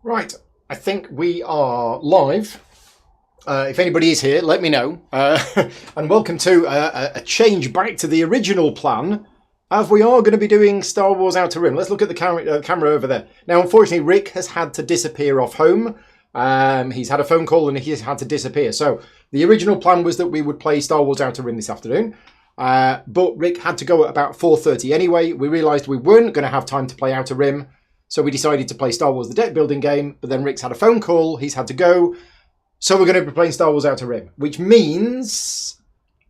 Right, I think we are live. If anybody is here, let me know. And welcome to a change back to the original plan, as we are going to be doing Star Wars Outer Rim. Let's look at the camera over there. Now, unfortunately, Rick has had to disappear off home. He's had a phone call and he's had to disappear. So the original plan was that we would play Star Wars Outer Rim this afternoon. But Rick had to go at about 4:30 anyway. We realised we weren't going to have time to play Outer Rim. So we decided to play Star Wars the deck building game, but then Rick's had a phone call, he's had to go. So we're going to be playing Star Wars Outer Rim, which means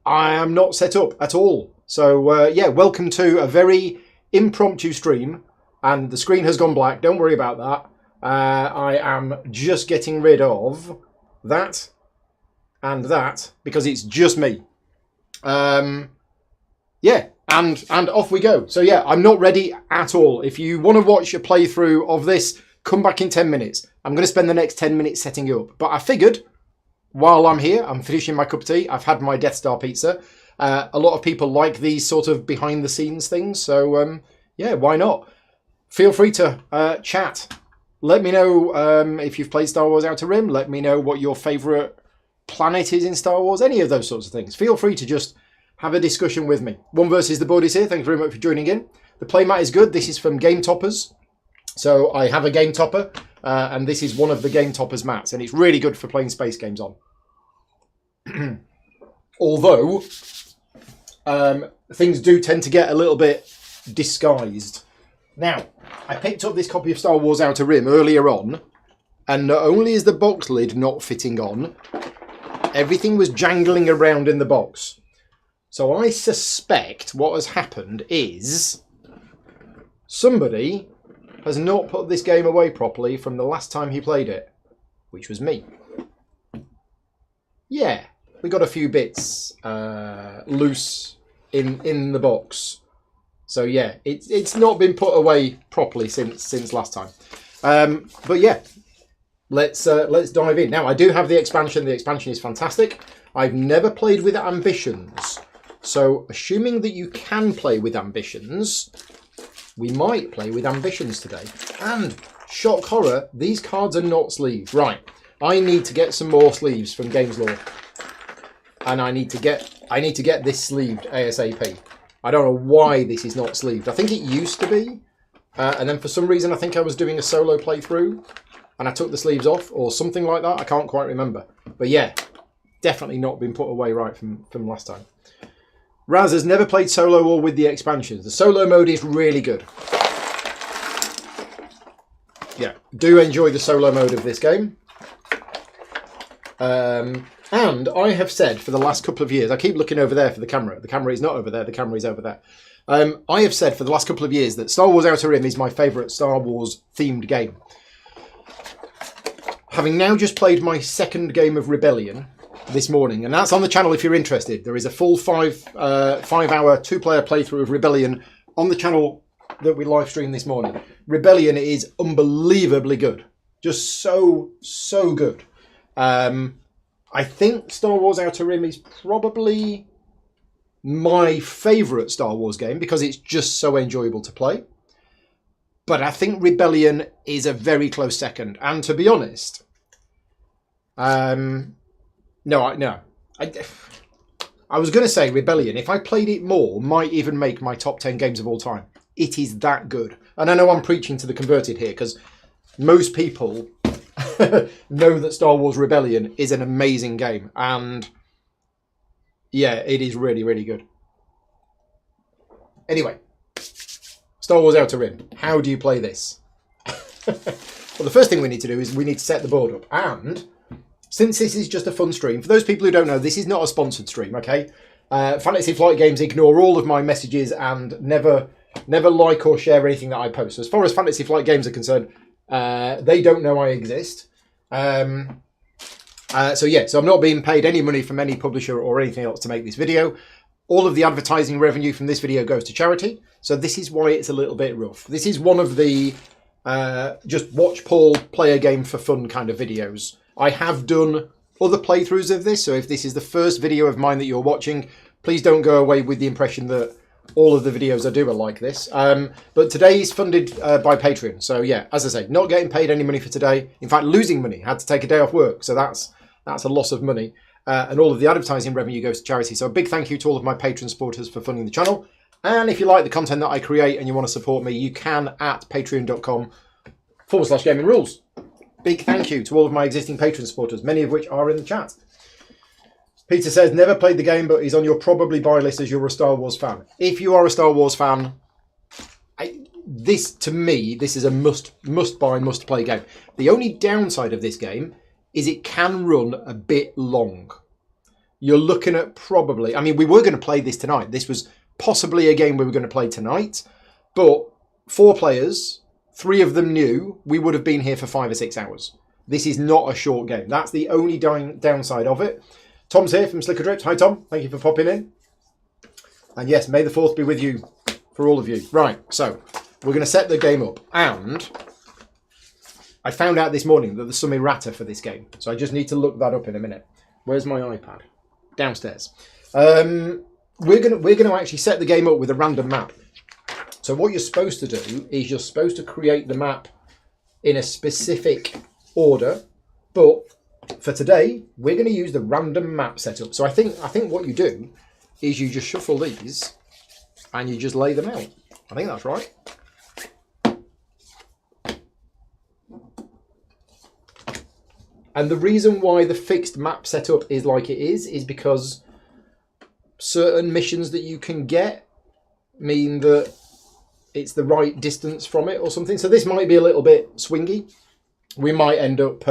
I am not set up at all. So yeah, welcome to a very impromptu stream. And the screen has gone black, don't worry about that. I am just getting rid of that and that because it's just me. Yeah. And off we go. So yeah, I'm not ready at all. If you want to watch a playthrough of this, come back in 10 minutes. I'm going to spend the next 10 minutes setting you up. But I figured, while I'm here, I'm finishing my cup of tea. I've had my Death Star pizza. A lot of people like these sort of behind the scenes things. So yeah, why not? Feel free to chat. Let me know if you've played Star Wars Outer Rim. Let me know what your favourite planet is in Star Wars. Any of those sorts of things. Feel free to just have a discussion with me. One versus the board is here. Thank you very much for joining in. The playmat is good. This is from Game Toppers. So I have a Game Topper, and this is one of the Game Toppers mats, and it's really good for playing space games on. Although, things do tend to get a little bit disguised. Now, I picked up this copy of Star Wars Outer Rim earlier on, and not only is the box lid not fitting on, everything was jangling around in the box. So I suspect what has happened is somebody has not put this game away properly from the last time he played it, which was me. Yeah, we got a few bits loose in the box. So yeah, it's not been put away properly since last time. But yeah, let's dive in. Now I do have the expansion. The expansion is fantastic. I've never played with Ambitions. So, assuming that you can play with Ambitions, we might play with Ambitions today. And, shock horror, these cards are not sleeved. Right, I need to get some more sleeves from Games Law. And I need to get this sleeved ASAP. I don't know why this is not sleeved. I think it used to be. And then for some reason, I think I was doing a solo playthrough. And I took the sleeves off, or something like that. I can't quite remember. But yeah, definitely not been put away right from last time. Raz has never played solo or with the expansions. The solo mode is really good. Yeah, do enjoy the solo mode of this game. And I have said for the last couple of years, I keep looking over there for the camera. The camera is not over there, the camera is over there. I have said for the last couple of years that Star Wars Outer Rim is my favourite Star Wars themed game. Having now just played my second game of Rebellion this morning, and that's on the channel if you're interested. There is a full 5-hour two-player playthrough of Rebellion on the channel that we live streamed this morning. Rebellion is unbelievably good, just so good. I think Star Wars Outer Rim is probably my favourite Star Wars game because it's just so enjoyable to play. But I think Rebellion is a very close second, and to be honest, No. I was going to say Rebellion, if I played it more, might even make my top 10 games of all time. It is that good. And I know I'm preaching to the converted here, because most people know that Star Wars Rebellion is an amazing game. And yeah, it is really, really good. Anyway, Star Wars Outer Rim. How do you play this? Well, the first thing we need to do is we need to set the board up. And since this is just a fun stream, for those people who don't know, this is not a sponsored stream, okay? Fantasy Flight Games ignore all of my messages and never like or share anything that I post. As far as Fantasy Flight Games are concerned, they don't know I exist. So I'm not being paid any money from any publisher or anything else to make this video. All of the advertising revenue from this video goes to charity. So this is why it's a little bit rough. This is one of the just watch Paul play a game for fun kind of videos. I have done other playthroughs of this, so if this is the first video of mine that you're watching, please don't go away with the impression that all of the videos I do are like this. But today's funded by Patreon. So yeah, as I say, not getting paid any money for today. In fact, losing money. Had to take a day off work. So that's a loss of money. And all of the advertising revenue goes to charity. So a big thank you to all of my Patreon supporters for funding the channel. And if you like the content that I create and you want to support me, you can at patreon.com/gaming rules. Big thank you to all of my existing Patreon supporters, many of which are in the chat. Peter says, never played the game, but he's on your probably buy list as you're a Star Wars fan. If you are a Star Wars fan, to me, this is a must buy, must play game. The only downside of this game is it can run a bit long. You're looking at probably, I mean, we were going to play this tonight. This was possibly a game we were going to play tonight, but 4 players, 3 of them new, we would have been here for 5 or 6 hours. This is not a short game. That's the only downside of it. Tom's here from Slicker Drips. Hi, Tom. Thank you for popping in. And yes, may the 4th be with you for all of you. Right, so we're going to set the game up. And I found out this morning that there's some errata for this game. So I just need to look that up in a minute. Where's my iPad? Downstairs. We're going to actually set the game up with a random map. So what you're supposed to do is you're supposed to create the map in a specific order, but for today we're going to use the random map setup. So I think what you do is you just shuffle these and you just lay them out. I think that's right. And the reason why the fixed map setup is like it is because certain missions that you can get mean that it's the right distance from it or something. So this might be a little bit swingy. We might end up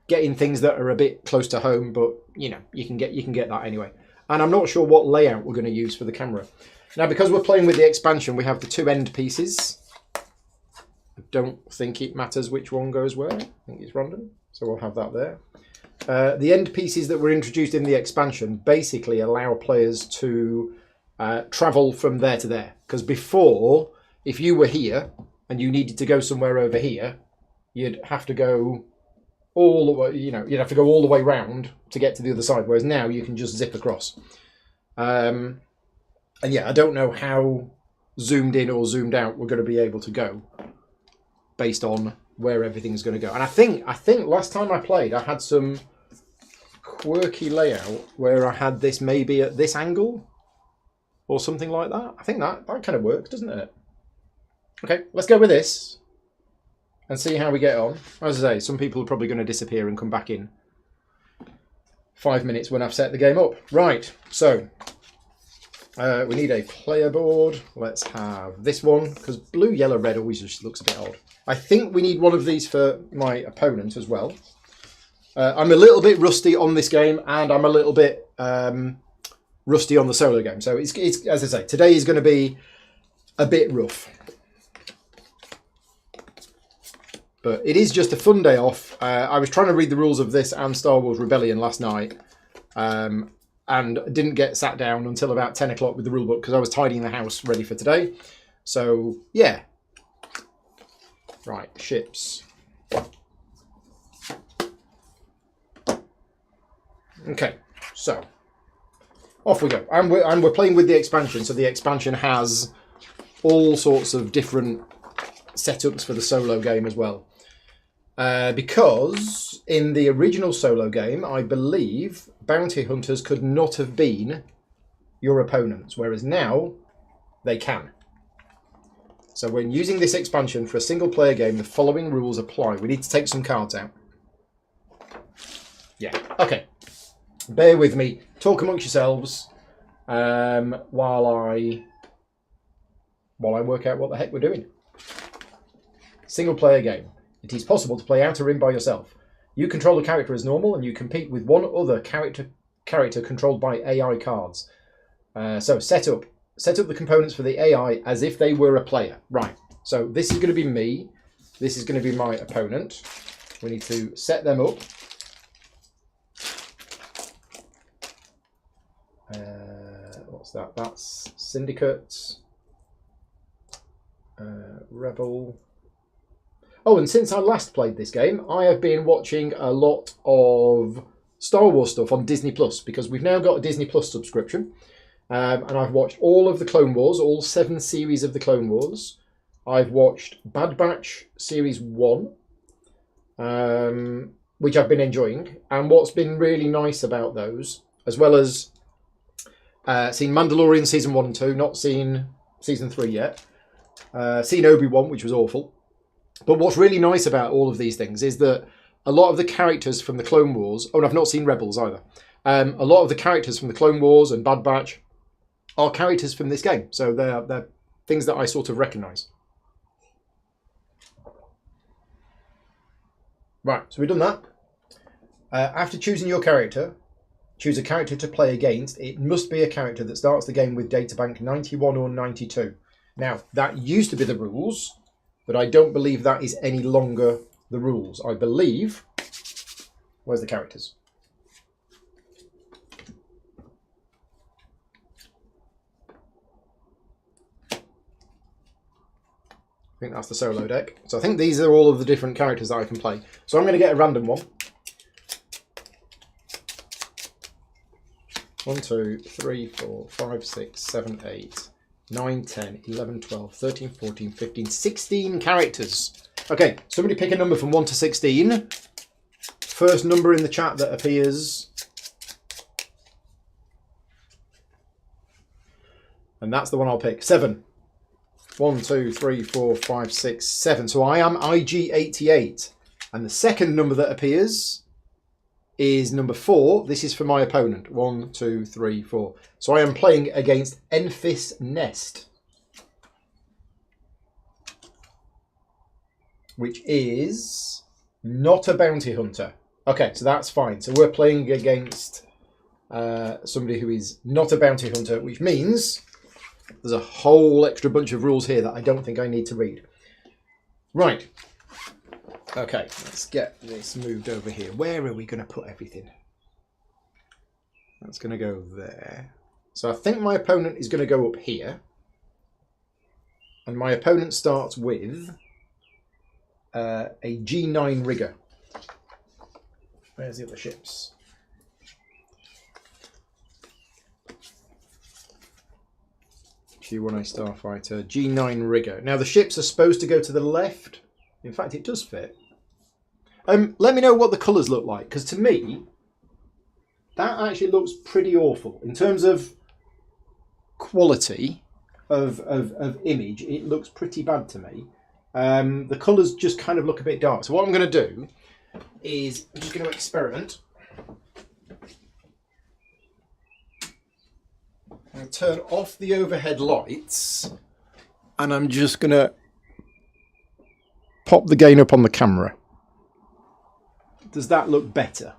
getting things that are a bit close to home, but you know, you can get that anyway. And I'm not sure what layout we're going to use for the camera. Now, because we're playing with the expansion, we have the 2 end pieces. I don't think it matters which one goes where. I think it's random. So we'll have that there. The end pieces that were introduced in the expansion basically allow players to travel from there to there. Because before, if you were here and you needed to go somewhere over here, you'd have to go all the way, you'd have to go all the way round to get to the other side. Whereas now you can just zip across. And yeah, I don't know how zoomed in or zoomed out we're going to be able to go based on where everything's going to go. And I think last time I played, I had some quirky layout where I had this maybe at this angle or something like that. I think that kind of works, doesn't it? Okay, let's go with this and see how we get on. As I say, some people are probably going to disappear and come back in 5 minutes when I've set the game up. Right, so we need a player board. Let's have this one, because blue, yellow, red always just looks a bit odd. I think we need one of these for my opponent as well. I'm a little bit rusty on this game, and I'm a little bit rusty on the solo game. So it's as I say, today is going to be a bit rough. But it is just a fun day off. I was trying to read the rules of this and Star Wars Rebellion last night, and didn't get sat down until about 10 o'clock with the rulebook because I was tidying the house ready for today. So, yeah. Right, ships. Okay, so off we go. And we're playing with the expansion, so the expansion has all sorts of different setups for the solo game as well. Because in the original solo game, I believe bounty hunters could not have been your opponents, whereas now they can. So when using this expansion for a single player game, the following rules apply. We need to take some cards out. Yeah, okay. Bear with me. Talk amongst yourselves while I work out what the heck we're doing. Single player game. It is possible to play out or in by yourself. You control the character as normal and you compete with one other character controlled by AI cards. So set up the components for the AI as if they were a player. Right, so this is going to be me. This is going to be my opponent. We need to set them up. What's that? That's Syndicate. Rebel. Oh, and since I last played this game, I have been watching a lot of Star Wars stuff on Disney Plus because we've now got a Disney Plus subscription. And I've watched all of the Clone Wars, all 7 series of the Clone Wars. I've watched Bad Batch Series 1, which I've been enjoying. And what's been really nice about those, as well as seen Mandalorian Season 1 and 2, not seen Season 3 yet. Seen Obi-Wan, which was awful. But what's really nice about all of these things is that a lot of the characters from the Clone Wars... Oh, and I've not seen Rebels either. A lot of the characters from the Clone Wars and Bad Batch are characters from this game. So they're things that I sort of recognise. Right, so we've done that. After choosing your character, choose a character to play against. It must be a character that starts the game with databank 91 or 92. Now, that used to be the rules, but I don't believe that is any longer the rules. I believe... Where's the characters? I think that's the solo deck. So I think these are all of the different characters that I can play. So I'm going to get a random one. 1, 2, 3, 4, 5, 6, 7, 8, 9, 10, 11, 12, 13, 14, 15, 16 characters. Okay, somebody pick a number from 1 to 16. First number in the chat that appears. And that's the one I'll pick. 7. 1, 2, 3, 4, 5, 6, 7. So I am IG88. And the second number that appears is number 4. This is for my opponent. 1, 2, 3, 4. So I am playing against Enfys Nest, which is not a bounty hunter. Okay, so that's fine. So we're playing against somebody who is not a bounty hunter, which means there's a whole extra bunch of rules here that I don't think I need to read. Right. Okay, let's get this moved over here. Where are we going to put everything? That's going to go there. So I think my opponent is going to go up here. And my opponent starts with a G9 rigger. Where's the other ships? Q1A Starfighter, G9 rigger. Now the ships are supposed to go to the left. In fact, it does fit. Let me know what the colours look like, because to me, that actually looks pretty awful. In terms of quality of image, it looks pretty bad to me. The colours just kind of look a bit dark. So what I'm going to do is I'm just going to experiment. I'm going to turn off the overhead lights, and I'm just going to pop the gain up on the camera. Does that look better?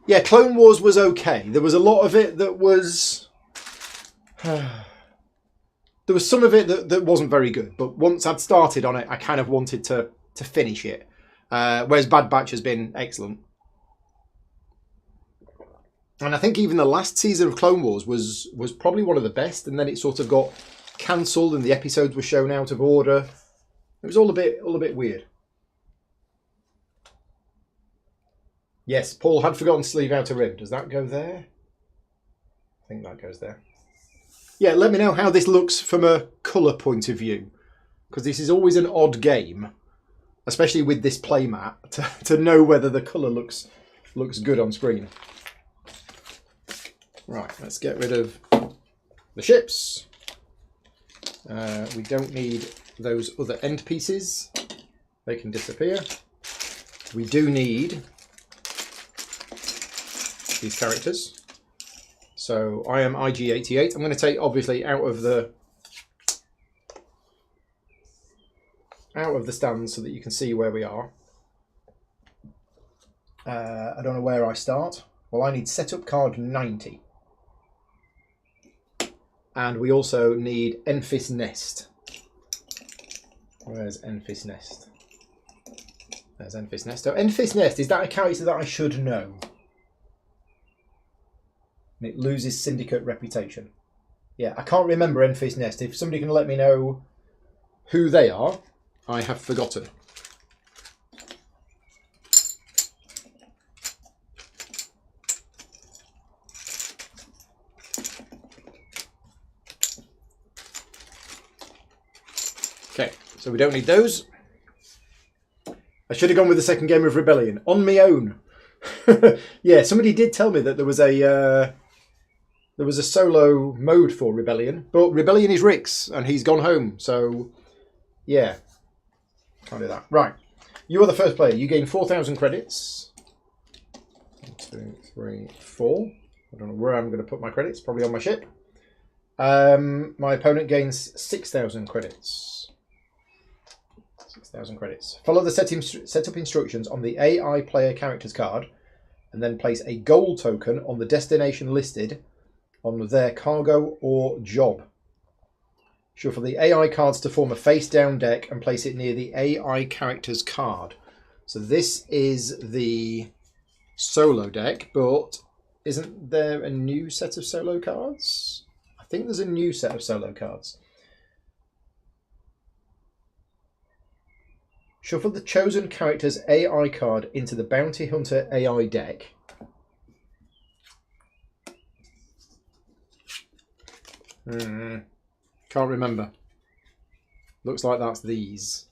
Yeah, Clone Wars was okay. There was a lot of it that was... there was some of it that wasn't very good, but once I'd started on it, I kind of wanted to finish it. Whereas Bad Batch has been excellent. And I think even the last season of Clone Wars was probably one of the best, and then it sort of got cancelled and the episodes were shown out of order. It was all a bit weird. Yes, Paul had forgotten to leave out a rim. Does that go there? I think that goes there. Yeah, let me know how this looks from a colour point of view, because this is always an odd game, especially with this playmat, to know whether the colour looks good on screen. Right, let's get rid of the ships. We don't need those other end pieces. They can disappear. We do need these characters. So I am IG88. I'm going to take obviously out of the stand so that you can see where we are. I don't know where I start. Well, I need setup card 90. And we also need Enfys Nest. Where's Enfys Nest? There's Enfys Nest. So Enfys Nest, is that a character that I should know? And it loses syndicate reputation. Yeah, I can't remember Enfys Nest. If somebody can let me know who they are, I have forgotten. Okay, so we don't need those. I should have gone with the second game of Rebellion on my own. Yeah, somebody did tell me that there was a solo mode for Rebellion, but Rebellion is Rick's and he's gone home. So yeah, can't do that. Right, you are the first player. You gain 4,000 credits. 1, 2, 3, 4. I don't know where I'm going to put my credits. Probably on my ship. My opponent gains 6,000 credits. 6,000 credits. Follow the setup instructions on the AI player characters card, and then place a gold token on the destination listed on their cargo or job. Shuffle the AI cards to form a face-down deck and place it near the AI characters card. So this is the solo deck, but isn't there a new set of solo cards? I think there's a new set of solo cards. Shuffle the chosen character's AI card into the Bounty Hunter AI deck. Can't remember. Looks like that's these.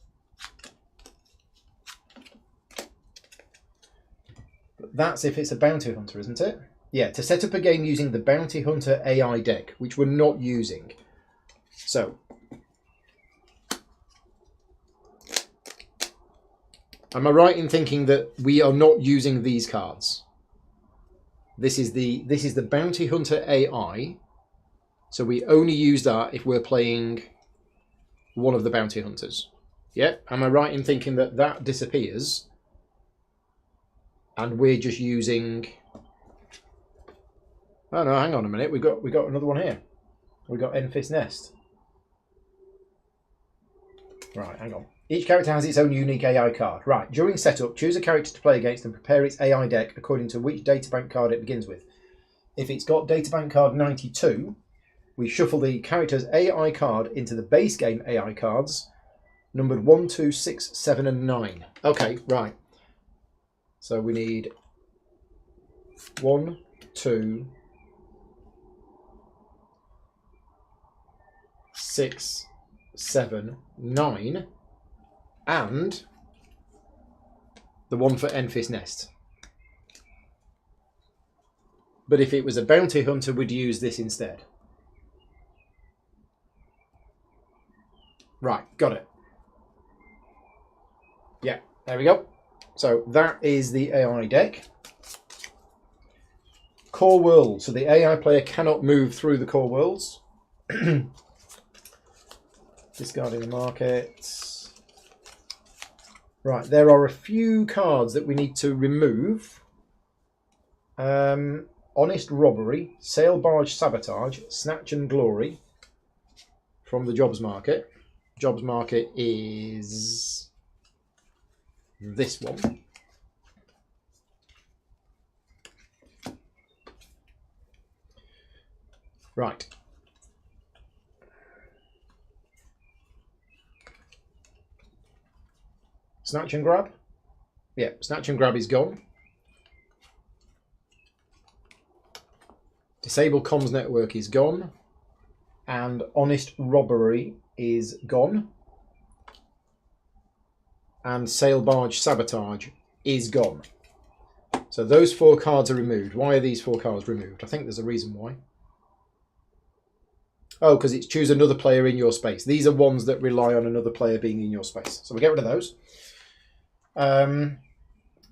But that's if it's a Bounty Hunter, isn't it? Yeah, to set up a game using the Bounty Hunter AI deck, which we're not using. So, am I right in thinking that we are not using these cards? This is the Bounty Hunter AI. So we only use that if we're playing one of the Bounty Hunters. Yeah, am I right in thinking that that disappears and we're just using... Oh no, hang on a minute. We got another one here. We got Enfys Nest. Right, hang on. Each character has its own unique AI card. Right, during setup, choose a character to play against and prepare its AI deck according to which databank card it begins with. If it's got databank card 92, we shuffle the character's AI card into the base game AI cards, numbered 1, 2, 6, 7, and 9. Okay, right. So we need 1, 2, 6, 7, 9, and the one for Enfys Nest. But if it was a Bounty Hunter, we'd use this instead. Right, got it. Yeah, there we go. So that is the AI deck. Core world. So the AI player cannot move through the core worlds. Discarding the market. Right, there are a few cards that we need to remove. Honest Robbery, Sail Barge Sabotage, Snatch and Glory from the Jobs Market. Jobs Market is this one. Right. Snatch and Grab. Yeah, Snatch and Grab is gone. Disable Comms Network is gone. And Honest Robbery is gone. And Sail Barge Sabotage is gone. So those 4 cards are removed. Why are these 4 cards removed? I think there's a reason why. Oh, because it's choose another player in your space. These are ones that rely on another player being in your space. So we'll get rid of those.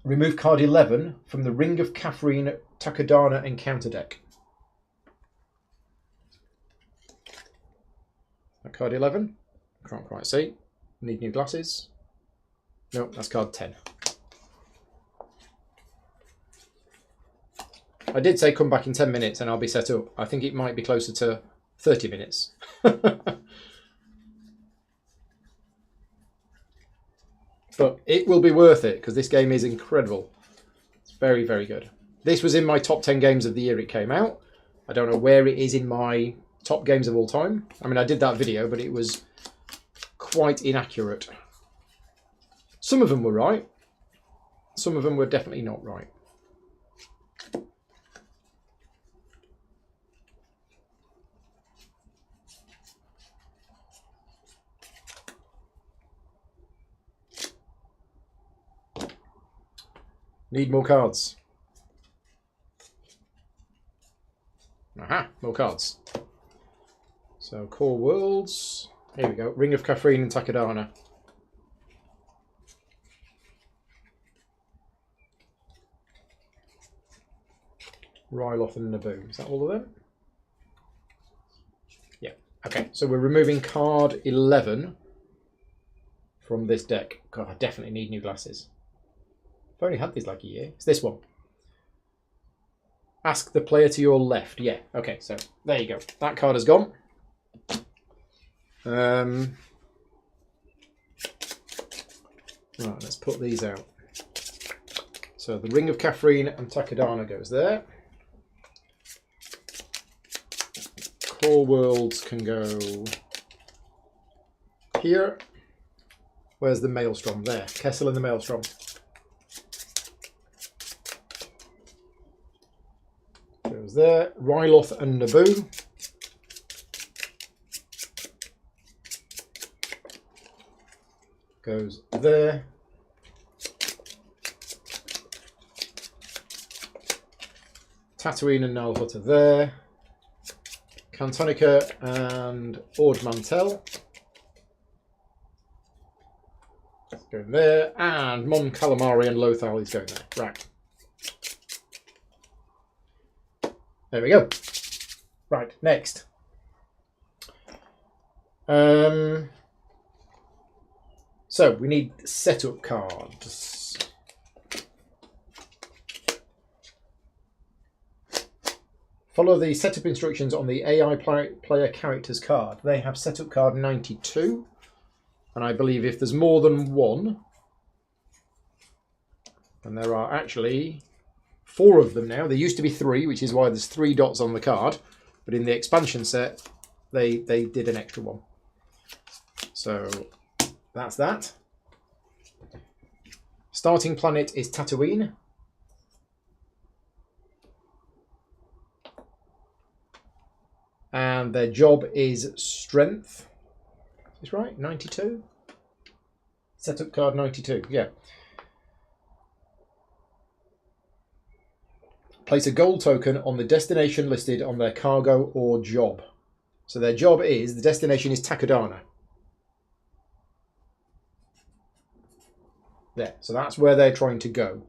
Remove card 11 from the Ring of Catherine Takodana encounter deck. Card 11. Can't quite see. Need new glasses. No, that's card 10. I did say come back in 10 minutes and I'll be set up. I think it might be closer to 30 minutes. But it will be worth it because this game is incredible. It's very, very good. This was in my top 10 games of the year it came out. I don't know where it is in my top games of all time. I mean, I did that video, but it was quite inaccurate. Some of them were right. Some of them were definitely not right. Need more cards. Aha, more cards. So, Core Worlds. Here we go. Ring of Catherine and Takedana. Ryloth and Naboo. Is that all of them? Yeah. Okay, so we're removing card 11 from this deck. God, I definitely need new glasses. I've only had these like a year. It's this one. Ask the player to your left. Yeah, okay, so there you go. That card has gone. Right, let's put these out. So the Ring of Catherine and Takedana goes there. Core Worlds can go here. Where's the Maelstrom? There. Kessel and the Maelstrom. Goes there. Ryloth and Naboo. Goes there. Tatooine and Nal Hutta there. Cantonica and Ord Mantell. Going there. And Mon Calamari and Lothal is going there. Right. There we go. Right, next. So we need setup cards. Follow the setup instructions on the AI player characters card. They have setup card 92. And I believe if there's more than one, and there are actually 4 of them now. There used to be 3, which is why there's 3 dots on the card. But in the expansion set, they did an extra one. So that's that. Starting planet is Tatooine. And their job is strength. Is this right? 92? Setup card 92, yeah. Place a gold token on the destination listed on their cargo or job. So their job is, the destination is Takedana. There, so that's where they're trying to go.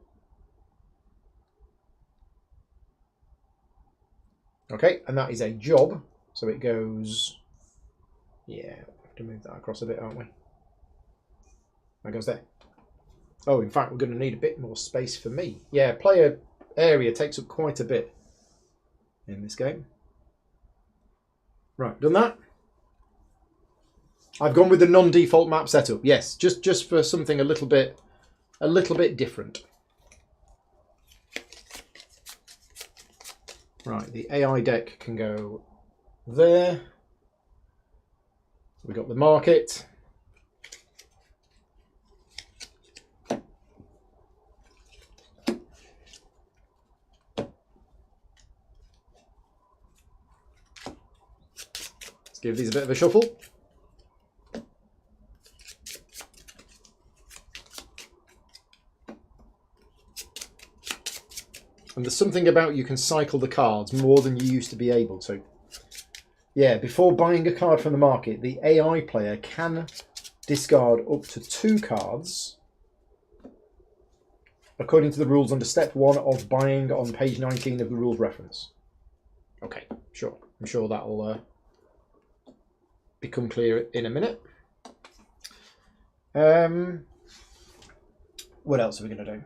Okay, and that is a job. So it goes, yeah, we have to move that across a bit, aren't we? That goes there. Oh, in fact, we're going to need a bit more space for me. Yeah, player area takes up quite a bit in this game. Right, done that. I've gone with the non-default map setup. Yes, just for something a little bit different. Right, the AI deck can go there. We've got the market. Let's give these a bit of a shuffle. And there's something about you can cycle the cards more than you used to be able to. Yeah, before buying a card from the market, the AI player can discard up to 2 cards according to the rules under step 1 of buying on page 19 of the rules reference. Okay, sure. I'm sure that'll become clear in a minute. What else are we going to do?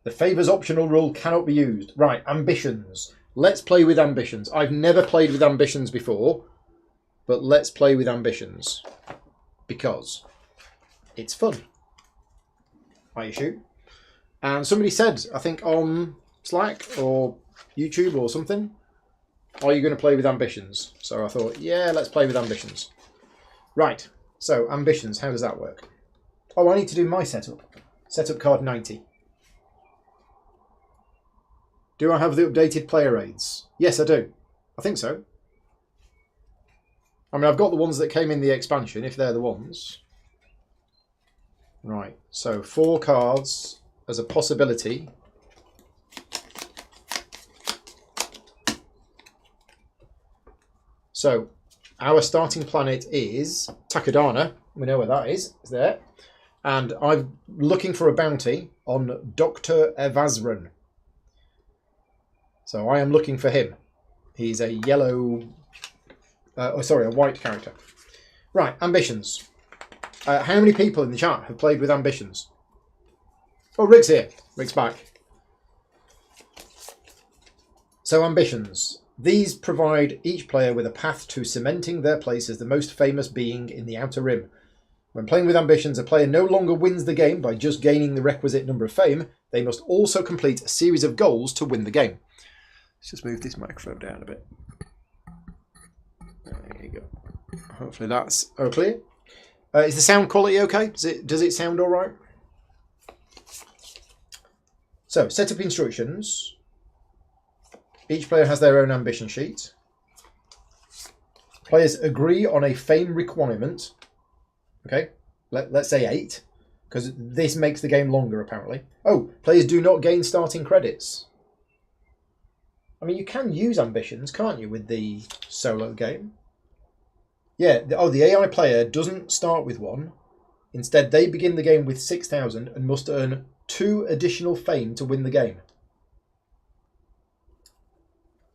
The favours optional rule cannot be used. Right, ambitions. Let's play with ambitions. I've never played with ambitions before, but let's play with ambitions. Because it's fun, I assume. And somebody said, I think on Slack or YouTube or something, are you going to play with ambitions? So I thought, yeah, let's play with ambitions. Right, so ambitions, how does that work? Oh, I need to do my setup. Setup card 90. Do I have the updated player aids? Yes, I do. I think so. I mean, I've got the ones that came in the expansion, if they're the ones. Right, so 4 cards as a possibility. So, our starting planet is Takodana. We know where that is. It's there. And I'm looking for a bounty on Dr. Evazran. So I am looking for him. He's a yellow... a white character. Right, ambitions. How many people in the chat have played with ambitions? Oh, Rick's here. Rick's back. So ambitions. These provide each player with a path to cementing their place as the most famous being in the Outer Rim. When playing with ambitions, a player no longer wins the game by just gaining the requisite number of fame. They must also complete a series of goals to win the game. Let's just move this microphone down a bit. There you go. Hopefully that's clear. Is the sound quality okay? Does it sound all right? So, setup instructions. Each player has their own ambition sheet. Players agree on a fame requirement. Okay, let's say 8, because this makes the game longer, apparently. Oh, players do not gain starting credits. I mean, you can use ambitions, can't you, with the solo game? Yeah, the AI player doesn't start with 1. Instead, they begin the game with 6,000 and must earn 2 additional fame to win the game.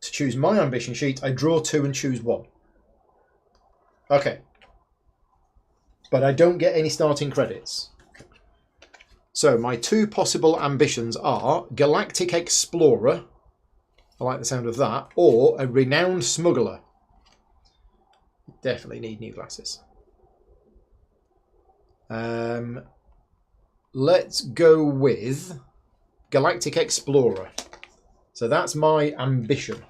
To choose my ambition sheet, I draw 2 and choose 1. Okay. But I don't get any starting credits. So my 2 possible ambitions are Galactic Explorer, I like the sound of that, or a Renowned Smuggler. Definitely need new glasses. Let's go with Galactic Explorer. So that's my ambition.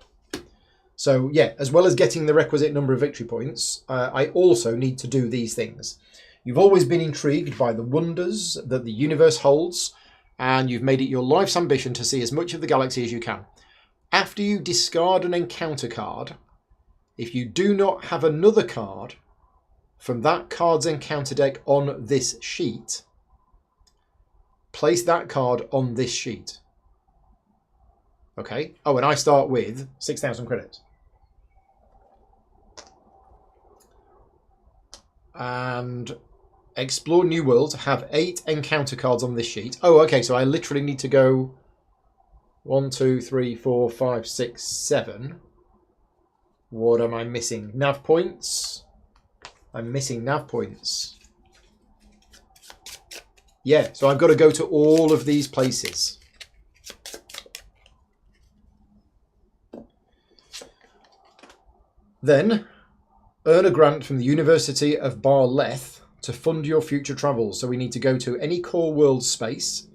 So yeah, as well as getting the requisite number of victory points, I also need to do these things. You've always been intrigued by the wonders that the universe holds, and you've made it your life's ambition to see as much of the galaxy as you can. After you discard an encounter card, if you do not have another card from that card's encounter deck on this sheet, place that card on this sheet. Okay. Oh, and I start with 6,000 credits. And explore new worlds. Have 8 encounter cards on this sheet. Oh, okay. So I literally need to go 1, 2, 3, 4, 5, 6, 7. What am I missing? Nav points. I'm missing nav points. Yeah, so I've got to go to all of these places. Then, earn a grant from the University of Bar-Leth to fund your future travels. So we need to go to any core world space.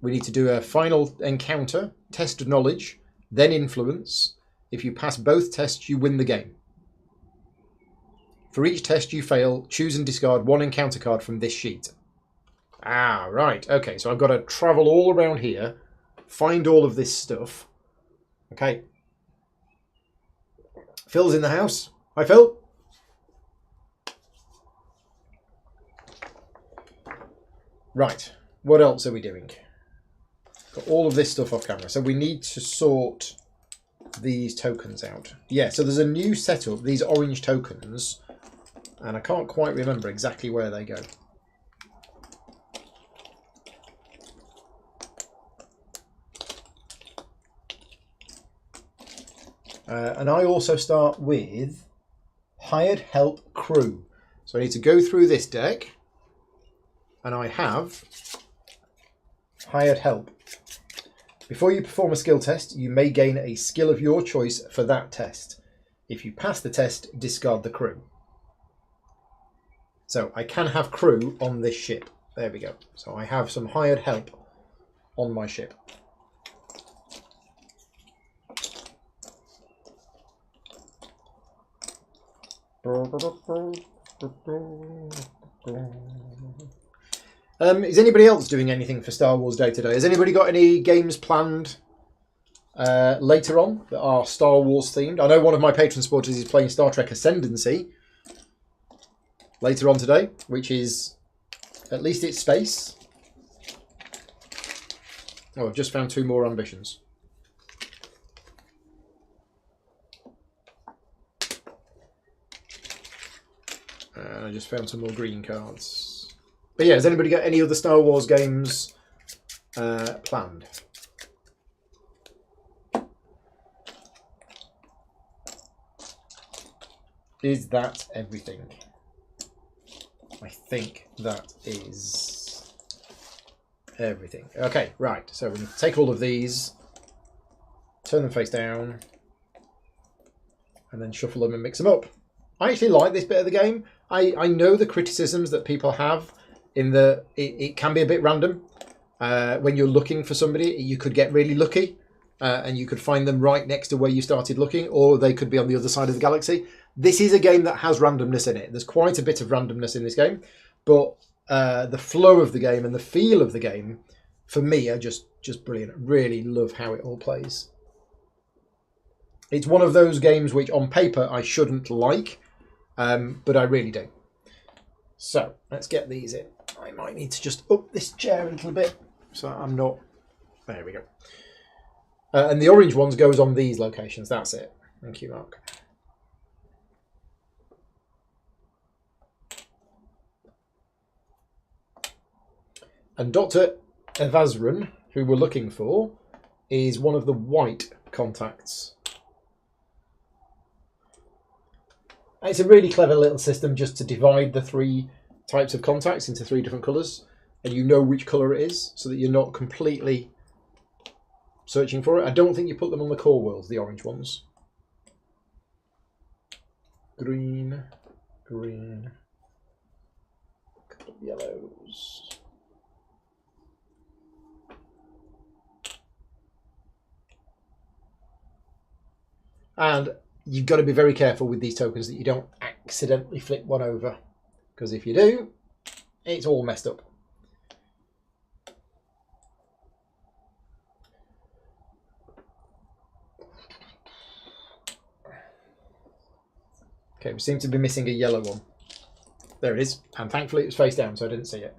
We need to do a final encounter, test of knowledge, then influence. If you pass both tests, you win the game. For each test you fail, choose and discard 1 encounter card from this sheet. Ah, right. Okay, so I've got to travel all around here, find all of this stuff. Okay. Phil's in the house. Hi, Phil. Right. What else are we doing? Got all of this stuff off camera. So we need to sort these tokens out. Yeah, so there's a new setup, these orange tokens, and I can't quite remember exactly where they go. And I also start with Hired Help Crew. So I need to go through this deck, and I have Hired Help. Before you perform a skill test, you may gain a skill of your choice for that test. If you pass the test, discard the crew. So I can have crew on this ship. There we go. So I have some hired help on my ship. Is anybody else doing anything for Star Wars Day today? Has anybody got any games planned later on that are Star Wars themed? I know one of my patron supporters is playing Star Trek Ascendancy later on today, which is At least it's space. Oh, I've just found 2 more ambitions. And I just found some more green cards. But yeah, has anybody got any other Star Wars games planned? Is that everything? I think that is everything. Okay, right. So we need to take all of these, turn them face down, and then shuffle them and mix them up. I actually like this bit of the game. I know the criticisms that people have in the... It can be a bit random. When you're looking for somebody, you could get really lucky and you could find them right next to where you started looking, or they could be on the other side of the galaxy. This is a game that has randomness in it. There's quite a bit of randomness in this game, but the flow of the game and the feel of the game, for me, are just brilliant. I really love how it all plays. It's one of those games which, on paper, I shouldn't like, but I really do. So, let's get these in. I might need to just up this chair a little bit, so I'm not... There we go. And the orange ones goes on these locations. That's it. Thank you, Mark. And Dr. Evazran, who we're looking for, is one of the white contacts. It's a really clever little system just to divide the 3 types of contacts into 3 different colours, and you know which colour it is, so that you're not completely searching for it. I don't think you put them on the core worlds, the orange ones. Green, green, a couple of yellows. And you've got to be very careful with these tokens that you don't accidentally flip one over, because if you do, it's all messed up. Okay, we seem to be missing a yellow one. There it is, and thankfully it was face down, so I didn't see it.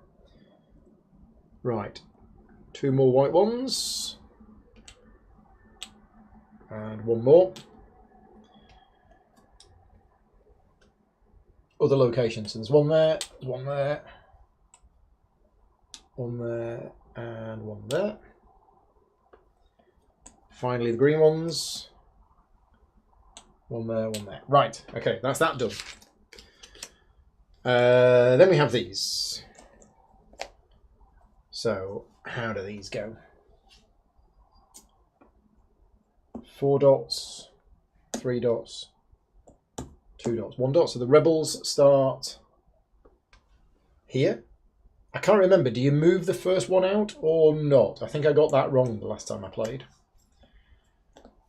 Right, 2 more white ones. And 1 more. Other locations. So there's 1 there, 1 there, 1 there, and 1 there. Finally, the green ones. 1 there, 1 there. Right, okay, that's that done. Then we have these. So, how do these go? 4 dots, 3 dots, 2 dots, 1 dot. So the rebels start here. I can't remember. Do you move the first one out or not? I think I got that wrong the last time I played.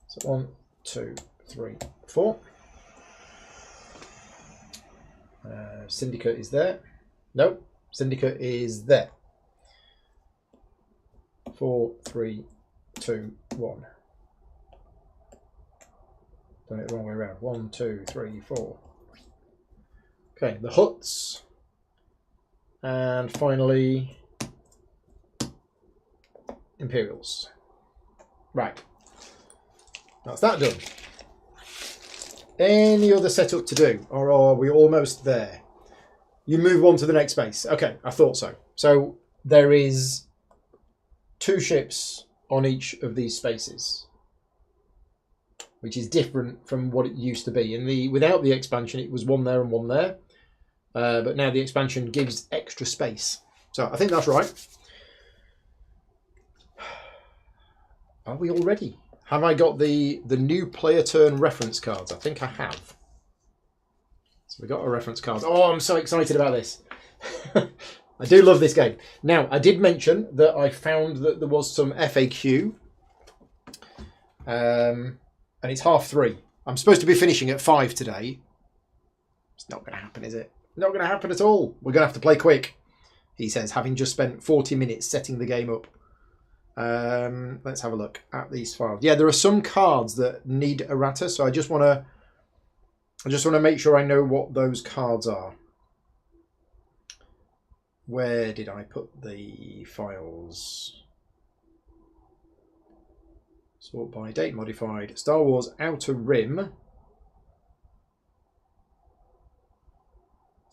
So 1, 2, 3, 4. Syndicate is there. No, Syndicate is there. 4, 3, 2, 1. Done it the wrong way around. 1, 2, 3, 4. Okay, the Hutts. And finally, Imperials. Right. That's that done. Any other setup to do? Or are we almost there? You move on to the next space. Okay, I thought so. So there is 2 ships on each of these spaces, which is different from what it used to be. Without the expansion, it was 1 there and 1 there. But now the expansion gives extra space. So I think that's right. Are we all ready? Have I got the new player turn reference cards? I think I have. So we got a reference card. Oh, I'm so excited about this. I do love this game. Now, I did mention that I found that there was some FAQ. And it's 3:30. I'm supposed to be finishing at 5 today. It's not going to happen, is it? Not going to happen at all. We're going to have to play quick, he says, having just spent 40 minutes setting the game up. Let's have a look at these files. Yeah, there are some cards that need errata, so I just want to make sure I know what those cards are. Where did I put the files? Sort by date modified. Star Wars Outer Rim. Is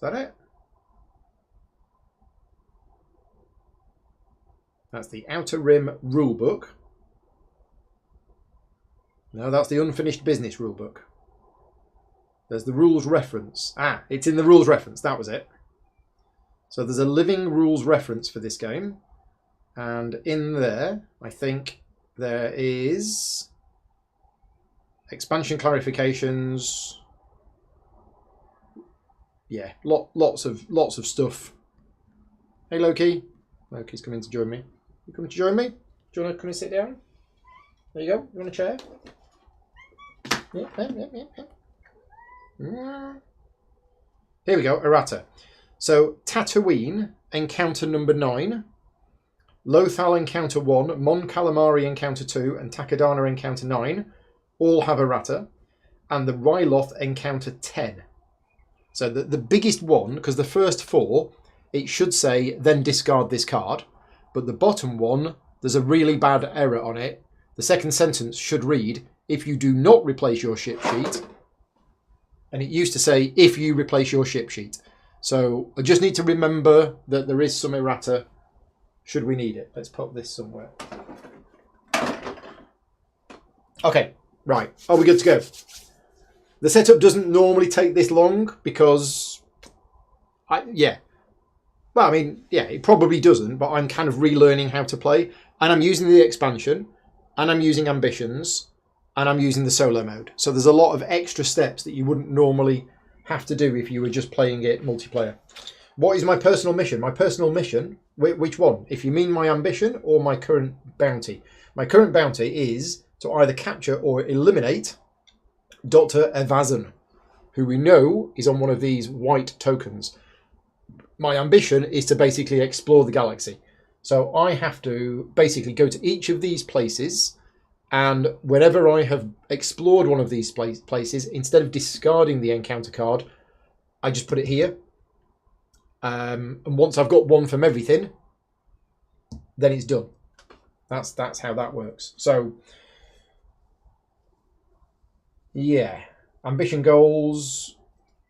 that it? That's the Outer Rim rulebook. No, that's the unfinished business rulebook. There's the rules reference. Ah, it's in the rules reference. That was it. So there's a living rules reference for this game. And in there, I think there is expansion clarifications. Yeah, lots of stuff. Hey Loki. Loki's coming to join me. You coming to join me? Do you want to come and sit down? There you go. You want a chair? Yeah. Here we go, errata. So, Tatooine, encounter number 9. Lothal, encounter 1. Mon Calamari, encounter 2. And Takodana, encounter 9. All have errata. And the Ryloth, encounter 10. So, the biggest one, because the first 4, it should say, then discard this card. But the bottom one, there's a really bad error on it. The second sentence should read, if you do not replace your ship sheet. And it used to say, if you replace your ship sheet. So I just need to remember that there is some errata should we need it. Let's put this somewhere. Okay, right. Are we good to go? The setup doesn't normally take this long because, it probably doesn't, but I'm kind of relearning how to play. And I'm using the expansion, and I'm using ambitions, and I'm using the solo mode. So there's a lot of extra steps that you wouldn't normally have to do if you were just playing it multiplayer. What is my personal mission? My personal mission, which one? If you mean my ambition or my current bounty. My current bounty is to either capture or eliminate Dr. Evazan, who we know is on one of these white tokens. My ambition is to basically explore the galaxy. So I have to basically go to each of these places, and whenever I have explored one of these places, instead of discarding the encounter card, I just put it here. And once I've got one from everything, then it's done. That's how that works. So, yeah. Ambition goals.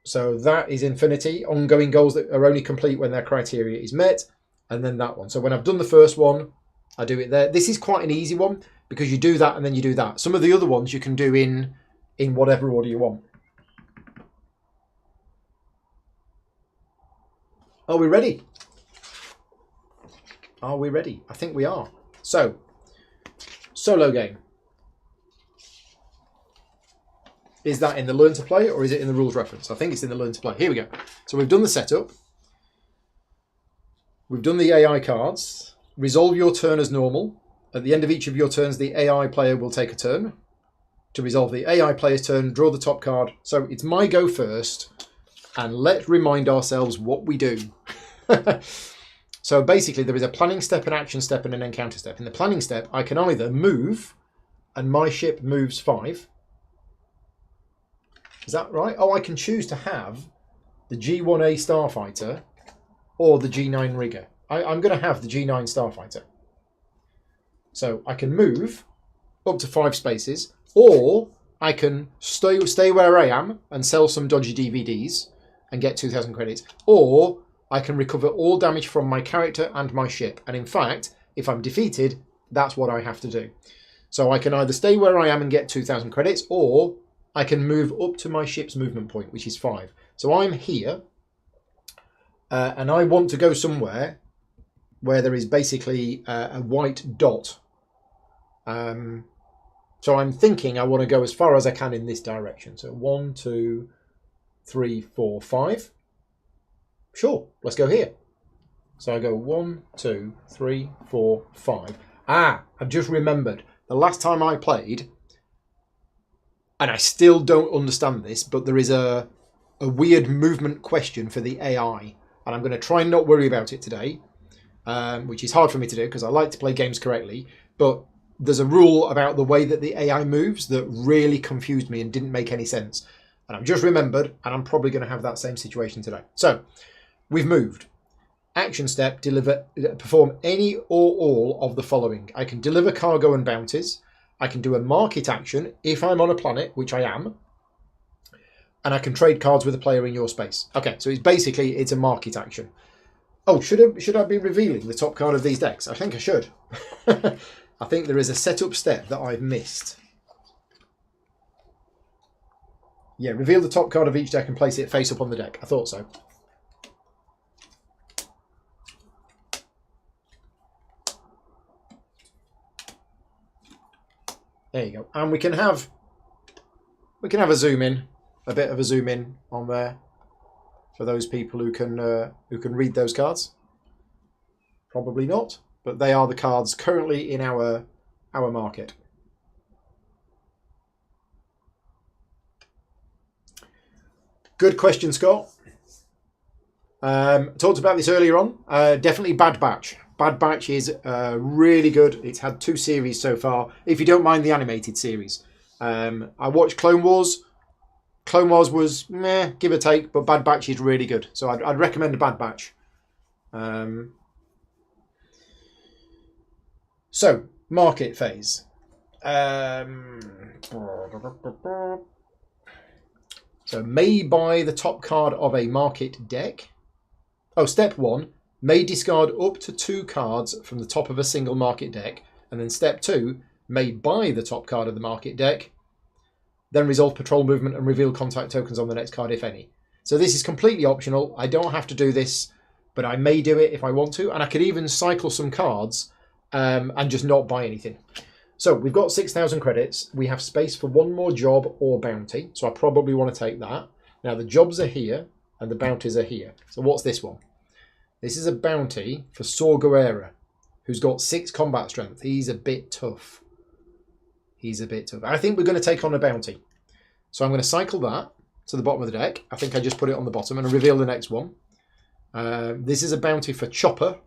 So that is infinity. Ongoing goals that are only complete when their criteria is met. And then that one. So when I've done the first one, I do it there. This is quite an easy one, because you do that and then you do that. Some of the other ones you can do in whatever order you want. Are we ready? Are we ready? I think we are. So, solo game. Is that in the learn to play or is it in the rules reference? I think it's in the learn to play. Here we go. So we've done the setup. We've done the AI cards. Resolve your turn as normal. At the end of each of your turns, the AI player will take a turn. To resolve the AI player's turn, draw the top card. So it's my go first. And let's remind ourselves what we do. So basically, there is a planning step, an action step, and an encounter step. In the planning step, I can either move, and my ship moves 5. Is that right? Oh, I can choose to have the G1A Starfighter or the G9 Rigger. I'm going to have the G9 Starfighter. So I can move up to 5 spaces, or I can stay where I am and sell some dodgy DVDs and get 2,000 credits, or I can recover all damage from my character and my ship. And in fact, if I'm defeated, that's what I have to do. So I can either stay where I am and get 2,000 credits, or I can move up to my ship's movement point, which is 5. So I'm here, and I want to go somewhere where there is basically a white dot. So I'm thinking I want to go as far as I can in this direction. So 1, 2, 3, 4, 5. Sure, let's go here. So I go 1, 2, 3, 4, 5. Ah, I've just remembered. The last time I played, and I still don't understand this, but there is a weird movement question for the AI. And I'm going to try and not worry about it today, which is hard for me to do because I like to play games correctly. But there's a rule about the way that the AI moves that really confused me and didn't make any sense. And I've just remembered, and I'm probably going to have that same situation today. So, we've moved. action step, perform any or all of the following. I can deliver cargo and bounties. I can do a market action if I'm on a planet, which I am. And I can trade cards with a player in your space. Okay, so it's a market action. Oh, should I be revealing the top card of these decks? I think I should. I think there is a setup step that I've missed. Yeah, reveal the top card of each deck and place it face up on the deck. I thought so. There you go. And we can have a zoom in, a bit of a zoom in on there for those people who can read those cards. Probably not, but they are the cards currently in our market. Good question, Scott. Talked about this earlier on. Definitely Bad Batch. Bad Batch is really good. It's had 2 series so far, if you don't mind the animated series. I watched Clone Wars. Clone Wars was meh, give or take, but Bad Batch is really good. So I'd recommend Bad Batch. So, market phase. So, may buy the top card of a market deck. Oh, step 1. May discard up to 2 cards from the top of a single market deck. And then step 2. May buy the top card of the market deck. Then resolve patrol movement and reveal contact tokens on the next card, if any. So this is completely optional. I don't have to do this, but I may do it if I want to. And I could even cycle some cards and just not buy anything. So we've got 6,000 credits. We have space for 1 more job or bounty. So I probably want to take that. Now the jobs are here and the bounties are here. So what's this one? This is a bounty for Saw Gerrera, who's got 6 combat strength. He's a bit tough. I think we're going to take on a bounty. So I'm going to cycle that to the bottom of the deck. I think I just put it on the bottom and reveal the next one. This is a bounty for Chopper,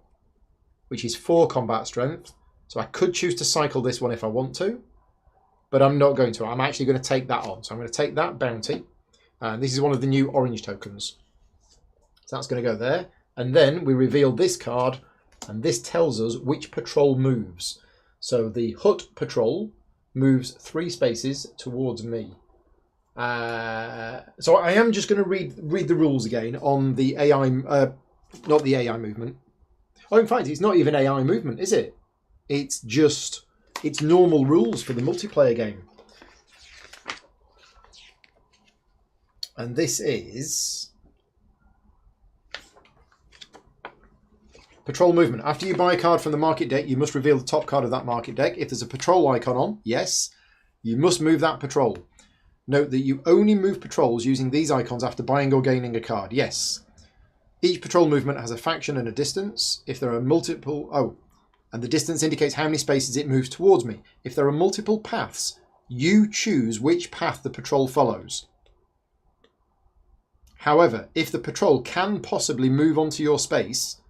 which is 4 combat strength. So I could choose to cycle this one if I want to, but I'm not going to. I'm actually going to take that on. So I'm going to take that bounty. This is one of the new orange tokens. So that's going to go there. And then we reveal this card, and this tells us which patrol moves. So the Hut patrol moves 3 spaces towards me. So I am just going to read the rules again on the AI, not the AI movement. Oh, in fact, it's not even AI movement, is it? It's normal rules for the multiplayer game. And this is patrol movement. After you buy a card from the market deck, you must reveal the top card of that market deck. If there's a patrol icon on, yes, you must move that patrol. Note that you only move patrols using these icons after buying or gaining a card. Yes. Each patrol movement has a faction and a distance. If there are multiple... and the distance indicates how many spaces it moves towards me. If there are multiple paths, you choose which path the patrol follows. However, if the patrol can possibly move onto your space,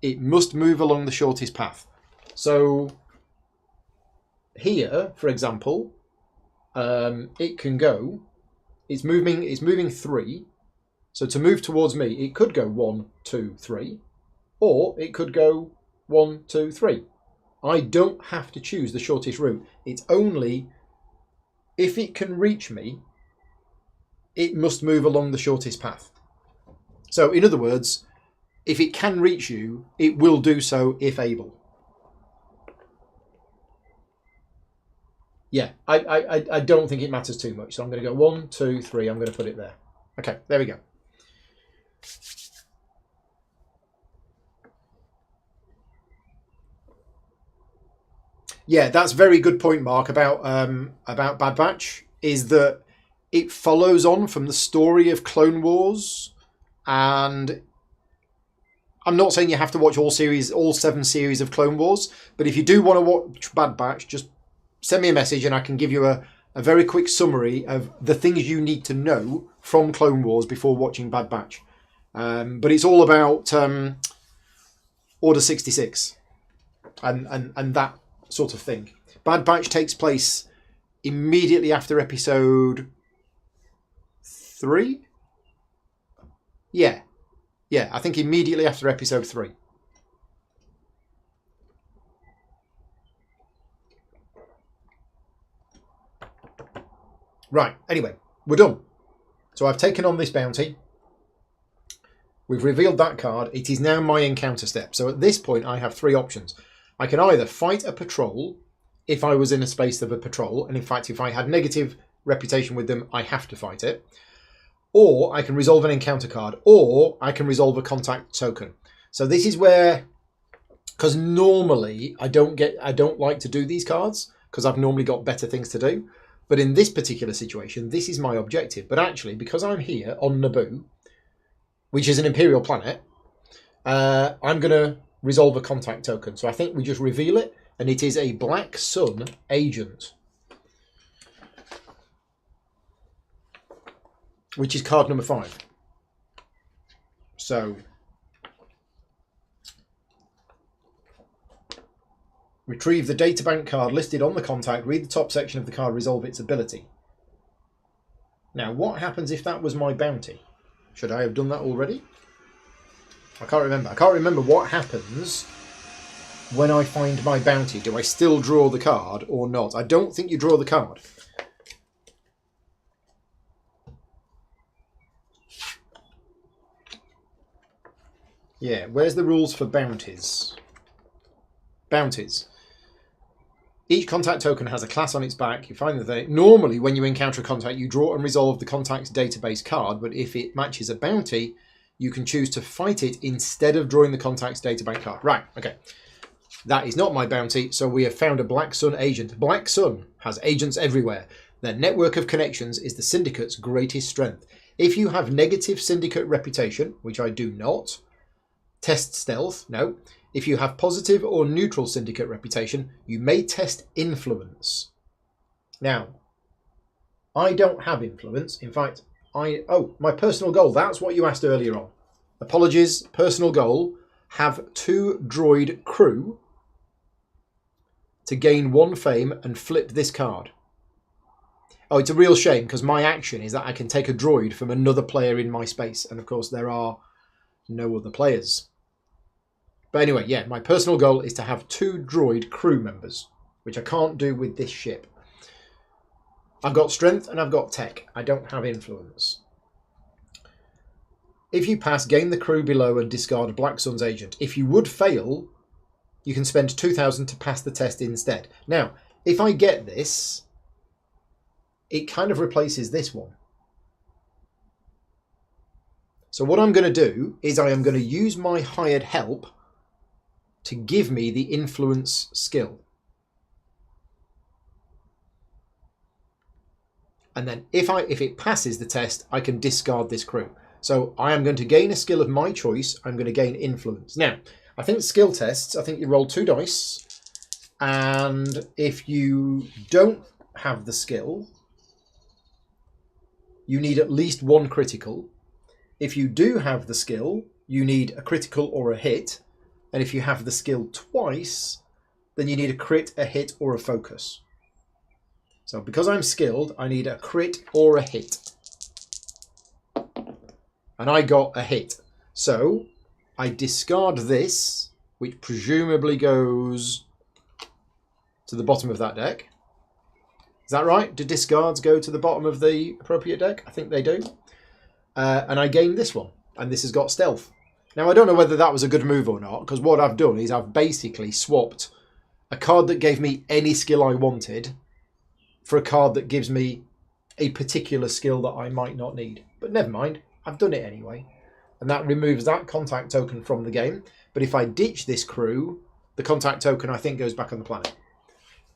it must move along the shortest path. So here, for example, it can go. It's moving 3. So to move towards me, it could go 1, 2, 3, or it could go 1, 2, 3. I don't have to choose the shortest route. It's only if it can reach me, it must move along the shortest path. So in other words, if it can reach you, it will do so if able. Yeah, I don't think it matters too much. So I'm going to go 1, 2, 3. I'm going to put it there. Okay, there we go. Yeah, that's a very good point, Mark, about Bad Batch, is that it follows on from the story of Clone Wars, and I'm not saying you have to watch all 7 series of Clone Wars, but if you do want to watch Bad Batch, just send me a message and I can give you a very quick summary of the things you need to know from Clone Wars before watching Bad Batch. But it's all about Order 66 and that sort of thing. Bad Batch takes place immediately after episode 3. Yeah. Yeah, I think immediately after episode 3. Right, anyway, we're done. So I've taken on this bounty. We've revealed that card. It is now my encounter step. So at this point, I have 3 options. I can either fight a patrol if I was in a space of a patrol, and in fact, if I had negative reputation with them, I have to fight it. Or I can resolve an encounter card, or I can resolve a contact token. So this is where, because normally I don't like to do these cards because I've normally got better things to do. But in this particular situation, this is my objective. But actually, because I'm here on Naboo, which is an Imperial planet, I'm going to resolve a contact token. So I think we just reveal it, and it is a Black Sun agent, which is card number 5. So retrieve the databank card listed on the contact, read the top section of the card, resolve its ability. Now, what happens if that was my bounty? Should I have done that already? I can't remember. I can't remember what happens when I find my bounty. Do I still draw the card or not? I don't think you draw the card. Yeah, where's the rules for bounties? Bounties. Each contact token has a class on its back. You find the thing. Normally, when you encounter a contact, you draw and resolve the contact's database card, but if it matches a bounty, you can choose to fight it instead of drawing the contact's databank card. Right, okay. That is not my bounty, so we have found a Black Sun agent. Black Sun has agents everywhere. Their network of connections is the Syndicate's greatest strength. If you have negative Syndicate reputation, which I do not, test stealth, no. If you have positive or neutral Syndicate reputation, you may test influence. Now, I don't have influence. In fact, my personal goal, that's what you asked earlier on. Apologies, personal goal, have 2 droid crew to gain 1 fame and flip this card. Oh, it's a real shame because my action is that I can take a droid from another player in my space. And of course, there are no other players. But anyway, yeah, my personal goal is to have 2 droid crew members, which I can't do with this ship. I've got strength and I've got tech. I don't have influence. If you pass, gain the crew below and discard Black Sun's agent. If you would fail, you can spend 2,000 to pass the test instead. Now, if I get this, it kind of replaces this one. So what I'm going to do is I am going to use my hired help to give me the influence skill. And then if it passes the test, I can discard this crew. So I am going to gain a skill of my choice. I'm going to gain influence. Now, I think skill tests, I think you roll 2 dice. And if you don't have the skill, you need at least 1 critical. If you do have the skill, you need a critical or a hit. And if you have the skill twice, then you need a crit, a hit, or a focus. So because I'm skilled, I need a crit or a hit. And I got a hit. So I discard this, which presumably goes to the bottom of that deck. Is that right? Do discards go to the bottom of the appropriate deck? I think they do. And I gain this one. And this has got stealth. Now, I don't know whether that was a good move or not, because what I've done is I've basically swapped a card that gave me any skill I wanted for a card that gives me a particular skill that I might not need. But never mind, I've done it anyway. And that removes that contact token from the game. But if I ditch this crew, the contact token, I think, goes back on the planet.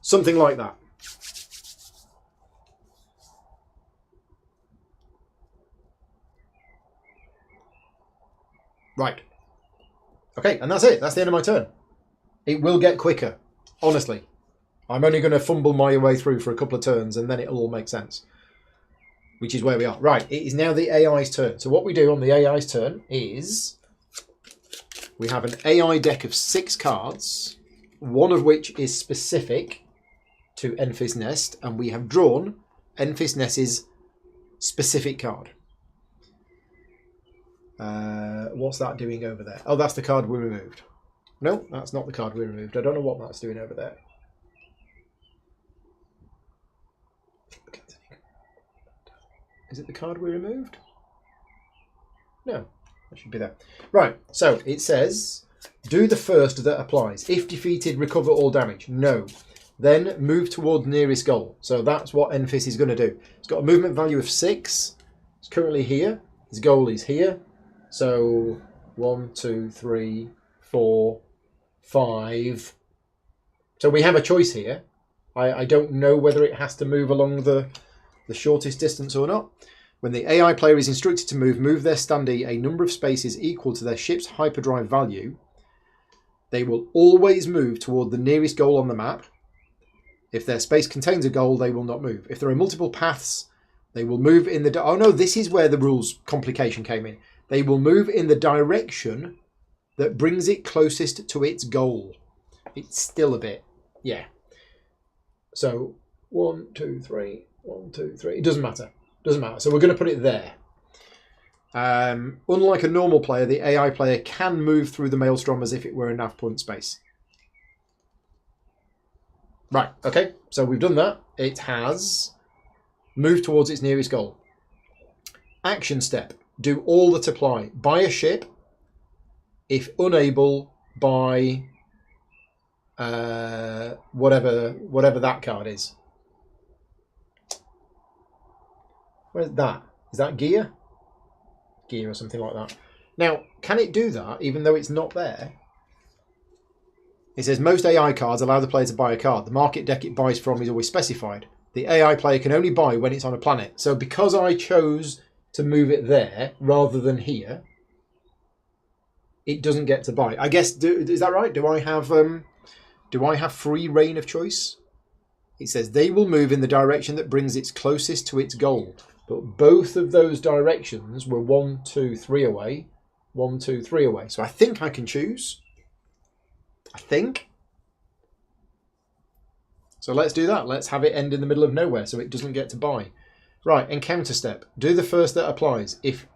Something like that. Right. Okay, and that's it. That's the end of my turn. It will get quicker, honestly. I'm only going to fumble my way through for a couple of turns and then it'll all make sense. Which is where we are. Right, it is now the AI's turn. So what we do on the AI's turn is we have an AI deck of 6 cards, one of which is specific to Enfys Nest, and we have drawn Enfys Nest's specific card. What's that doing over there? Oh, that's the card we removed. No, that's not the card we removed. I don't know what that's doing over there. Is it the card we removed? No, that should be there. Right, so it says, do the first that applies. If defeated, recover all damage. No. Then move toward nearest goal. So that's what Enfys is going to do. It's got a movement value of 6. It's currently here. His goal is here. So 1, 2, 3, 4, 5. So we have a choice here. I don't know whether it has to move along the shortest distance or not. When the AI player is instructed to move their standee a number of spaces equal to their ship's hyperdrive value. They will always move toward the nearest goal on the map. If their space contains a goal, they will not move. If there are multiple paths, they will move in the... Oh no, this is where the rules complication came in. They will move in the direction that brings it closest to its goal. It's still a bit... Yeah. So, 1, 2, 3, 1, 2, 3. It doesn't matter. Doesn't matter. So we're going to put it there. Unlike a normal player, the AI player can move through the Maelstrom as if it were a nav point space. Right, okay, so we've done that. It has moved towards its nearest goal. Action step. Do all that apply. Buy a ship. If unable, buy whatever that card is. Where's that? Is that gear? Gear or something like that. Now, can it do that even though it's not there? It says most AI cards allow the player to buy a card. The market deck it buys from is always specified. The AI player can only buy when it's on a planet. So because I chose to move it there rather than here, it doesn't get to buy. I guess, is that right? Do I have free reign of choice? It says they will move in the direction that brings it closest to its goal. But both of those directions were 1, 2, 3 away. 1, 2, 3 away. So I think I can choose. I think. So let's do that. Let's have it end in the middle of nowhere so it doesn't get to buy. Right, encounter step. Do the first that applies. If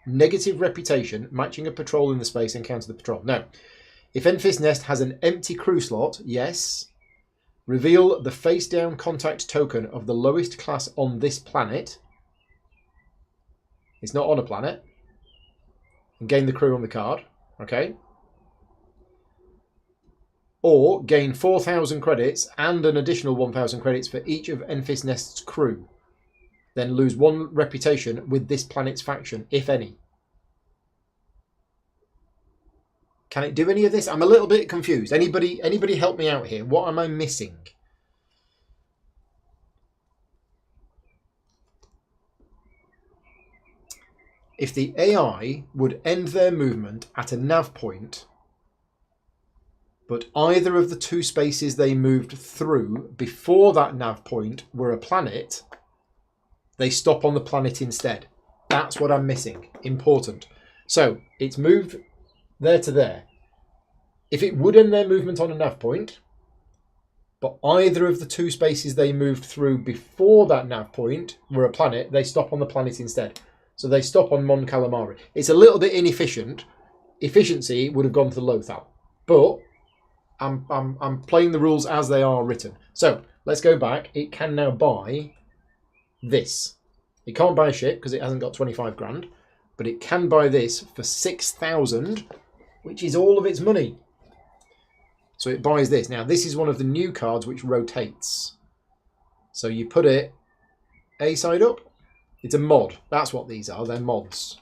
negative reputation, matching a patrol in the space, encounter the patrol. No. If Enfys Nest has an empty crew slot, yes. Reveal the face down contact token of the lowest class on this planet. It's not on a planet. And gain the crew on the card. Okay. Or gain 4,000 credits and an additional 1,000 credits for each of Enfys Nest's crew. Then lose 1 reputation with this planet's faction, if any. Can it do any of this? I'm a little bit confused. Anybody help me out here? What am I missing? If the AI would end their movement at a nav point, but either of the 2 spaces they moved through before that nav point were a planet, they stop on the planet instead. That's what I'm missing. Important. So it's moved there to there. If it would end their movement on a nav point, but either of the 2 spaces they moved through before that nav point were a planet, they stop on the planet instead. So they stop on Mon Calamari. It's a little bit inefficient. Efficiency would have gone to Lothal. But I'm playing the rules as they are written. So let's go back. It can now buy this. It can't buy a ship because it hasn't got 25 grand, but it can buy this for 6,000, which is all of its money. So it buys this. Now this is one of the new cards which rotates. So you put it A side up. It's a mod. That's what these are. They're mods.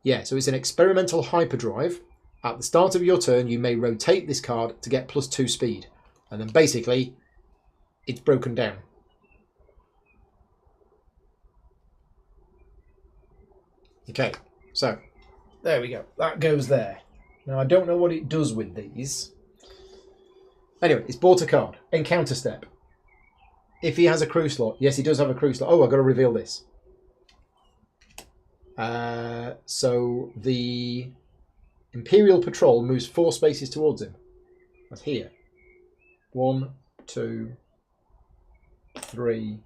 Yeah, so it's an experimental hyperdrive. At the start of your turn, you may rotate this card to get +2 speed. And then basically, it's broken down. Okay, so there we go. That goes there. Now, I don't know what it does with these. Anyway, it's bought a card. Encounter step. If he has a crew slot. Yes, he does have a crew slot. Oh, I've got to reveal this. So the Imperial Patrol moves 4 spaces towards him. That's here. 1, 2, 3.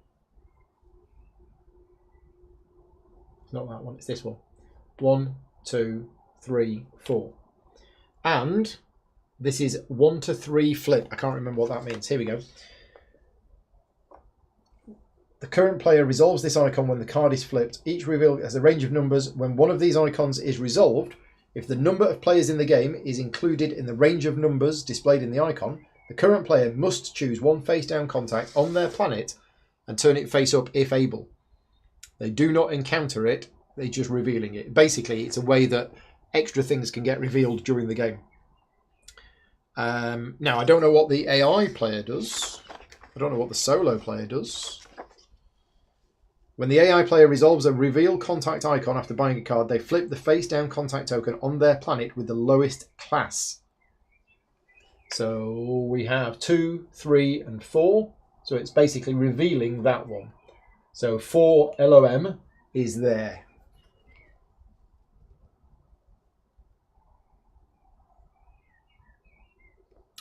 It's not that one, it's this one. 1, 2, 3, 4. And this is 1 to 3 flip. I can't remember what that means. Here we go. The current player resolves this icon when the card is flipped. Each reveal has a range of numbers. When one of these icons is resolved, if the number of players in the game is included in the range of numbers displayed in the icon, the current player must choose one face-down contact on their planet and turn it face-up if able. They do not encounter it, they're just revealing it. Basically, it's a way that extra things can get revealed during the game. Now, I don't know what the AI player does. I don't know what the solo player does. When the AI player resolves a reveal contact icon after buying a card, they flip the face-down contact token on their planet with the lowest class. So we have 2, 3, and 4. So it's basically revealing that one. So 4 LOM is there.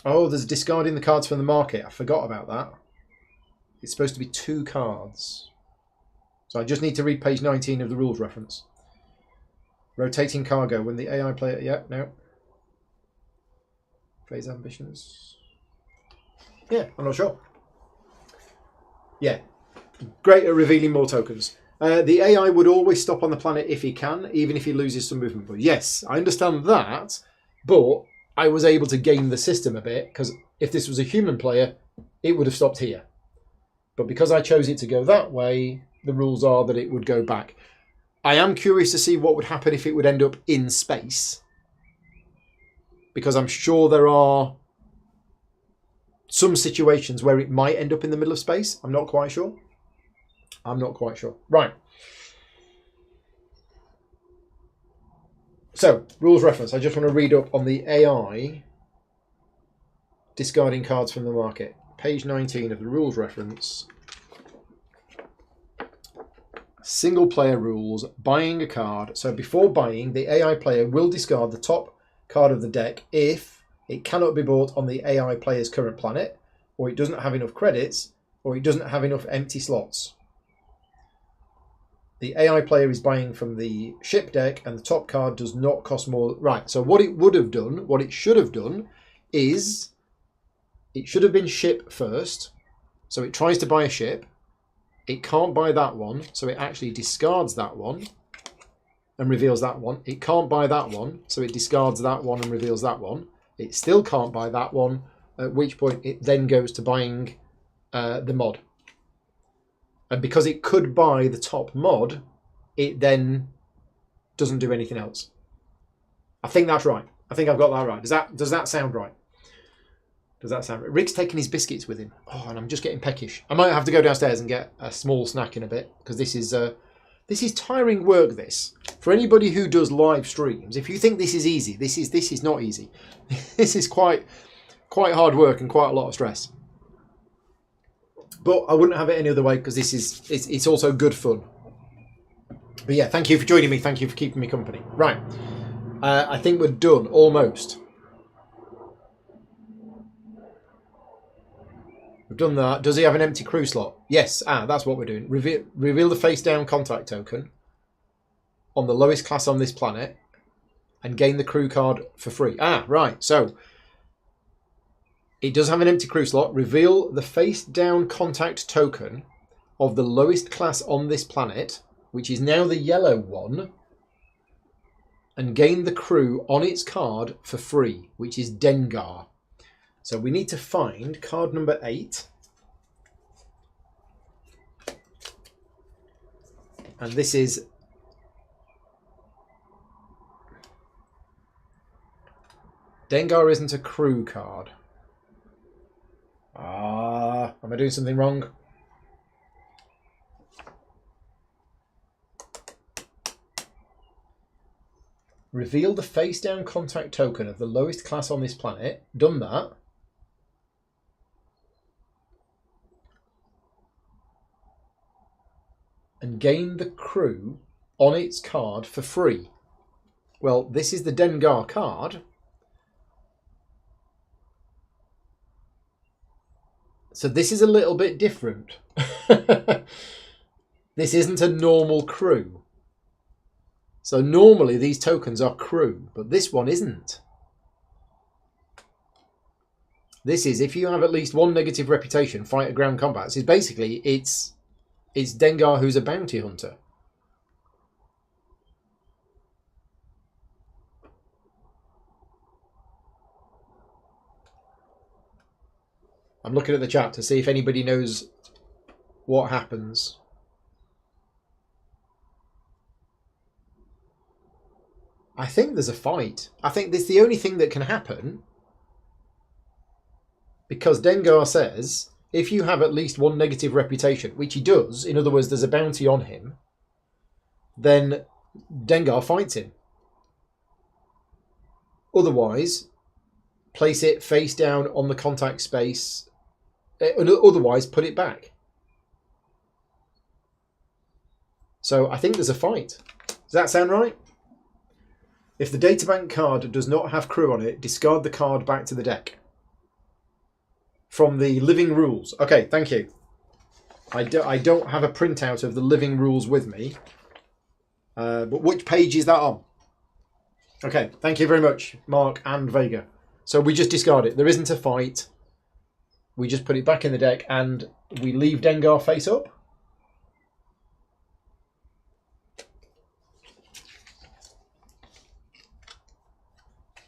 Oh, there's discarding the cards from the market. I forgot about that. It's supposed to be 2 cards. So I just need to read page 19 of the rules reference. Rotating cargo. When the AI player... Yeah, no. Phase ambitions. Yeah, I'm not sure. Yeah. Great at revealing more tokens. The AI would always stop on the planet if he can, even if he loses some movement. But yes, I understand that. But I was able to game the system a bit, because if this was a human player, it would have stopped here. But because I chose it to go that way, the rules are that it would go back. I am curious to see what would happen if it would end up in space. Because I'm sure there are some situations where it might end up in the middle of space. I'm not quite sure. Right. So, rules reference. I just want to read up on the AI discarding cards from the market. Page 19 of the rules reference. Single player rules, buying a card. So before buying, the AI player will discard the top card of the deck if it cannot be bought on the AI player's current planet, or it doesn't have enough credits, or it doesn't have enough empty slots. The AI player is buying from the ship deck and the top card does not cost more. Right, so what it would have done, what it should have done is it should have been ship first. So it tries to buy a ship. It can't buy that one, so it actually discards that one and reveals that one. It can't buy that one, so it discards that one and reveals that one. It still can't buy that one, at which point it then goes to buying the mod. And because it could buy the top mod, it then doesn't do anything else. I think that's right. I think I've got that right. Does that sound right? Does that sound right? Rick's taking his biscuits with him. Oh, and I'm just getting peckish. I might have to go downstairs and get a small snack in a bit, because this is tiring work, this. For anybody who does live streams, if you think this is easy, this is not easy. This is quite hard work and quite a lot of stress. But I wouldn't have it any other way, because it's also good fun. But yeah, thank you for joining me. Thank you for keeping me company. Right. I think we're done, almost. We've done that. Does he have an empty crew slot? Yes. That's what we're doing. Reveal the face-down contact token on the lowest class on this planet and gain the crew card for free. Right. So it does have an empty crew slot. Reveal the face-down contact token of the lowest class on this planet, which is now the yellow one, and gain the crew on its card for free, which is Dengar. So we need to find card number 8. And this is Dengar isn't a crew card. Am I doing something wrong? Reveal the face-down contact token of the lowest class on this planet. Done that. And gain the crew on its card for free. Well, this is the Dengar card. So this is a little bit different. This isn't a normal crew. So normally these tokens are crew, but this one isn't. This is if you have at least one negative reputation, fight a ground combat. So basically it's Dengar who's a bounty hunter. I'm looking at the chat to see if anybody knows what happens. I think there's a fight. I think that's the only thing that can happen. Because Dengar says, if you have at least one negative reputation, which he does, in other words, there's a bounty on him, then Dengar fights him. Otherwise, place it face down on the contact space. Otherwise, put it back. So I think there's a fight. Does that sound right? If the databank card does not have crew on it, discard the card back to the deck. From the living rules. Okay, thank you. I don't have a printout of the living rules with me. But which page is that on? Okay, thank you very much, Mark and Vega. So we just discard it. There isn't a fight. We just put it back in the deck and we leave Dengar face up.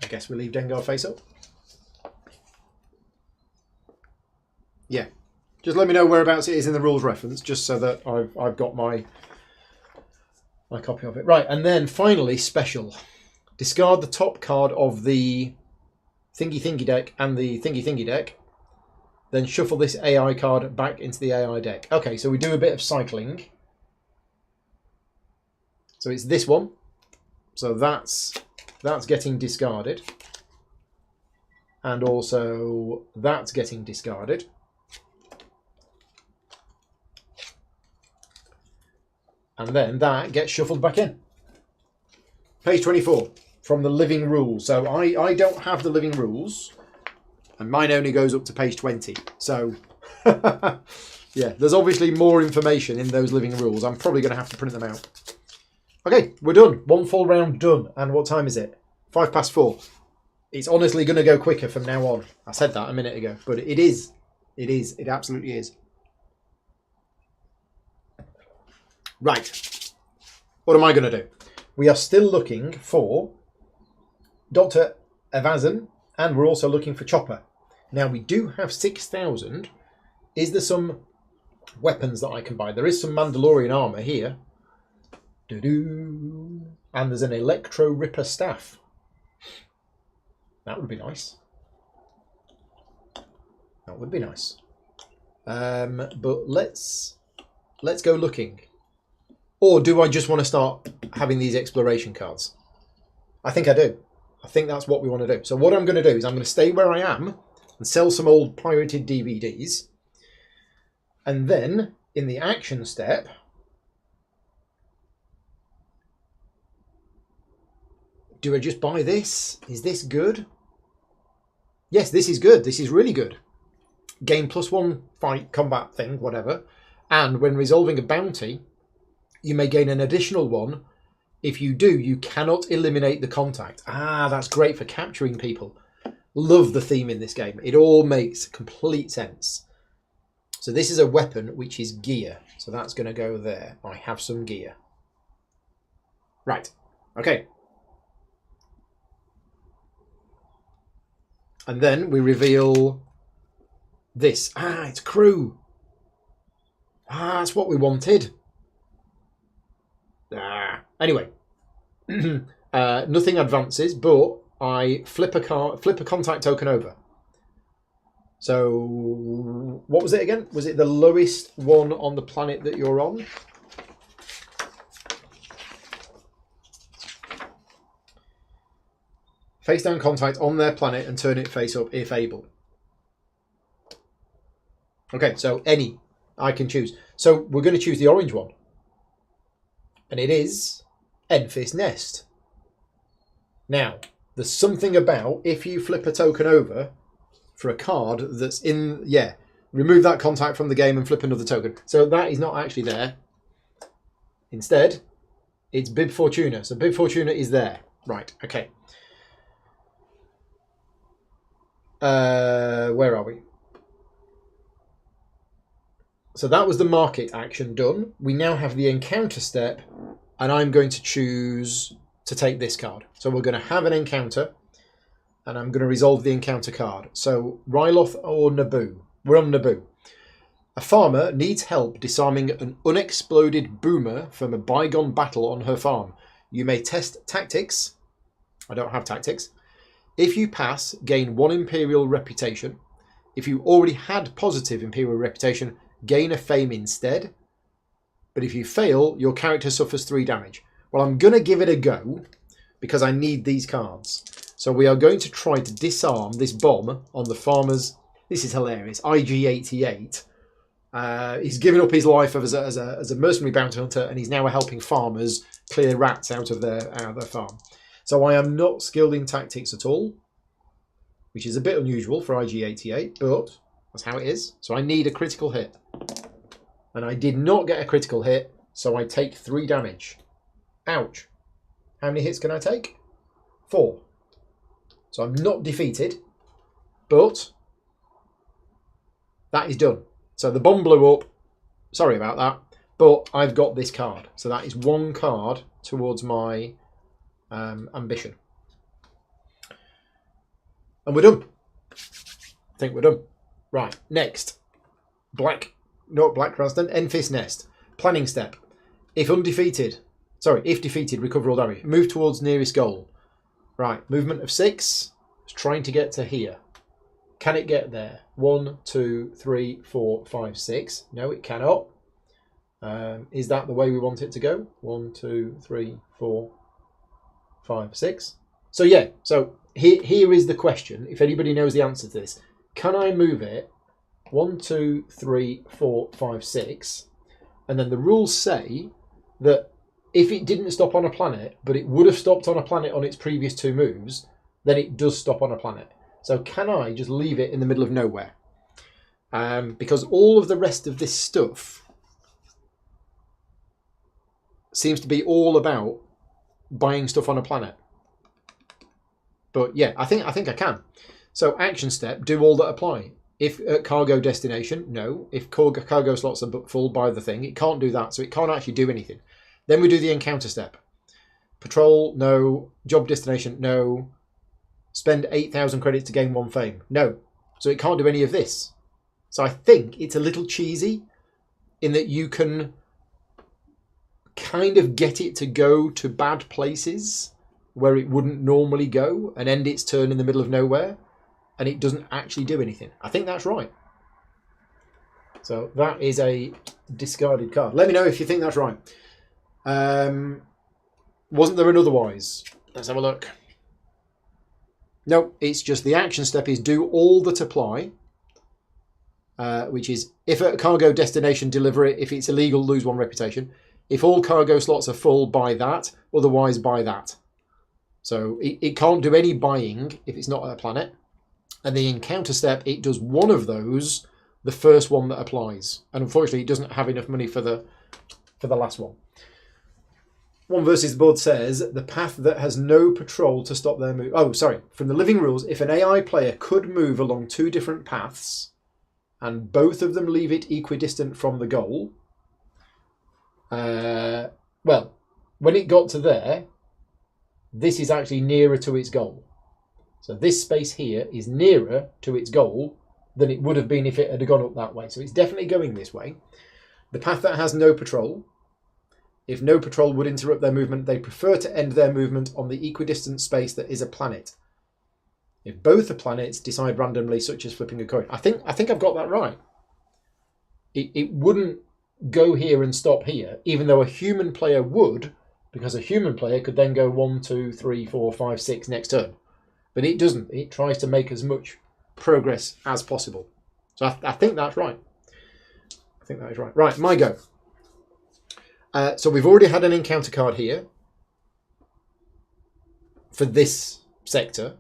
I guess we leave Dengar face up. Yeah. Just let me know whereabouts it is in the rules reference, just so that I've got my copy of it. Right, and then finally, special. Discard the top card of the Thingy deck and the Thingy deck. Then shuffle this AI card back into the AI deck. Okay, so we do a bit of cycling. So it's this one. So that's getting discarded. And also that's getting discarded. And then that gets shuffled back in. Page 24 from the living rules. So I don't have the living rules. And mine only goes up to page 20. So, yeah, there's obviously more information in those living rules. I'm probably going to have to print them out. Okay, we're done. One full round done. And what time is it? 4:05. It's honestly going to go quicker from now on. I said that a minute ago. But it is. It is. It absolutely is. Right. What am I going to do? We are still looking for Dr. Evazan. And we're also looking for Chopper. Now, we do have 6,000. Is there some weapons that I can buy? There is some Mandalorian armour here. Doo-doo. And there's an Electro Ripper staff. That would be nice. That would be nice. But let's go looking. Or do I just want to start having these exploration cards? I think I do. I think that's what we want to do. So what I'm going to do is I'm going to stay where I am and sell some old pirated DVDs. And then in the action step, do I just buy this? Is this good? Yes, this is good. This is really good. Gain +1 fight, combat thing, whatever. And when resolving a bounty, you may gain an additional one. If you do, you cannot eliminate the contact. Ah, that's great for capturing people. Love the theme in this game. It all makes complete sense. So this is a weapon, which is gear. So that's going to go there. I have some gear. Right. Okay. And then we reveal this. Ah, it's crew. Ah, that's what we wanted. Ah. Anyway. Nothing advances, but I flip a contact token over. So what was it again? Was it the lowest one on the planet that you're on? Face down contact on their planet and turn it face up if able. Okay, so any I can choose. So we're going to choose the orange one. And it is Enfys Nest. Now, there's something about if you flip a token over for a card that's in, yeah, remove that contact from the game and flip another token. So that is not actually there. Instead, It's Bib Fortuna. So Bib Fortuna is there. Right, okay. Where are we? So that was the market action done. We now have the encounter step, and I'm going to choose to take this card. So we're going to have an encounter, and I'm going to resolve the encounter card. So Ryloth or Naboo? We're on Naboo. A farmer needs help disarming an unexploded boomer from a bygone battle on her farm. You may test tactics. I don't have tactics. If you pass, gain 1 Imperial reputation. If you already had positive Imperial reputation, gain a fame instead. But if you fail, your character suffers 3 damage. Well, I'm going to give it a go because I need these cards. So we are going to try to disarm this bomb on the farmer's... This is hilarious. IG-88. He's given up his life as a mercenary bounty hunter, and he's now helping farmers clear rats out of their farm. So I am not skilled in tactics at all, which is a bit unusual for IG-88, but that's how it is. So I need a critical hit. And I did not get a critical hit, so I take 3 damage. Ouch. How many hits can I take? 4. So I'm not defeated, but that is done. So the bomb blew up. Sorry about that. But I've got this card. So that is 1 card towards my ambition. And we're done. I think we're done. Right, next. Black Krasdan, Enfys Nest. Planning step. If defeated, recover all damage. Move towards nearest goal. Right, movement of 6. It's trying to get to here. Can it get there? 1, 2, 3, 4, 5, 6. No, it cannot. Is that the way we want it to go? 1, 2, 3, 4, 5, 6. So yeah, so here is the question. If anybody knows the answer to this, can I move it 1, 2, 3, 4, 5, 6? And then the rules say that if it didn't stop on a planet, but it would have stopped on a planet on its previous 2 moves, then it does stop on a planet. So can I just leave it in the middle of nowhere? Because all of the rest of this stuff seems to be all about buying stuff on a planet. But yeah, I think I can. So action step, do all that apply. If at cargo destination, no. If cargo slots are full, buy the thing. It can't do that, so it can't actually do anything. Then we do the encounter step. Patrol, no. Job destination, no. Spend 8,000 credits to gain 1 fame. No. So it can't do any of this. So I think it's a little cheesy in that you can kind of get it to go to bad places where it wouldn't normally go and end its turn in the middle of nowhere, and it doesn't actually do anything. I think that's right. So that is a discarded card. Let me know if you think that's right. Wasn't there an otherwise? Let's have a look. No, it's just the action step is do all that apply, which is if at a cargo destination, deliver it. If it's illegal, lose 1 reputation. If all cargo slots are full, buy that. Otherwise, buy that. So it can't do any buying if it's not at a planet. And the encounter step, it does one of those, the first one that applies. And unfortunately, it doesn't have enough money for the last one. One versus the board says, the path that has no patrol to stop their move. Oh, sorry. From the living rules, if an AI player could move along 2 different paths and both of them leave it equidistant from the goal, well, when it got to there, this is actually nearer to its goal. So this space here is nearer to its goal than it would have been if it had gone up that way. So it's definitely going this way. The path that has no patrol, if no patrol would interrupt their movement, they prefer to end their movement on the equidistant space that is a planet. If both the planets decide randomly, such as flipping a coin. I think I've got that right. It wouldn't go here and stop here, even though a human player would, because a human player could then go 1, 2, 3, 4, 5, 6 next turn. But it doesn't. It tries to make as much progress as possible. So I think that's right. I think that is right. Right, my go. So we've already had an encounter card here for this sector.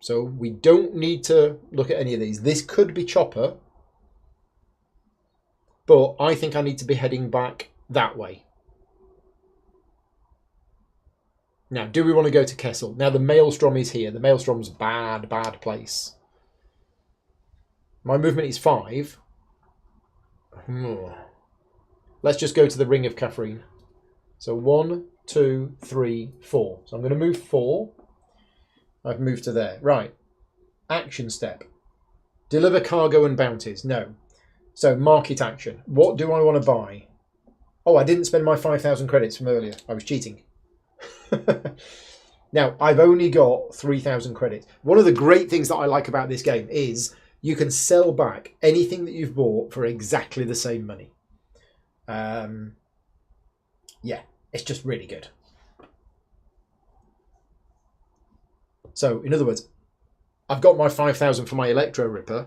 So we don't need to look at any of these. This could be Chopper, but I think I need to be heading back that way. Now, do we want to go to Kessel? Now, the Maelstrom is here. The Maelstrom's bad, bad place. My movement is 5. Let's just go to the Ring of Catherine. So 1, 2, 3, 4. So I'm going to move 4. I've moved to there. Right. Action step. Deliver cargo and bounties. No. So market action. What do I want to buy? Oh, I didn't spend my 5,000 credits from earlier. I was cheating. Now, I've only got 3,000 credits. One of the great things that I like about this game is you can sell back anything that you've bought for exactly the same money. Yeah, it's just really good. So, in other words, I've got my 5,000 for my Electro Ripper.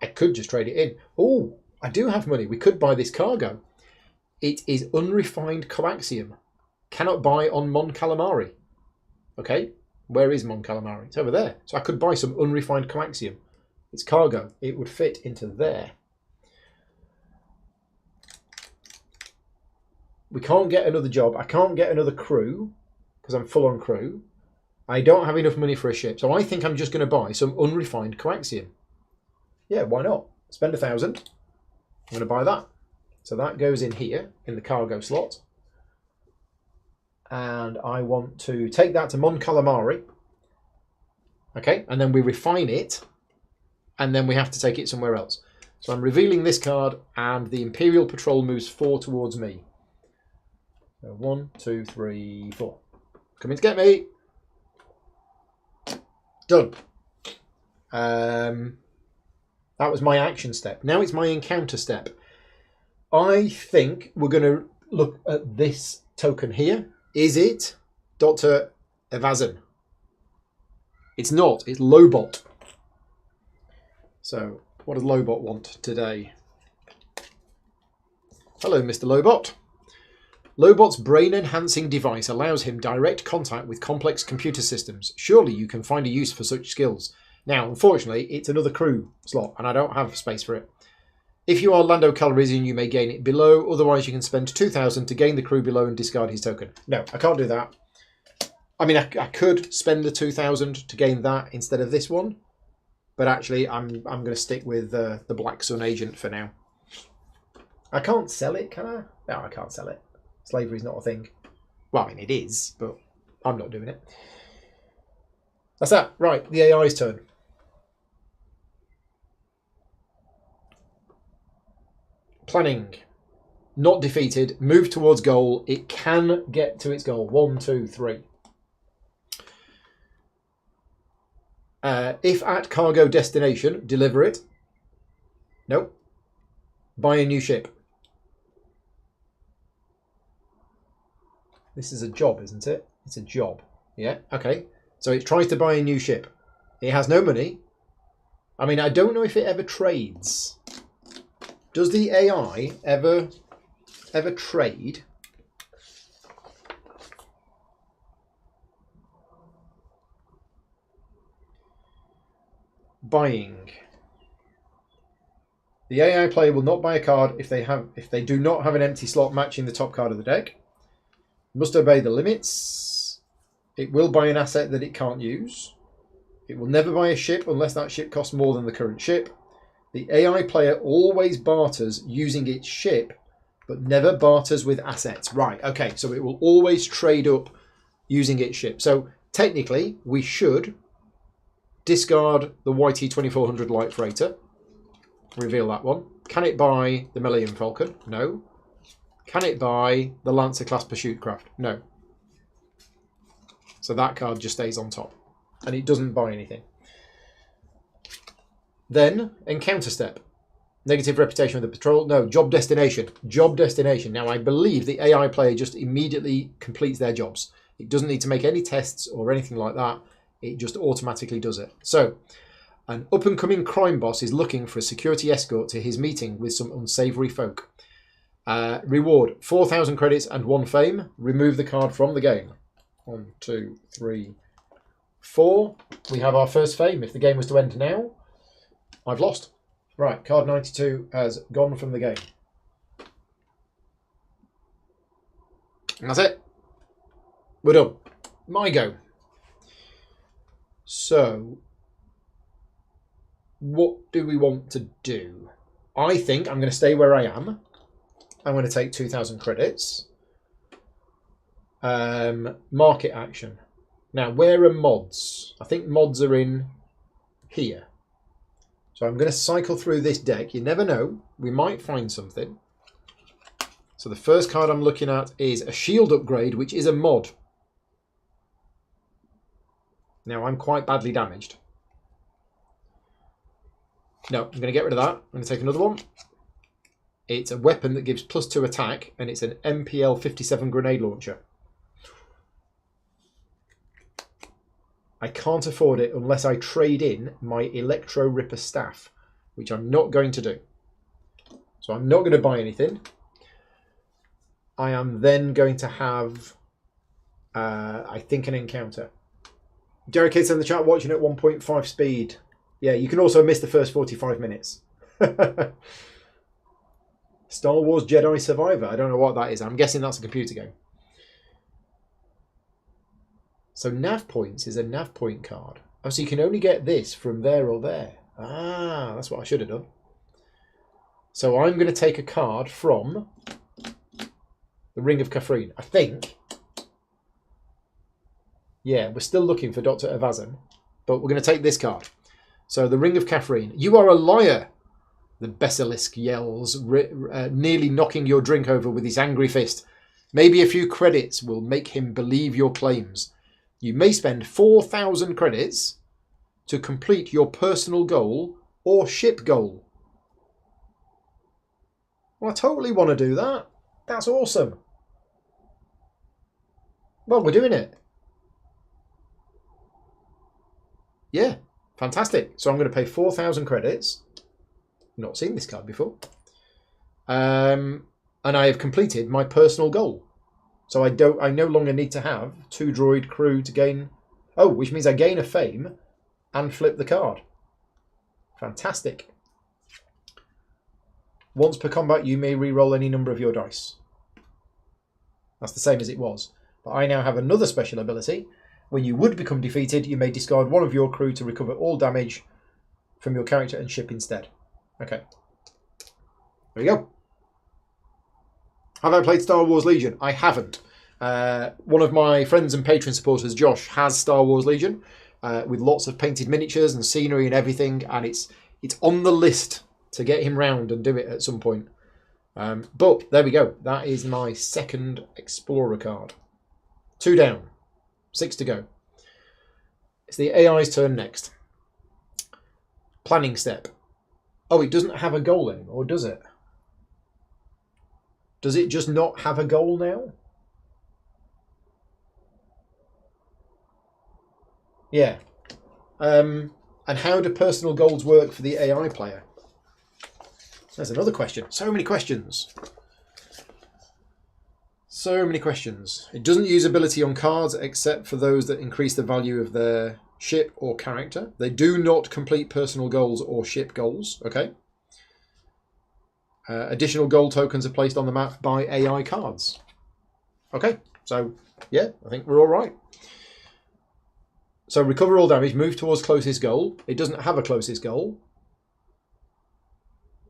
I could just trade it in. Oh, I do have money. We could buy this cargo. It is unrefined coaxium. Cannot buy on Mon Calamari. Okay, where is Mon Calamari? It's over there. So I could buy some unrefined coaxium. It's cargo. It would fit into there. We can't get another job. I can't get another crew because I'm full on crew. I don't have enough money for a ship. So I think I'm just going to buy some unrefined coaxium. Yeah, why not? Spend 1,000. I'm going to buy that. So that goes in here in the cargo slot. And I want to take that to Mon Calamari. Okay, and then we refine it. And then we have to take it somewhere else. So I'm revealing this card and the Imperial Patrol moves 4 towards me. So 1, 2, 3, 4. Come in to get me. Done. That was my action step. Now it's my encounter step. I think we're going to look at this token here. Is it Dr. Evazan? It's not. It's Lobot. So, what does Lobot want today? Hello, Mr. Lobot. Lobot's brain-enhancing device allows him direct contact with complex computer systems. Surely you can find a use for such skills. Now, unfortunately, it's another crew slot, and I don't have space for it. If you are Lando Calrissian, you may gain it below. Otherwise, you can spend 2,000 to gain the crew below and discard his token. No, I can't do that. I mean, I could spend the 2,000 to gain that instead of this one. But actually, I'm going to stick with the Black Sun agent for now. I can't sell it, can I? No, I can't sell it. Slavery's not a thing. Well, I mean, it is, but I'm not doing it. That's that. Right, the AI's turn. Planning. Not defeated. Move towards goal. It can get to its goal. 1, 2, 3. If at cargo destination, deliver it. Nope. Buy a new ship. This is a job, isn't it? It's a job. Yeah, okay. So it tries to buy a new ship. It has no money. I mean, I don't know if it ever trades. Does the AI ever trade? Buying. The AI player will not buy a card if they do not have an empty slot matching the top card of the deck. Must obey the limits. It will buy an asset that it can't use. It will never buy a ship unless that ship costs more than the current ship. The AI player always barters using its ship, but never barters with assets. Right, okay, so it will always trade up using its ship. So technically, we should discard the YT-2400 Light Freighter. Reveal that one. Can it buy the Millennium Falcon? No. Can it buy the Lancer class pursuit craft? No. So that card just stays on top. And it doesn't buy anything. Then, encounter step. Negative reputation of the patrol. No, job destination. Job destination. Now, I believe the AI player just immediately completes their jobs. It doesn't need to make any tests or anything like that. It just automatically does it. So, an up-and-coming crime boss is looking for a security escort to his meeting with some unsavoury folk. Reward, 4,000 credits and 1 fame. Remove the card from the game. 1, 2, 3, 4. We have our first fame. If the game was to end now, I've lost. Right, card 92 has gone from the game. And that's it. we're done. My go. So, what do we want to do? I think I'm going to stay where I am. I'm going to take 2,000 credits. Market action. Now, where are mods? I think mods are in here. So I'm going to cycle through this deck. You never know. We might find something. So the first card I'm looking at is a shield upgrade, which is a mod. Now, I'm quite badly damaged. No, I'm going to get rid of that. I'm going to take another one. It's a weapon that gives +2 attack, and it's an MPL 57 grenade launcher. I can't afford it unless I trade in my Electro Ripper staff, which I'm not going to do. So I'm not going to buy anything. I am then going to have, I think, an encounter. Jerry Kids in the chat watching at 1.5 speed. Yeah, you can also miss the first 45 minutes. Star Wars Jedi Survivor. I don't know what that is. I'm guessing that's a computer game. So nav points is a nav point card. Oh, so you can only get this from there or there. Ah, that's what I should have done. So I'm going to take a card from the Ring of Kafrene. I think. Yeah, we're still looking for Dr. Evazan, but we're going to take this card. So the Ring of Kafrene. You are a liar, the Basilisk yells, nearly knocking your drink over with his angry fist. Maybe a few credits will make him believe your claims. You may spend 4,000 credits to complete your personal goal or ship goal. Well, I totally want to do that. That's awesome. Well, we're doing it. Yeah, fantastic. So I'm going to pay 4,000 credits. Not seen this card before. And I have completed my personal goal. So I no longer need to have 2 droid crew to gain... Oh, which means I gain a fame and flip the card. Fantastic. Once per combat, you may re-roll any number of your dice. That's the same as it was. But I now have another special ability. When you would become defeated, you may discard one of your crew to recover all damage from your character and ship instead. Okay. There we go. Have I played Star Wars Legion? I haven't. One of my friends and patron supporters, Josh, has Star Wars Legion with lots of painted miniatures and scenery and everything, and it's on the list to get him round and do it at some point. But there we go. That is my second Explorer card. 2 down. 6 to go. It's the AI's turn next. Planning step. Oh, it doesn't have a goal anymore, does it? Does it just not have a goal now? Yeah. And how do personal goals work for the AI player? There's another question. So many questions. So many questions. It doesn't use ability on cards except for those that increase the value of their ship or character. They do not complete personal goals or ship goals. Okay. Additional gold tokens are placed on the map by AI cards. Okay, so yeah, I think we're all right. So recover all damage, move towards closest goal. It doesn't have a closest goal.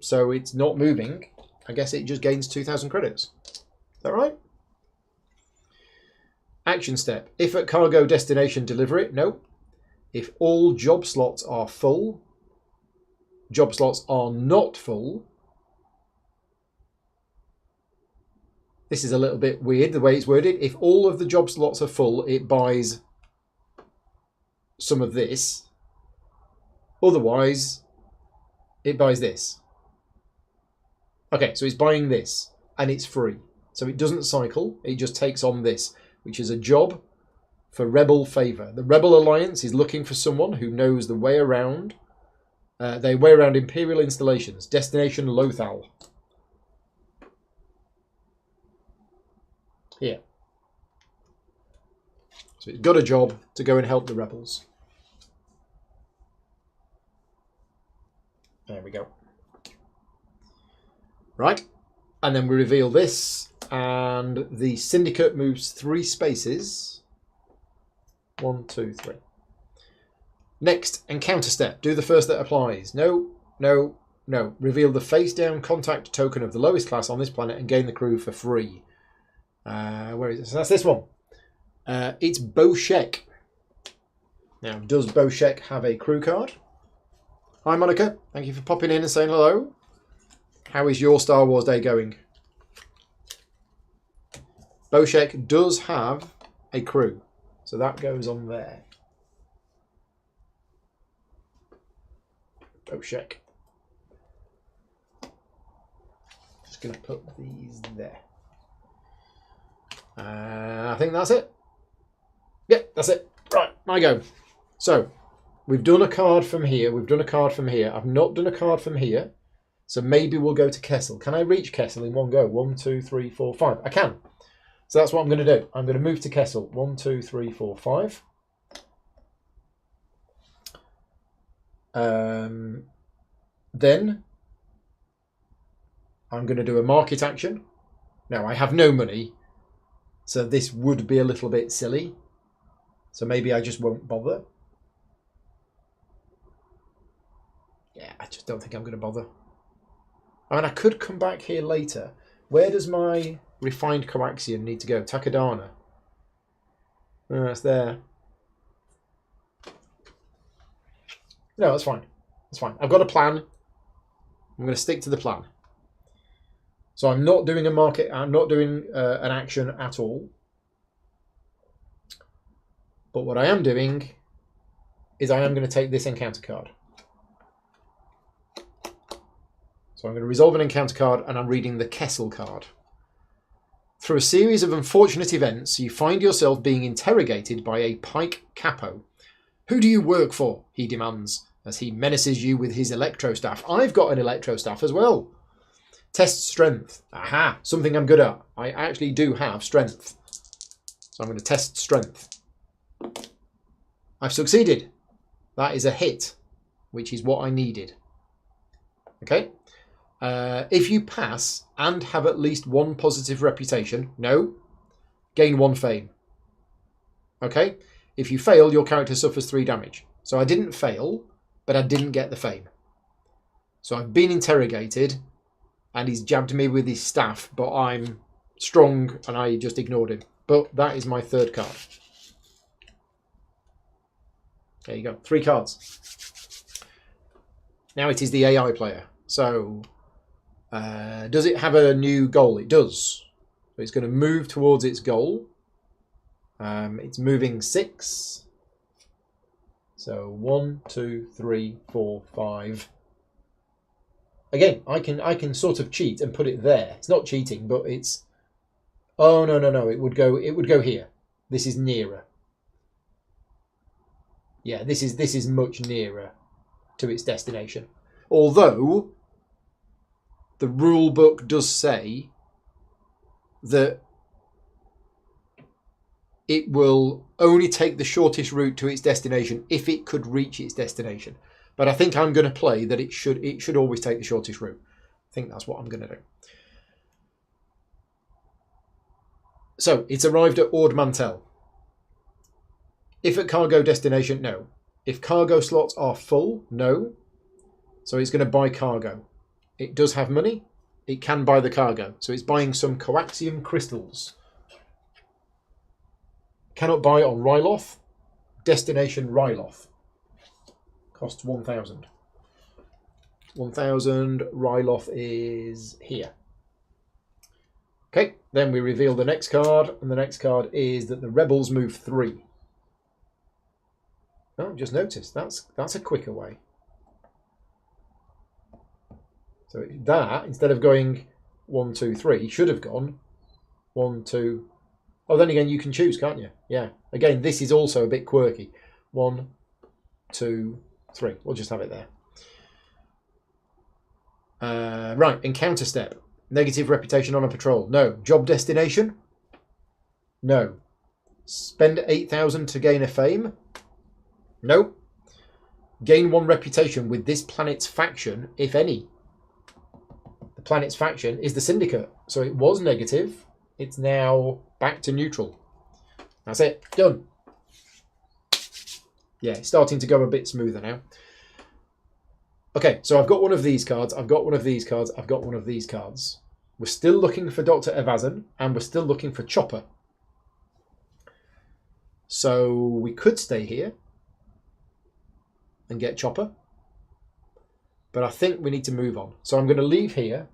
So it's not moving. I guess it just gains 2,000 credits. Is that right? Action step. If at cargo destination, deliver it. Nope. If all job slots are full, job slots are not full. This is a little bit weird, the way it's worded. If all of the job slots are full, it buys some of this. Otherwise, it buys this. Okay, so it's buying this, and it's free. So it doesn't cycle, it just takes on this, which is a job for Rebel Favor. The Rebel Alliance is looking for someone who knows the way around. They way around Imperial installations. Destination Lothal. Here. So it's got a job to go and help the rebels. There we go. Right. And then we reveal this, and the Syndicate moves 3 spaces 1, 2, 3. Next, encounter step. Do the first that applies. No, no, no. Reveal the face-down contact token of the lowest class on this planet and gain the crew for free. Where is it? So that's this one. It's Boshek. Now, does Boshek have a crew card? Hi, Monica. Thank you for popping in and saying hello. How is your Star Wars day going? Boshek does have a crew. So that goes on there. Boshek. Just going to put these there. I think that's it. Yep, that's it. Right, I go. So, we've done a card from here. We've done a card from here. I've not done a card from here. So maybe we'll go to Kessel. Can I reach Kessel in one go? 1, 2, 3, 4, 5. I can. So that's what I'm going to do. I'm going to move to Kessel. 1, 2, 3, 4, 5. Then I'm going to do a market action. Now, I have no money, so this would be a little bit silly. So maybe I just won't bother. Yeah, I just don't think I'm going to bother. I mean, I could come back here later. Where does my refined coaxium need to go? Takodana. Oh, it's there. No, that's fine. That's fine. I've got a plan. I'm going to stick to the plan. So I'm not doing a market. I'm not doing an action at all. But what I am doing is I am going to take this encounter card. So I'm going to resolve an encounter card and I'm reading the Kessel card. Through a series of unfortunate events, you find yourself being interrogated by a Pike Capo. Who do you work for? He demands, as he menaces you with his electrostaff. I've got an electrostaff as well. Test strength. Aha, something I'm good at. I actually do have strength. So I'm going to test strength. I've succeeded. That is a hit, which is what I needed. Okay. If you pass and have at least 1 positive reputation, no, gain 1 fame. Okay? If you fail, your character suffers 3 damage. So I didn't fail, but I didn't get the fame. So I've been interrogated, and he's jabbed me with his staff, but I'm strong, and I just ignored him. But that is my 3rd card. There you go. 3 cards. Now it is the AI player. So... does it have a new goal? It does. So it's going to move towards its goal. It's moving 6. So 1, 2, 3, 4, 5. Again, I can sort of cheat and put it there. It's not cheating, but it's. Oh no! It would go here. This is nearer. Yeah, this is much nearer to its destination. Although the rule book does say that it will only take the shortest route to its destination if it could reach its destination. But I think I'm going to play that it should always take the shortest route. I think that's what I'm going to do. So it's arrived at Ord Mantell. If at cargo destination, no. If cargo slots are full, no. So it's going to buy cargo. It does have money. It can buy the cargo. So it's buying some coaxium crystals. Cannot buy on Ryloth. Destination Ryloth. Costs 1,000. 1,000. Ryloth is here. Okay, then we reveal the next card. And the next card is that the rebels move 3. Oh, just noticed. That's a quicker way. So that, instead of going 1, 2, 3, should have gone 1, 2. Oh, then again, you can choose, can't you? Yeah. Again, this is also a bit quirky. 1, 2, 3. We'll just have it there. Right, encounter step. Negative reputation on a patrol. No. Job destination? No. Spend 8,000 to gain a fame? No. Gain 1 reputation with this planet's faction, if any. The planet's faction is the Syndicate. So it was negative. It's now back to neutral. That's it. Done. Yeah, it's starting to go a bit smoother now. Okay, so I've got one of these cards, I've got one of these cards, I've got one of these cards. We're still looking for Dr. Evazan, and we're still looking for Chopper. So we could stay here and get Chopper. But I think we need to move on. So I'm going to leave here,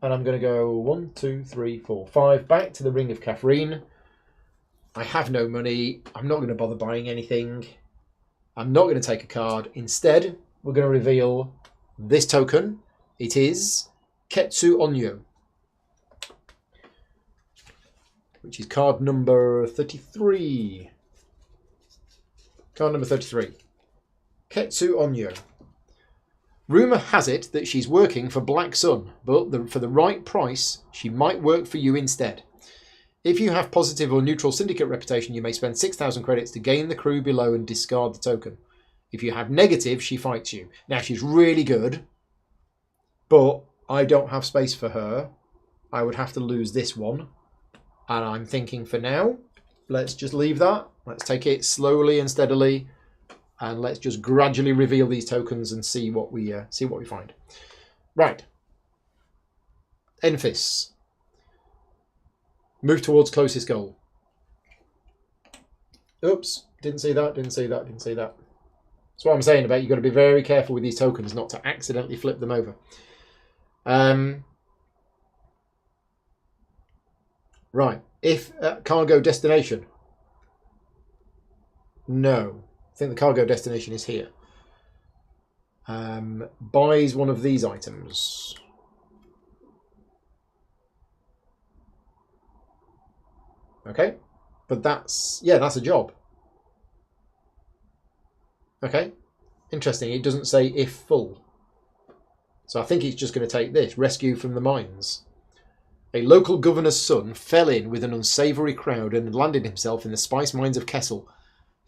and I'm going to go 1, 2, 3, 4, 5, back to the Ring of Catherine. I have no money. I'm not going to bother buying anything. I'm not going to take a card. Instead, we're going to reveal this token. It is Ketsu Onyo, which is card number 33. Card number 33. Ketsu Onyo. Rumour has it that she's working for Black Sun, but for the right price, she might work for you instead. If you have positive or neutral syndicate reputation, you may spend 6,000 credits to gain the crew below and discard the token. If you have negative, she fights you. Now, she's really good, but I don't have space for her. I would have to lose this one. And I'm thinking for now, let's just leave that. Let's take it slowly and steadily. And let's just gradually reveal these tokens and see what we find. Right. Enfys. Move towards closest goal. Oops. Didn't see that, didn't see that, didn't see that. That's what I'm saying about you've got to be very careful with these tokens not to accidentally flip them over. Right. If cargo destination. No. I think the cargo destination is here. Buys one of these items. Okay. But that's a job. Okay. Interesting. It doesn't say if full. So I think it's just going to take this. Rescue from the mines. A local governor's son fell in with an unsavoury crowd and landed himself in the spice mines of Kessel.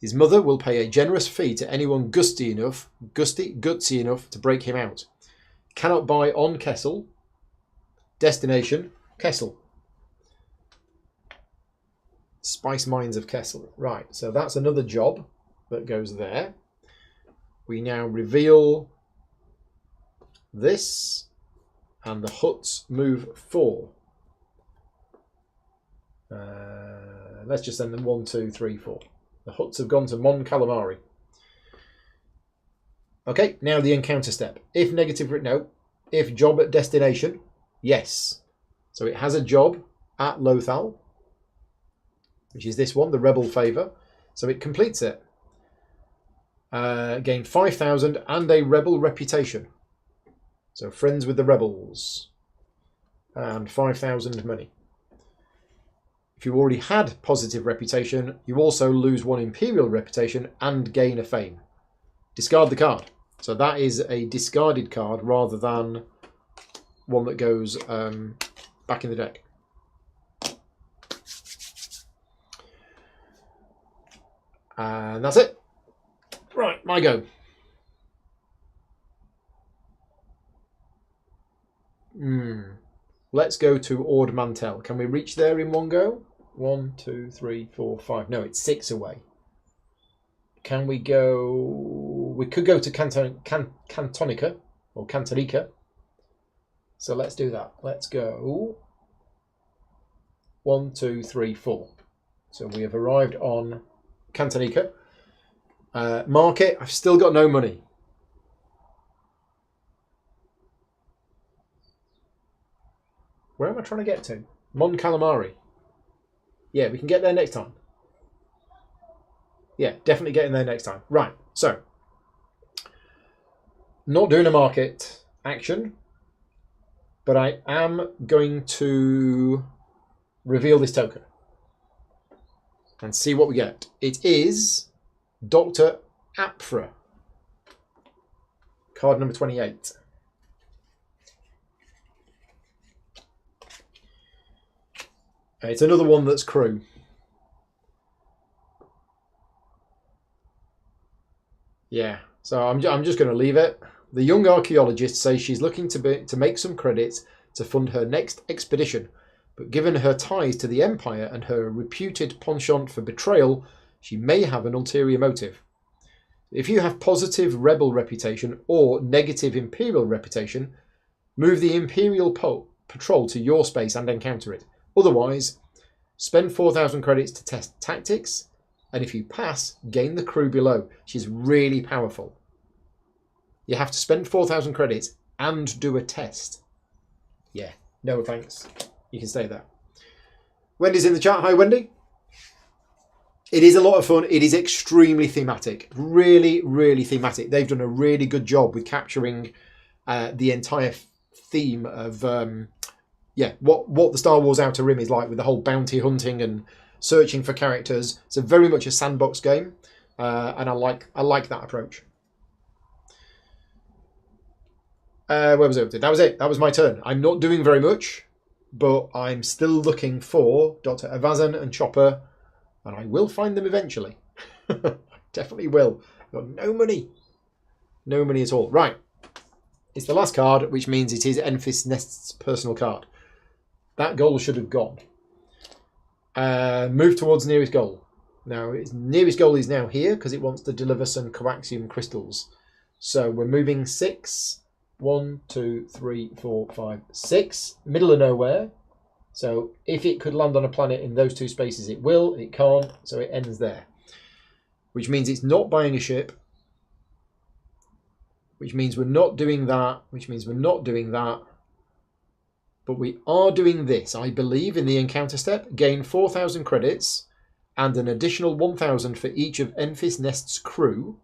His mother will pay a generous fee to anyone gutsy enough to break him out. Cannot buy on Kessel. Destination, Kessel. Spice mines of Kessel. Right, so that's another job that goes there. We now reveal this, and the huts move 4. Let's just send them 1, 2, 3, 4. The huts have gone to Mon Calamari. Okay, now the encounter step. If negative, no. If job at destination, yes. So it has a job at Lothal, which is this one, the Rebel Favour. So it completes it. Gain 5,000 and a Rebel reputation. So friends with the Rebels. And 5,000 money. If you already had positive reputation, you also lose 1 Imperial reputation and gain a fame. Discard the card. So that is a discarded card rather than one that goes back in the deck. And that's it. Right, my go. Let's go to Ord Mantell. Can we reach there in one go? 1, 2, 3, 4, 5. No, it's 6 away. Can we go... We could go to Cantonica, or Cantonica. So let's do that. Let's go 1, 2, 3, 4. So we have arrived on Cantonica. Market, I've still got no money. Where am I trying to get to? Mon Calamari. Yeah, we can get there next time. Yeah, definitely getting there next time. Right, so. Not doing a market action. But I am going to reveal this token. And see what we get. It is Dr. Apfra. Card number 28. It's another one that's crew. Yeah, so I'm just going to leave it. The young archaeologist says she's looking to make some credits to fund her next expedition, but given her ties to the Empire and her reputed penchant for betrayal, she may have an ulterior motive. If you have positive rebel reputation or negative imperial reputation, move the imperial patrol to your space and encounter it. Otherwise, spend 4,000 credits to test tactics, and if you pass, gain the crew below, which is really powerful. You have to spend 4,000 credits and do a test. Yeah, no thanks. You can stay there. Wendy's in the chat. Hi, Wendy. It is a lot of fun. It is extremely thematic. Really, really thematic. They've done a really good job with capturing the entire theme of what the Star Wars Outer Rim is like, with the whole bounty hunting and searching for characters. It's very much a sandbox game, and I like that approach. Where was it? That was it. That was my turn. I'm not doing very much, but I'm still looking for Dr. Evazan and Chopper, and I will find them eventually. Definitely will. I've got no money. No money at all. Right. It's the last card, which means it is Enfys Nest's personal card. That goal should have gone. Move towards nearest goal. Now, its nearest goal is now here because it wants to deliver some coaxium crystals. So we're moving 6. 1, 2, 3, 4, 5, 6. Middle of nowhere. So if it could land on a planet in those two spaces, it will. It can't, so it ends there. Which means it's not buying a ship. Which means we're not doing that. Which means we're not doing that. But we are doing this, I believe, in the encounter step. Gain 4,000 credits and an additional 1,000 for each of Enfys Nest's crew.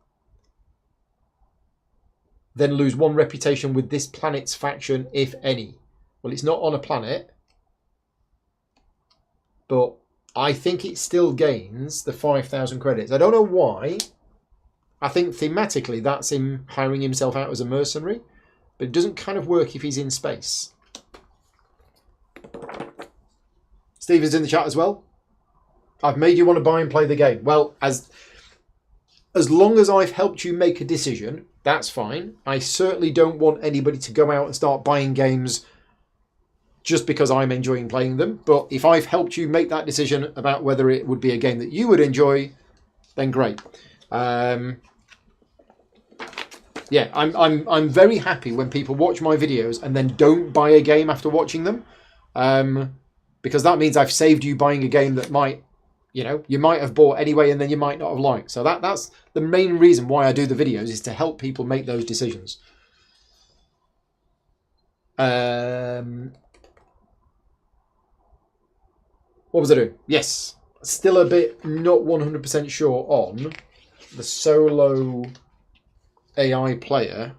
Then lose 1 reputation with this planet's faction, if any. Well, it's not on a planet, but I think it still gains the 5,000 credits. I don't know why. I think thematically that's him hiring himself out as a mercenary, but it doesn't kind of work if he's in space. Steve is in the chat as well. I've made you want to buy and play the game. Well, as long as I've helped you make a decision, that's fine. I certainly don't want anybody to go out and start buying games just because I'm enjoying playing them. But if I've helped you make that decision about whether it would be a game that you would enjoy, then great. Yeah, I'm very happy when people watch my videos and then don't buy a game after watching them, because that means I've saved you buying a game that might, you might have bought anyway and then you might not have liked. So that's the main reason why I do the videos, is to help people make those decisions. What was I doing? Yes, still a bit not 100% sure on the solo AI player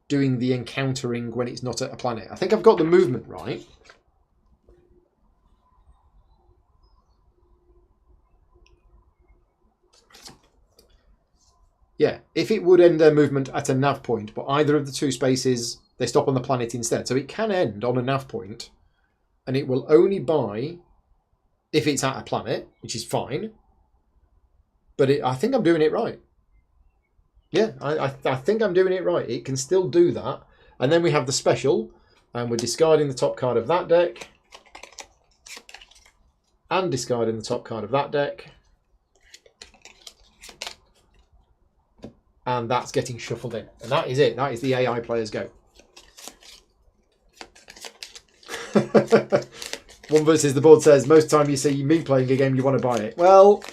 doing the encountering when it's not at a planet. I think I've got the movement right. Yeah, if it would end their movement at a nav point, but either of the two spaces, they stop on the planet instead. So it can end on a nav point, and it will only buy if it's at a planet, which is fine. But I think I'm doing it right. Yeah, I think I'm doing it right. It can still do that. And then we have the special, and we're discarding the top card of that deck, and discarding the top card of that deck. And that's getting shuffled in. And that is it. That is the AI player's go. One versus the board says, most time you see me playing a game, you want to buy it. Well,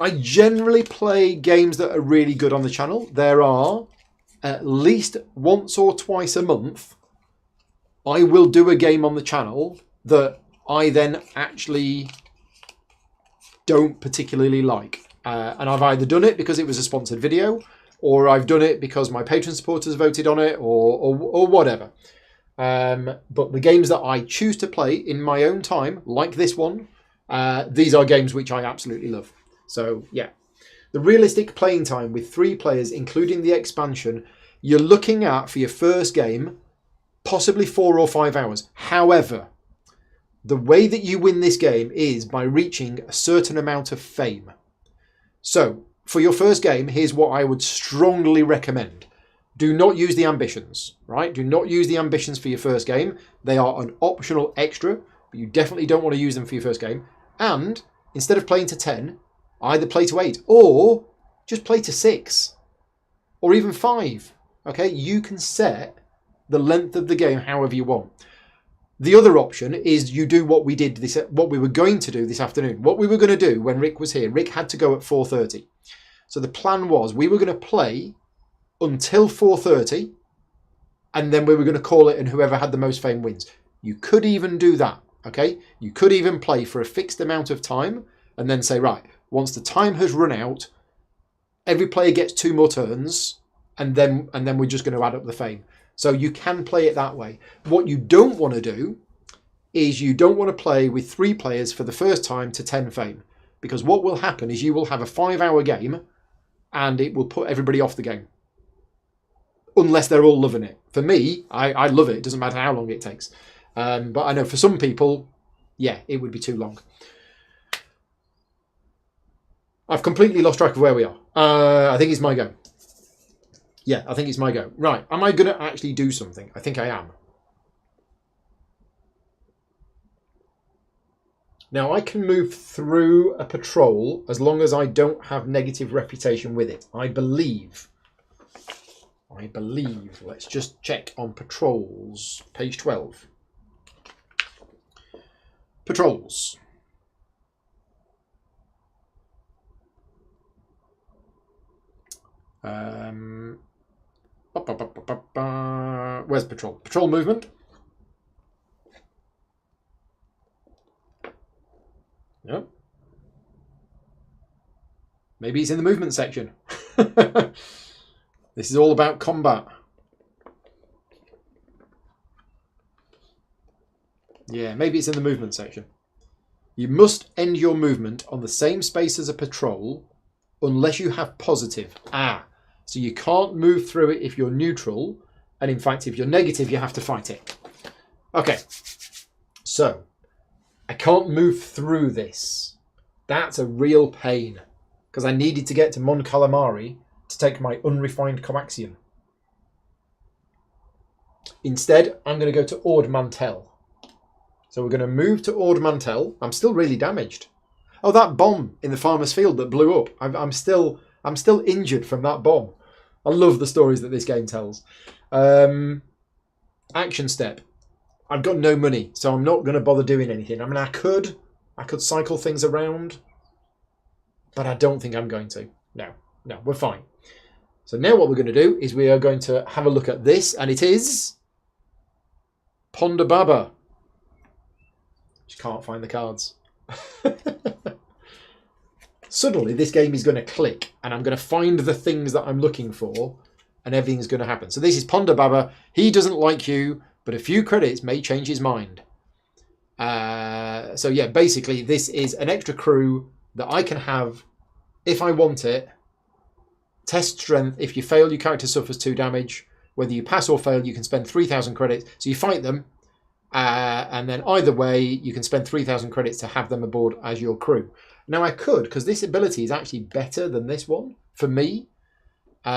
I generally play games that are really good on the channel. There are at least once or twice a month, I will do a game on the channel that I then actually don't particularly like. And I've either done it because it was a sponsored video, or I've done it because my Patreon supporters voted on it, or whatever. But the games that I choose to play in my own time, like this one, these are games which I absolutely love. So, yeah. The realistic playing time with 3 players, including the expansion, you're looking at, for your first game, possibly 4 or 5 hours. However, the way that you win this game is by reaching a certain amount of fame. So, for your first game, here's what I would strongly recommend. Do not use the ambitions, right? Do not use the ambitions for your first game. They are an optional extra, but you definitely don't want to use them for your first game. And instead of playing to 10, either play to 8 or just play to 6 or even 5. Okay, you can set the length of the game however you want. The other option is you do what we were going to do this afternoon. What we were going to do when Rick was here, Rick had to go at 4:30. So the plan was we were going to play until 4:30 and then we were going to call it and whoever had the most fame wins. You could even do that, okay? You could even play for a fixed amount of time and then say, right, once the time has run out, every player gets 2 more turns and then we're just going to add up the fame. So you can play it that way. What you don't want to do is you don't want to play with 3 players for the first time to 10 fame. Because what will happen is you will have a 5-hour game and it will put everybody off the game. Unless they're all loving it. For me, I love it. It doesn't matter how long it takes. But I know for some people, yeah, it would be too long. I've completely lost track of where we are. I think it's my go. Yeah, I think it's my go. Right, am I going to actually do something? I think I am. Now, I can move through a patrol as long as I don't have negative reputation with it. I believe. Let's just check on patrols. Page 12. Patrols. Where's patrol? Patrol movement. Yep. Maybe it's in the movement section. This is all about combat. Yeah, maybe it's in the movement section. You must end your movement on the same space as a patrol unless you have positive. So you can't move through it if you're neutral. And in fact, if you're negative, you have to fight it. Okay. So, I can't move through this. That's a real pain. Because I needed to get to Mon Calamari to take my unrefined coaxium. Instead, I'm going to go to Ord Mantell. So we're going to move to Ord Mantell. I'm still really damaged. Oh, that bomb in the farmer's field that blew up. I'm still injured from that bomb. I love the stories that this game tells. Action step. I've got no money, so I'm not going to bother doing anything. I mean, I could cycle things around, but I don't think I'm going to. No, we're fine. So now what we're going to do is we are going to have a look at this, and it is Ponda Baba. Just can't find the cards. Suddenly, this game is going to click, and I'm going to find the things that I'm looking for, and everything's going to happen. So this is Ponda Baba. He doesn't like you, but a few credits may change his mind. So yeah, basically, this is an extra crew that I can have if I want it. Test strength. If you fail, your character suffers 2 damage. Whether you pass or fail, you can spend 3,000 credits. So you fight them, and then either way, you can spend 3,000 credits to have them aboard as your crew. Now I could, because this ability is actually better than this one for me.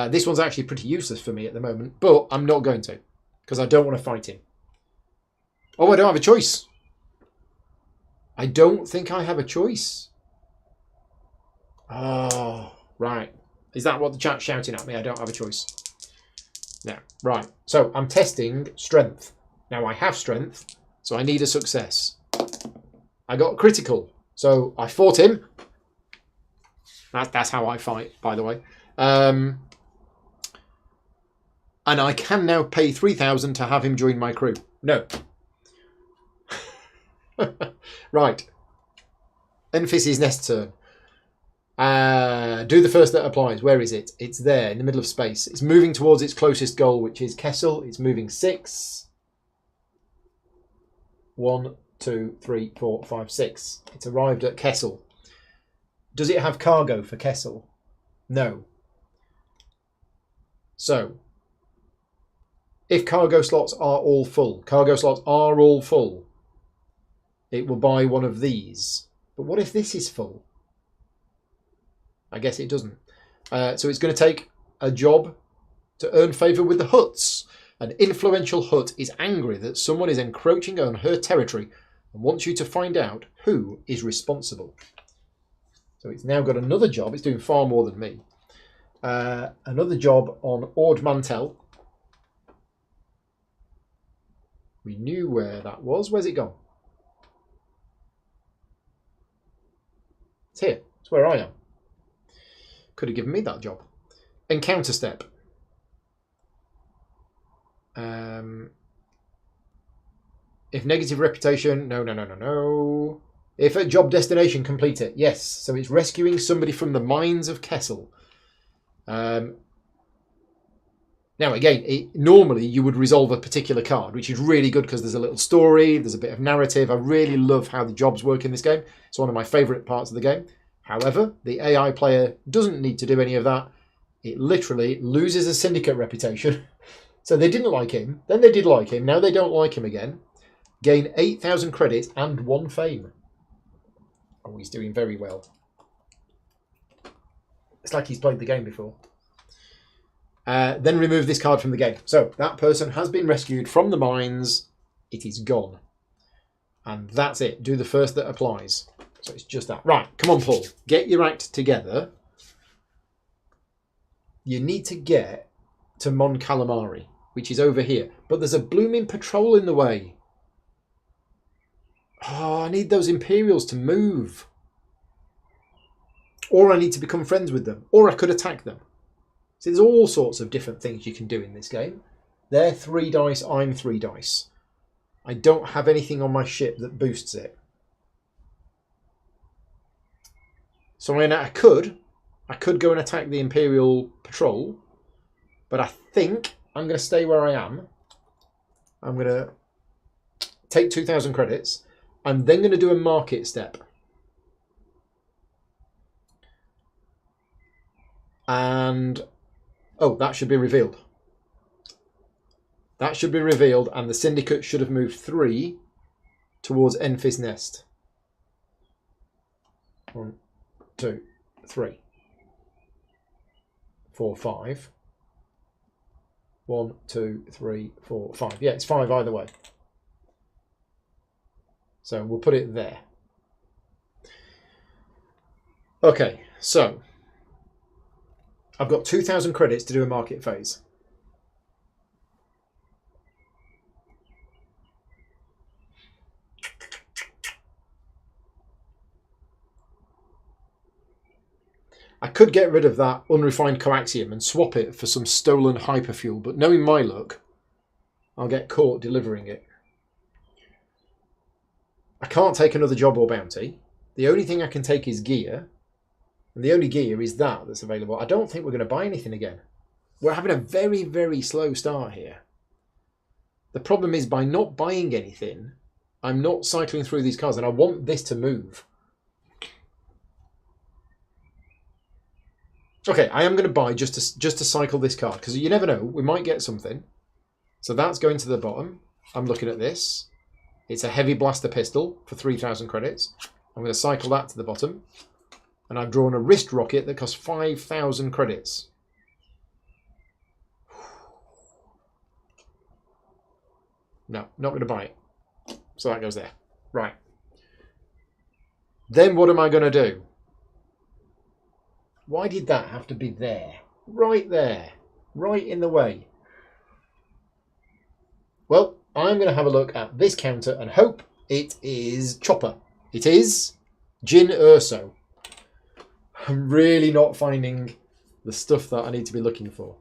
This one's actually pretty useless for me at the moment, but I'm not going to, because I don't want to fight him. Oh, I don't have a choice. I don't think I have a choice. Oh, right. Is that what the chat's shouting at me? I don't have a choice. No, right. So I'm testing strength. Now I have strength, so I need a success. I got critical. So I fought him. That's how I fight, by the way. And I can now pay 3,000 to have him join my crew. No. Right. Enfys' next turn. Do the first that applies. Where is it? It's there in the middle of space. It's moving towards its closest goal, which is Kessel. It's moving 6. 1, 2, 3, 4, 5, 6. It's arrived at Kessel. Does it have cargo for Kessel? No. So, if cargo slots are all full, it will buy one of these. But what if this is full? I guess it doesn't. So it's going to take a job to earn favour with the Hutts. An influential Hutt is angry that someone is encroaching on her territory and wants you to find out who is responsible. So it's now got another job. It's doing far more than me. Another job on Ord Mantell. We knew where that was. Where's it gone? It's here. It's where I am. Could have given me that job. Encounter step. If negative reputation, no. If a job destination, complete it. Yes, so it's rescuing somebody from the mines of Kessel. Now again, normally you would resolve a particular card, which is really good because there's a little story, there's a bit of narrative. I really love how the jobs work in this game. It's one of my favourite parts of the game. However, the AI player doesn't need to do any of that. It literally loses a syndicate reputation. So they didn't like him, then they did like him, now they don't like him again. Gain 8,000 credits and 1 fame. Oh, he's doing very well. It's like he's played the game before. Then remove this card from the game. So that person has been rescued from the mines. It is gone. And that's it. Do the first that applies. So it's just that. Right, come on, Paul. Get your act together. You need to get to Mon Calamari, which is over here. But there's a blooming patrol in the way. Oh, I need those Imperials to move. Or I need to become friends with them. Or I could attack them. So there's all sorts of different things you can do in this game. They're 3 dice, I'm 3 dice. I don't have anything on my ship that boosts it. So I could go and attack the Imperial patrol. But I think I'm going to stay where I am. I'm going to take 2,000 credits. I'm then going to do a market step. And, oh, that should be revealed. That should be revealed, and the syndicate should have moved 3 towards Enfys Nest. 1, 2, 3, 4, 5. 1, 2, 3, 4, 5. Yeah, it's 5 either way. So we'll put it there. Okay, so I've got 2,000 credits to do a market phase. I could get rid of that unrefined coaxium and swap it for some stolen hyperfuel, but knowing my luck, I'll get caught delivering it. I can't take another job or bounty. The only thing I can take is gear. And the only gear is that's available. I don't think we're going to buy anything again. We're having a very, very slow start here. The problem is by not buying anything, I'm not cycling through these cards, and I want this to move. Okay, I am going to buy just to cycle this card, because you never know, we might get something. So that's going to the bottom. I'm looking at this. It's a heavy blaster pistol for 3,000 credits. I'm going to cycle that to the bottom. And I've drawn a wrist rocket that costs 5,000 credits. No, not going to buy it. So that goes there. Right. Then what am I going to do? Why did that have to be there? Right there. Right in the way. Well, I'm going to have a look at this counter and hope it is Chopper. It is Jyn Erso. I'm really not finding the stuff that I need to be looking for.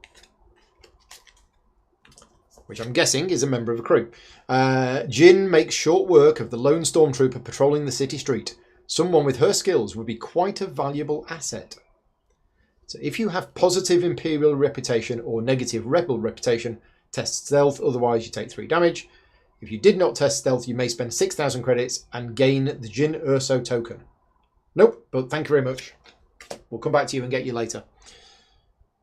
Which I'm guessing is a member of a crew. Jyn makes short work of the lone stormtrooper patrolling the city street. Someone with her skills would be quite a valuable asset. So if you have positive Imperial reputation or negative Rebel reputation, test stealth, otherwise you take 3 damage. If you did not test stealth, you may spend 6,000 credits and gain the Jyn Erso token. Nope, but thank you very much. We'll come back to you and get you later.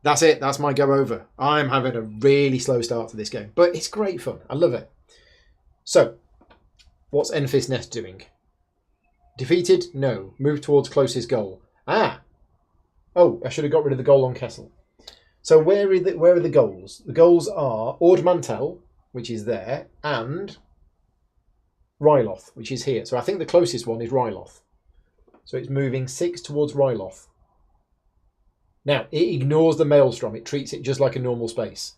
That's it. That's my go over. I'm having a really slow start to this game, but it's great fun. I love it. So, what's Enfys Nest doing? Defeated? No. Move towards closest goal. Ah! Oh, I should have got rid of the goal on Kessel. So where are the goals? The goals are Ord Mantell, which is there, and Ryloth, which is here. So I think the closest one is Ryloth. So it's moving 6 towards Ryloth. Now, it ignores the maelstrom. It treats it just like a normal space.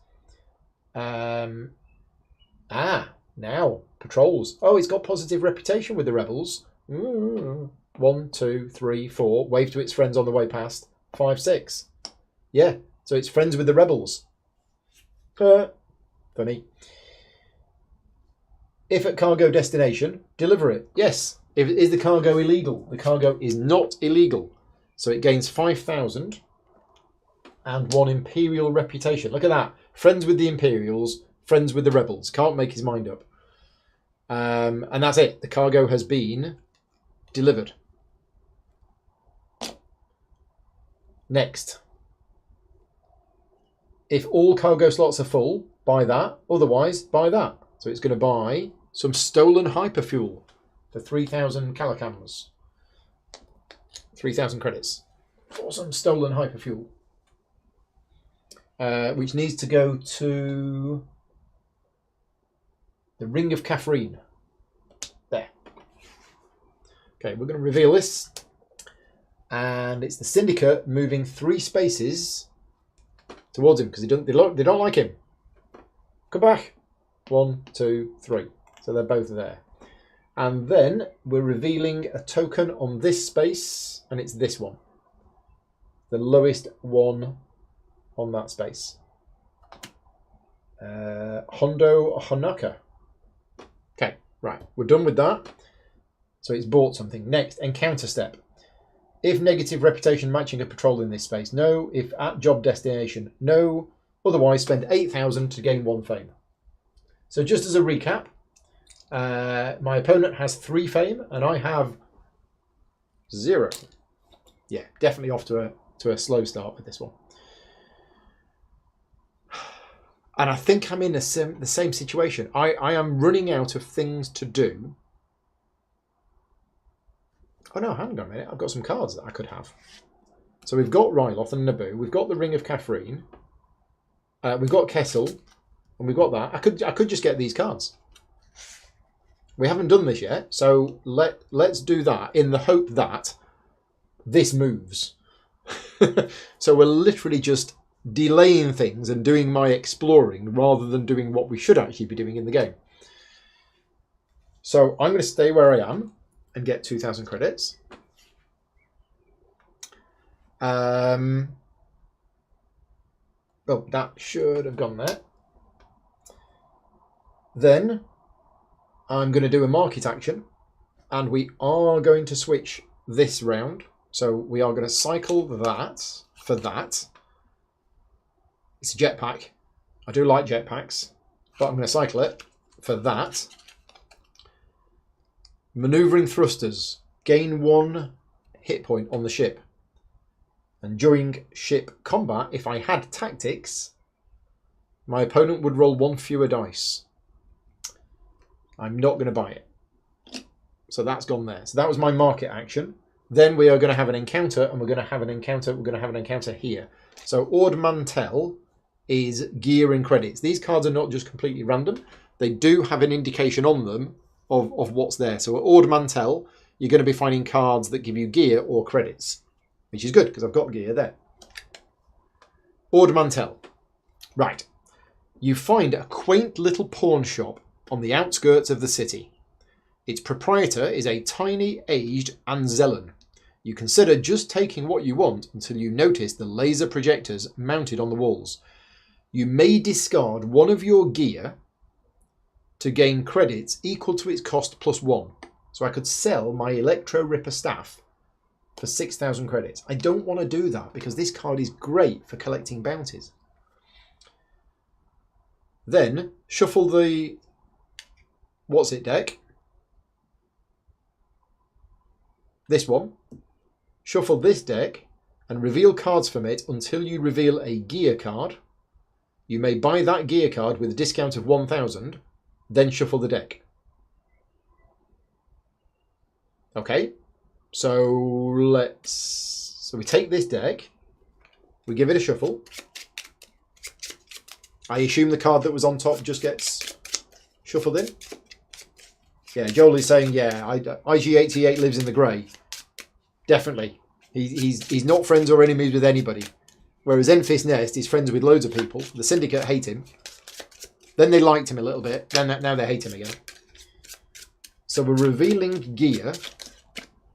Now, patrols. Oh, it's got positive reputation with the rebels. 1, 2, 3, 4. Wave to its friends on the way past. 5, 6. Yeah, so it's friends with the rebels. Funny. If at cargo destination, deliver it. Yes. Is the cargo illegal? The cargo is not illegal. So it gains 5,000 and 1 Imperial reputation. Look at that. Friends with the Imperials, friends with the rebels. Can't make his mind up. And that's it. The cargo has been delivered. Next. If all cargo slots are full, buy that. Otherwise, buy that. So it's going to buy some stolen hyperfuel for 3,000 calacams. 3,000 credits for some stolen hyperfuel. Which needs to go to the Ring of Catherine. There. Okay, we're going to reveal this. And it's the Syndicate moving 3 spaces towards him because they don't like him. Come back. 1, 2, 3. So they're both there. And then we're revealing a token on this space, and it's this one. The lowest one on that space. Hondo Honaka. Okay, right. We're done with that. So it's bought something. Next, encounter step. If negative reputation matching a patrol in this space, no. If at job destination, no. Otherwise, spend 8,000 to gain 1 fame. So just as a recap, my opponent has 3 fame and I have 0. Yeah, definitely off to a slow start with this one. And I think I'm in the same situation. I am running out of things to do. Oh no, hang on a minute. I've got some cards that I could have. So we've got Ryloth and Naboo. We've got the Ring of Catherine. We've got Kessel. And we've got that. I could just get these cards. We haven't done this yet. So let's do that in the hope that this moves. So we're literally just delaying things and doing my exploring rather than doing what we should actually be doing in the game. So I'm going to stay where I am and get 2,000 credits. Oh, that should have gone there. Then I'm going to do a market action, and we are going to switch this round. So we are going to cycle that for that. It's a jetpack. I do like jetpacks, but I'm going to cycle it for that. Maneuvering thrusters. Gain 1 hit point on the ship. And during ship combat, if I had tactics, my opponent would roll 1 fewer dice. I'm not going to buy it. So that's gone there. So that was my market action. Then we are going to have an encounter, and we're going to have an encounter. We're going to have an encounter here. So Ord Mantell is gear and credits. These cards are not just completely random. They do have an indication on them of what's there. So at Ord Mantell, you're going to be finding cards that give you gear or credits, which is good because I've got gear there. Ord Mantell. Right. You find a quaint little pawn shop on the outskirts of the city. Its proprietor is a tiny, aged Anzellan. You consider just taking what you want until you notice the laser projectors mounted on the walls. You may discard 1 of your gear to gain credits equal to its cost plus 1. So I could sell my Electro Ripper staff for 6,000 credits. I don't want to do that because this card is great for collecting bounties. Then shuffle the what's it deck. This one. Shuffle this deck and reveal cards from it until you reveal a gear card. You may buy that gear card with a discount of 1,000, then shuffle the deck. Okay, so we take this deck, we give it a shuffle. I assume the card that was on top just gets shuffled in. Yeah, Joel is saying, yeah, IG88 lives in the grey. Definitely. He's not friends or enemies with anybody. Whereas Enfys Nest is friends with loads of people. The Syndicate hate him. Then they liked him a little bit. Then now they hate him again. So we're revealing gear.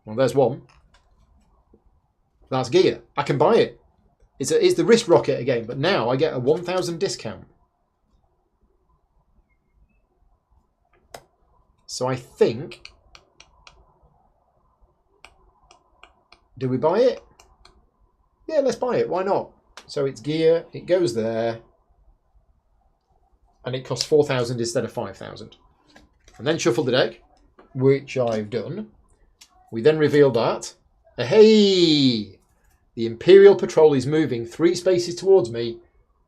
Well, there's one. That's gear. I can buy it. It's the wrist rocket again, but now I get a 1,000 discount. So I think... Do we buy it? Yeah, let's buy it. Why not? So it's gear. It goes there. And it costs 4,000 instead of 5,000. And then shuffle the deck, which I've done. We then reveal that. Hey! The Imperial Patrol is moving 3 spaces towards me,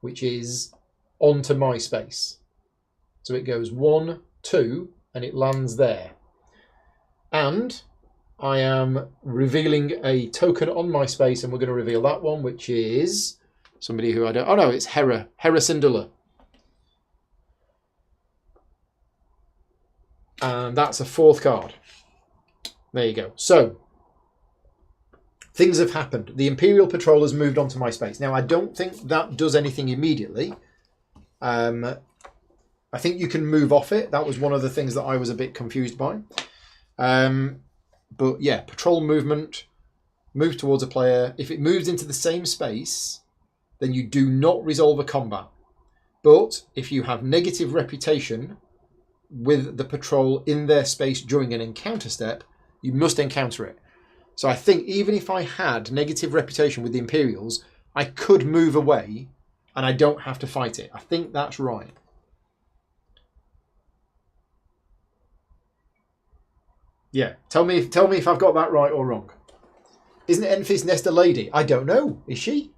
which is onto my space. So it goes 1, 2, and it lands there. And I am revealing a token on my space, and we're going to reveal that one, which is somebody who I don't... Oh no, it's Hera Syndulla. And that's a 4th card. There you go. So, things have happened. The Imperial Patrol has moved onto my space. Now, I don't think that does anything immediately. I think you can move off it. That was one of the things that I was a bit confused by. But yeah, patrol movement, move towards a player. If it moves into the same space, then you do not resolve a combat. But if you have negative reputation with the patrol in their space during an encounter step, you must encounter it. So I think even if I had negative reputation with the Imperials, I could move away and I don't have to fight it. I think that's right. Yeah, tell me if I've got that right or wrong. Isn't Enfys Nest a lady? I don't know. Is she?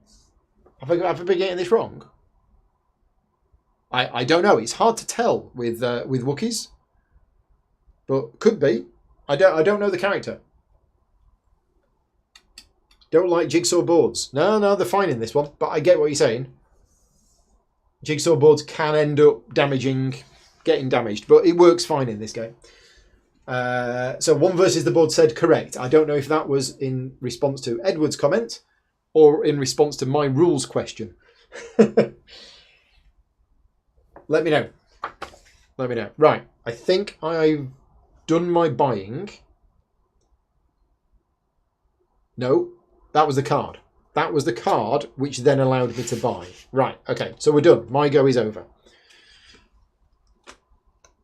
Have I been getting this wrong? I don't know. It's hard to tell with Wookiees, but could be. I don't know the character. Don't like jigsaw boards. No, they're fine in this one, but I get what you're saying. Jigsaw boards can end up getting damaged, but it works fine in this game. So 1 versus the board said correct. I don't know if that was in response to Edward's comment or in response to my rules question. Let me know. Right, I think I've done my buying. No, that was the card. That was the card which then allowed me to buy. Right, okay, so we're done. My go is over.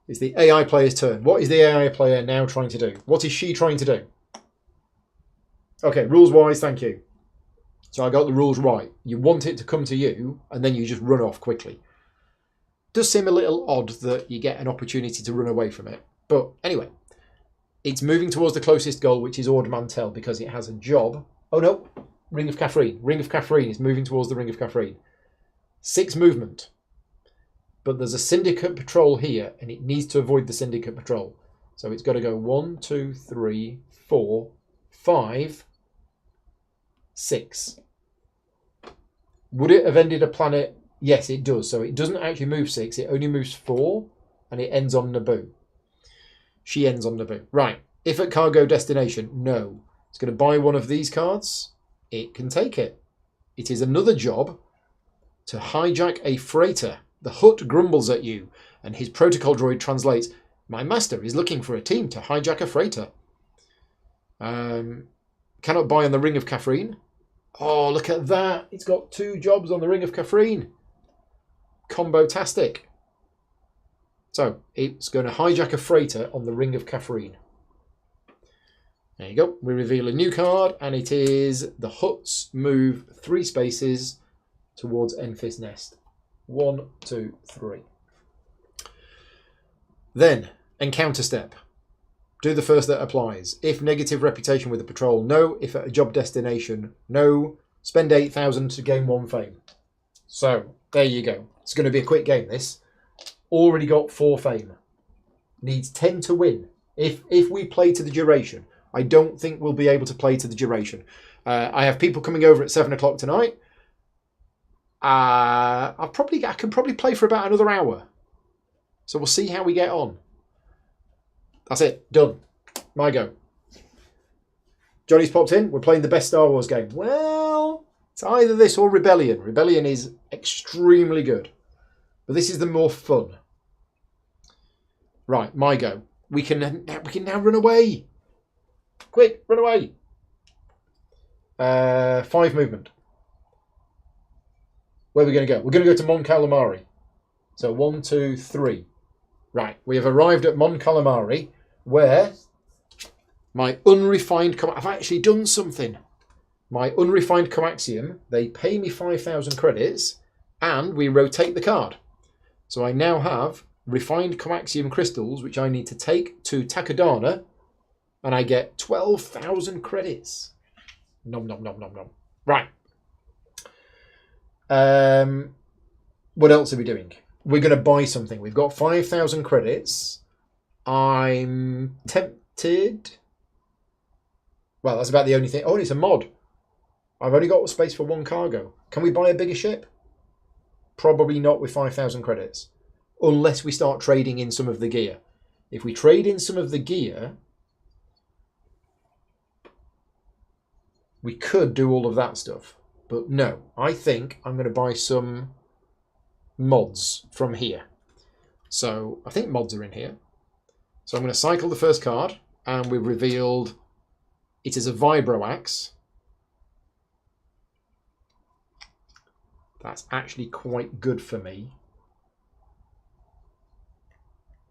It's the AI player's turn. What is the AI player now trying to do? What is she trying to do? Okay, rules-wise, thank you. So I got the rules right. You want it to come to you, and then you just run off quickly. Does seem a little odd that you get an opportunity to run away from it. But anyway, it's moving towards the closest goal, which is Ord Mantell, because it has a job. Oh no, Ring of Catherine. Ring of Catherine is moving towards the Ring of Catherine. 6 movement. But there's a Syndicate patrol here, and it needs to avoid the Syndicate patrol. So it's got to go 1, 2, 3, 4, 5, 6. Would it have ended a planet? Yes, it does. So it doesn't actually move 6. It only moves 4, and it ends on Naboo. She ends on Naboo. Right. If at cargo destination, no. It's going to buy one of these cards. It can take it. It is another job to hijack a freighter. The Hutt grumbles at you, and his protocol droid translates, "My master is looking for a team to hijack a freighter." Cannot buy on the Ring of Catherine. Oh, look at that. It's got 2 jobs on the Ring of Catherine. Combo-tastic. So, it's going to hijack a freighter on the Ring of Catherine. There you go. We reveal a new card, and it is the Hutts move 3 spaces towards Enfys Nest. 1, 2, 3. Then, encounter step. Do the first that applies. If negative reputation with the patrol, no. If at a job destination, no. Spend 8,000 to gain 1 fame. So, there you go. It's going to be a quick game, this. Already got 4 fame. Needs 10 to win. If we play to the duration, I don't think we'll be able to play to the duration. I have people coming over at 7 o'clock tonight. I can probably play for about another hour. So we'll see how we get on. That's it. Done. My go. Johnny's popped in. We're playing the best Star Wars game. Well, It's either this or Rebellion. Rebellion is extremely good. But this is the more fun. Right, my go. We can now run away. Quick, run away. 5 movement. Where are we going to go? We're going to go to Mon Calamari. So 1, 2, 3. Right, we have arrived at Mon Calamari, where my unrefined... I've actually done something. My unrefined Coaxium, they pay me 5,000 credits, and we rotate the card. So I now have refined Coaxium crystals, which I need to take to Takodana, and I get 12,000 credits. Nom nom nom nom nom. Right. What else are we doing? We're going to buy something. We've got 5,000 credits. I'm tempted. Well, that's about the only thing. Oh, it's a mod. I've only got space for 1 cargo. Can we buy a bigger ship? Probably not with 5,000 credits. Unless we start trading in some of the gear. If we trade in some of the gear, we could do all of that stuff. But no, I think I'm going to buy some mods from here. So I think mods are in here. So I'm going to cycle the first card, and we've revealed it is a Vibroax. That's actually quite good for me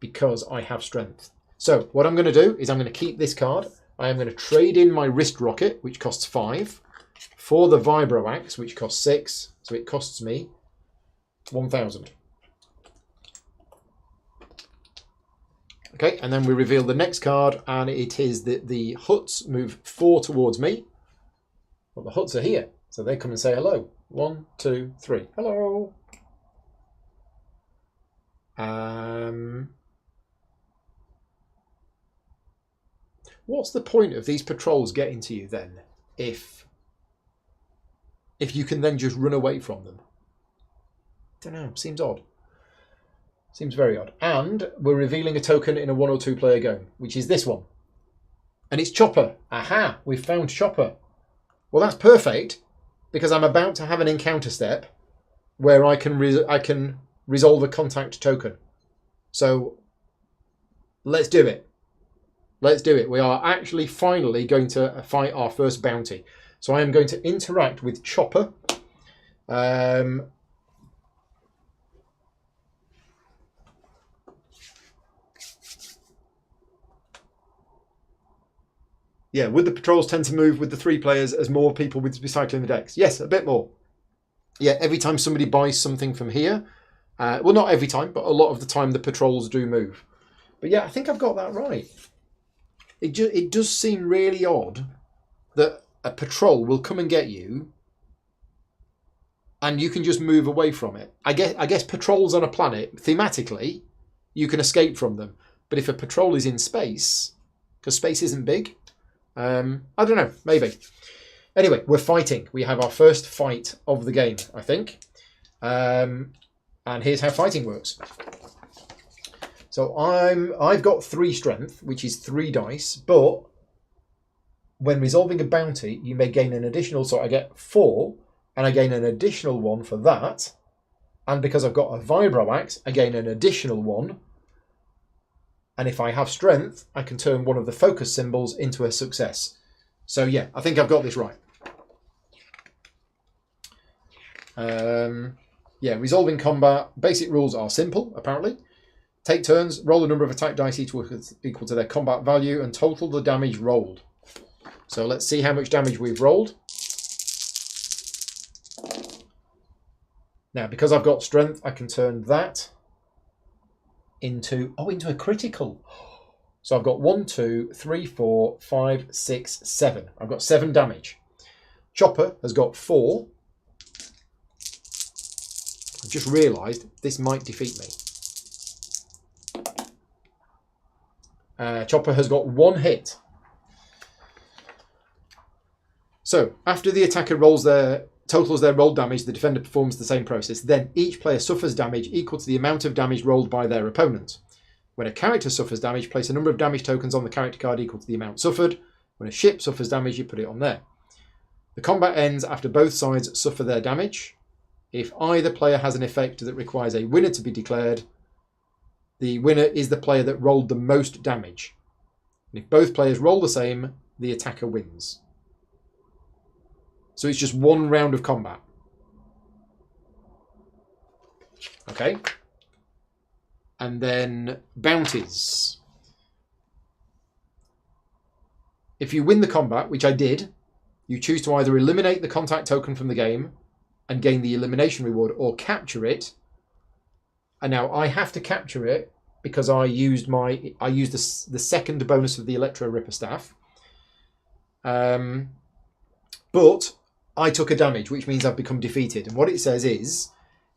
because I have strength. So what I'm going to do is I'm going to keep this card. I am going to trade in my wrist rocket, which costs 5, for the Vibroax, which costs 6. So it costs me 1,000. Okay, and then we reveal the next card, and it is that the huts move 4 towards me. Well, the huts are here, so they come and say hello. 1, 2, 3. Hello. What's the point of these patrols getting to you then, if you can then just run away from them? Don't know. Seems odd. Seems very odd. And we're revealing a token in a 1 or 2 player game, which is this one, and it's Chopper. Aha! We've found Chopper. Well, that's perfect, because I'm about to have an encounter step where I can resolve a contact token. So let's do it. Let's do it. We are actually finally going to fight our first bounty. So I am going to interact with Chopper. Yeah, would the patrols tend to move with the 3 players as more people would be cycling the decks? Yes, a bit more. Yeah, every time somebody buys something from here, well, not every time, but a lot of the time the patrols do move. But yeah, I think I've got that right. It does seem really odd that a patrol will come and get you and you can just move away from it. I guess patrols on a planet, thematically, you can escape from them. But if a patrol is in space, because space isn't big, I don't know, maybe. Anyway, we're fighting. We have our first fight of the game, I think. And here's how fighting works. So I've got 3 strength, which is 3 dice, but when resolving a bounty, you may gain an additional, so I get 4, and I gain an additional 1 for that. And because I've got a Vibroax, I gain an additional 1. And if I have strength, I can turn one of the focus symbols into a success. So yeah, I think I've got this right. Yeah, resolving combat. Basic rules are simple, apparently. Take turns, roll the number of attack dice equal to their combat value, and total the damage rolled. So let's see how much damage we've rolled. Now, because I've got strength, I can turn that into a critical. So I've got 1, 2, 3, 4, 5, 6, 7. I've got 7 damage. Chopper has got 4. I've just realised this might defeat me. Chopper has got 1 hit. So after the attacker totals their rolled damage, the defender performs the same process. Then each player suffers damage equal to the amount of damage rolled by their opponent. When a character suffers damage, place a number of damage tokens on the character card equal to the amount suffered. When a ship suffers damage, you put it on there. The combat ends after both sides suffer their damage. If either player has an effect that requires a winner to be declared, the winner is the player that rolled the most damage. And if both players roll the same, the attacker wins. So it's just one round of combat. Okay. And then bounties. If you win the combat, which I did, you choose to either eliminate the contact token from the game and gain the elimination reward, or capture it. And now I have to capture it because I used the second bonus of the Electro Ripper Staff. But I took a damage, which means I've become defeated. And what it says is,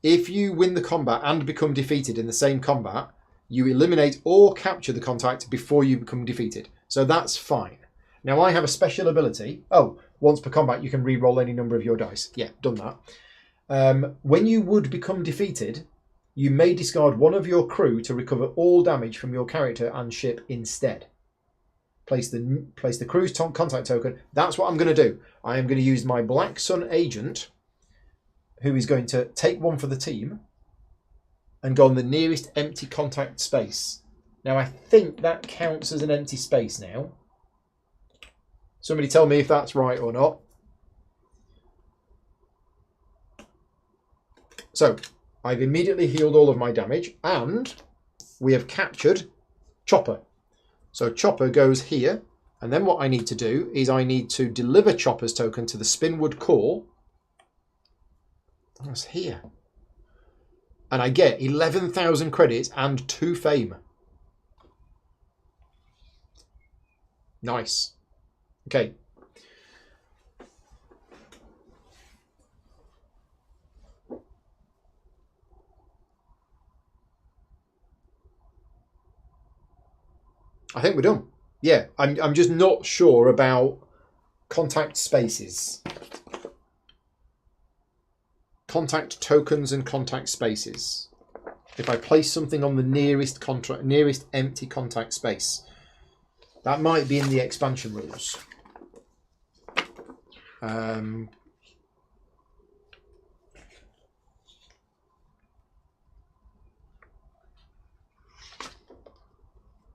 if you win the combat and become defeated in the same combat, you eliminate or capture the contact before you become defeated. So that's fine. Now I have a special ability. Oh, once per combat you can re-roll any number of your dice. Yeah, done that. When you would become defeated, you may discard one of your crew to recover all damage from your character and ship instead. Place the crew's contact token. That's what I'm going to do. I am going to use my Black Sun agent, who is going to take one for the team and go on the nearest empty contact space. Now I think that counts as an empty space now. Somebody tell me if that's right or not. So I've immediately healed all of my damage and we have captured Chopper. So Chopper goes here, and then what I need to do is I need to deliver Chopper's token to the Spinwood Core. That's here. And I get 11,000 credits and 2 fame. Nice. Okay. I think we're done. Yeah, I'm just not sure about contact spaces. Contact tokens and contact spaces. If I place something on the nearest empty contact space, that might be in the expansion rules.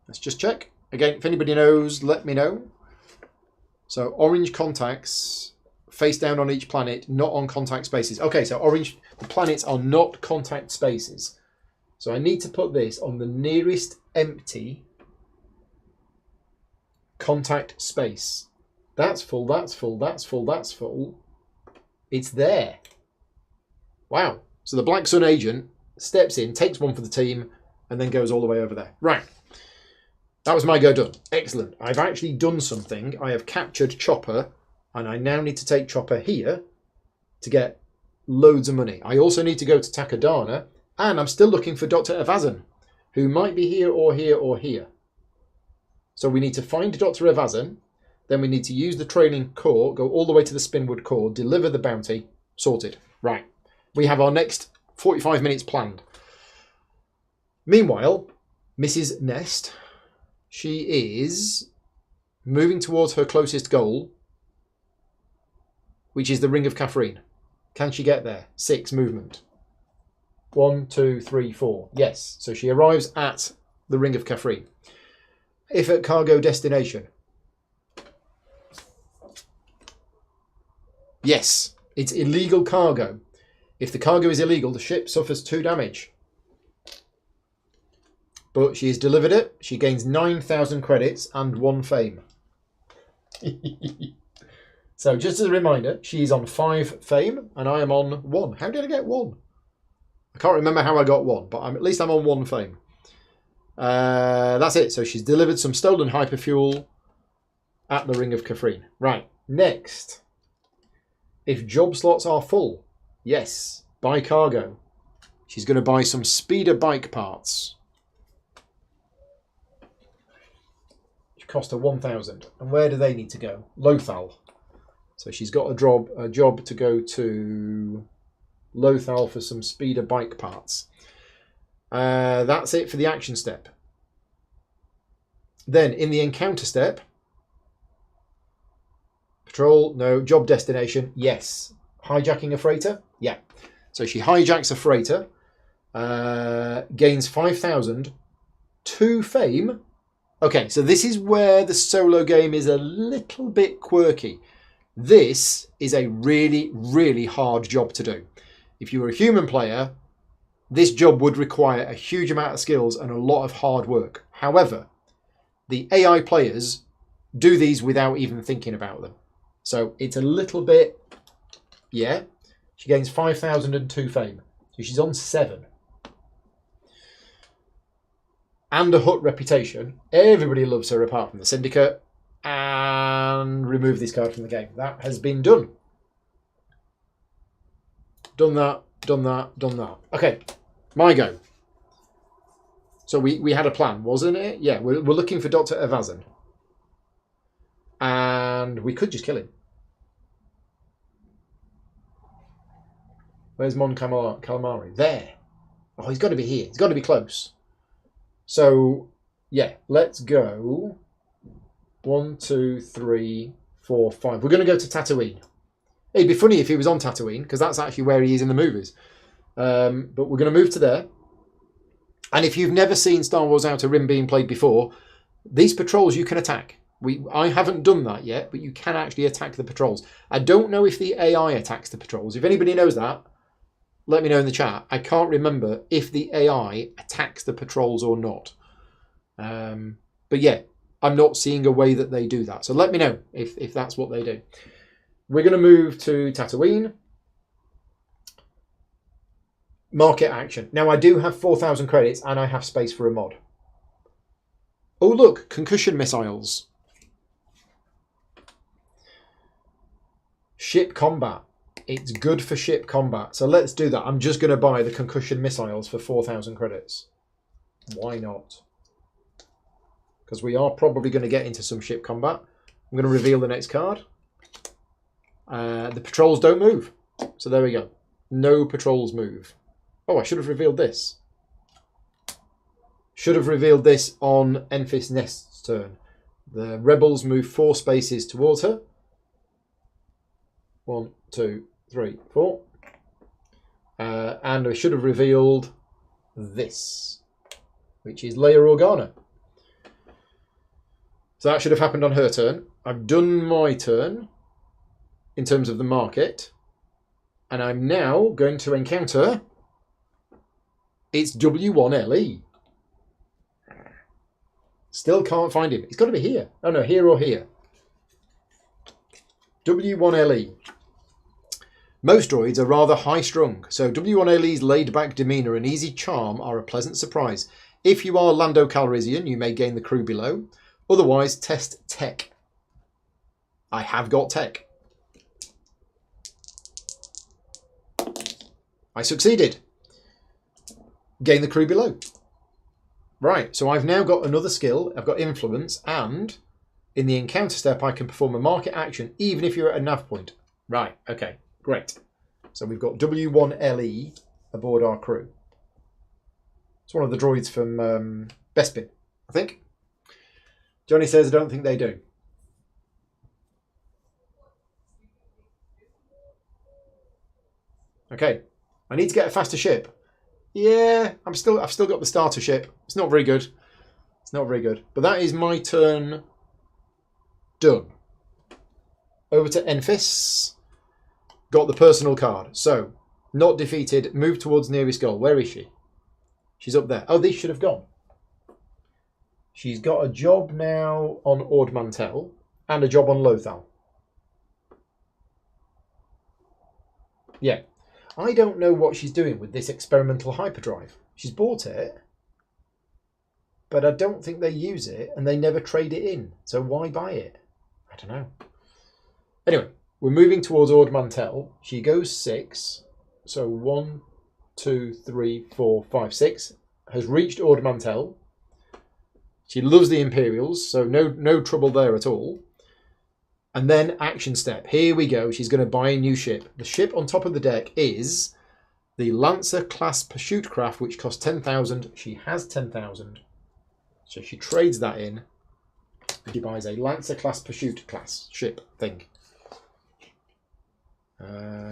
Let's just check. Again, if anybody knows, let me know. So orange contacts face down on each planet, not on contact spaces. Okay, so the planets are not contact spaces. So I need to put this on the nearest empty contact space. That's full, that's full, that's full, that's full. It's there. Wow. So the Black Sun agent steps in, takes one for the team, and then goes all the way over there. Right. That was my go done. Excellent. I've actually done something. I have captured Chopper, and I now need to take Chopper here to get loads of money. I also need to go to Takodana, and I'm still looking for Dr. Evazan, who might be here or here or here. So we need to find Dr. Evazan, then we need to use the training core, go all the way to the Spinwood Core, deliver the bounty, sorted. Right. We have our next 45 minutes planned. Meanwhile, Mrs. Nest, she is moving towards her closest goal, which is the Ring of Catherine. Can she get there? 6 movement. 1, 2, 3, 4. Yes. So she arrives at the Ring of Catherine. If at cargo destination. Yes. It's illegal cargo. If the cargo is illegal, the ship suffers 2 damage. But she has delivered it. She gains 9,000 credits and 1 fame. So just as a reminder, she's on 5 fame and I am on 1. How did I get 1? I can't remember how I got 1, but at least I'm on 1 fame. That's it. So she's delivered some stolen hyperfuel at the Ring of Catherine. Right, next. If job slots are full, yes, buy cargo. She's going to buy some speeder bike parts. Which cost her 1,000. And where do they need to go? Lothal. So she's got a job to go to Lothal for some speeder bike parts. That's it for the action step. Then in the encounter step, Patrol, no. Job destination, yes. Hijacking a freighter, yeah. So she hijacks a freighter, gains 5,000, 2 fame. Okay, so this is where the solo game is a little bit quirky. This is a really, really hard job to do. If you were a human player, this job would require a huge amount of skills and a lot of hard work. However, the AI players do these without even thinking about them. So it's a little bit, yeah. She gains 5,002 fame. So she's on 7. And a Hut reputation. Everybody loves her apart from the Syndicate. And remove this card from the game. That has been done. Done that, done that, done that. Okay, my go. So we had a plan, wasn't it? Yeah, we're looking for Dr. Evazan. And we could just kill him. Where's Mon Calamari? There. Oh, he's got to be here. He's got to be close. So, yeah, let's go. 1, 2, 3, 4, 5. We're going to go to Tatooine. It'd be funny if he was on Tatooine, because that's actually where he is in the movies. But we're going to move to there. And if you've never seen Star Wars Outer Rim being played before, these patrols you can attack. I haven't done that yet, but you can actually attack the patrols. I don't know if the AI attacks the patrols. If anybody knows that, let me know in the chat. I can't remember if the AI attacks the patrols or not. But yeah, I'm not seeing a way that they do that. So let me know if that's what they do. We're going to move to Tatooine. Market action. Now I do have 4,000 credits and I have space for a mod. Oh look, concussion missiles. Ship combat. It's good for ship combat. So let's do that. I'm just going to buy the concussion missiles for 4,000 credits. Why not? Because we are probably going to get into some ship combat. I'm going to reveal the next card. The patrols don't move. So there we go. No patrols move. Oh, I should have revealed this. Should have revealed this on Enfys Nest's turn. The rebels move 4 spaces towards her. 1, 2, 3, 4. And I should have revealed this, which is Leia Organa. So that should have happened on her turn. I've done my turn in terms of the market. And I'm now going to encounter... It's W1LE. Still can't find him. He's got to be here. Oh no, here or here. W1LE. Most droids are rather high-strung, so W1LE's laid-back demeanour and easy charm are a pleasant surprise. If you are Lando Calrissian, you may gain the crew below. Otherwise, test tech. I have got tech. I succeeded. Gain the crew below. Right, so I've now got another skill. I've got influence, and in the encounter step, I can perform a market action, even if you're at a nav point. Right, okay, great. So we've got W1LE aboard our crew. It's one of the droids from Bespin, I think. Johnny says, I don't think they do. Okay, I need to get a faster ship. Yeah, I've still got the starter ship. It's not very good. It's not very good. But that is my turn done. Over to Enfys. Got the personal card. So, not defeated. Move towards nearest goal. Where is she? She's up there. Oh, these should have gone. She's got a job now on Ord Mantell and a job on Lothal. Yeah. I don't know what she's doing with this experimental hyperdrive. She's bought it, but I don't think they use it and they never trade it in. So why buy it? I don't know. Anyway, we're moving towards Ord Mantell. She goes 6. So 1, 2, 3, 4, 5, 6. Has reached Ord Mantell. She loves the Imperials, so no trouble there at all. And then action step. Here we go. She's going to buy a new ship. The ship on top of the deck is the Lancer class pursuit craft, which costs 10,000. She has 10,000. So she trades that in. She buys a Lancer class pursuit class ship thing.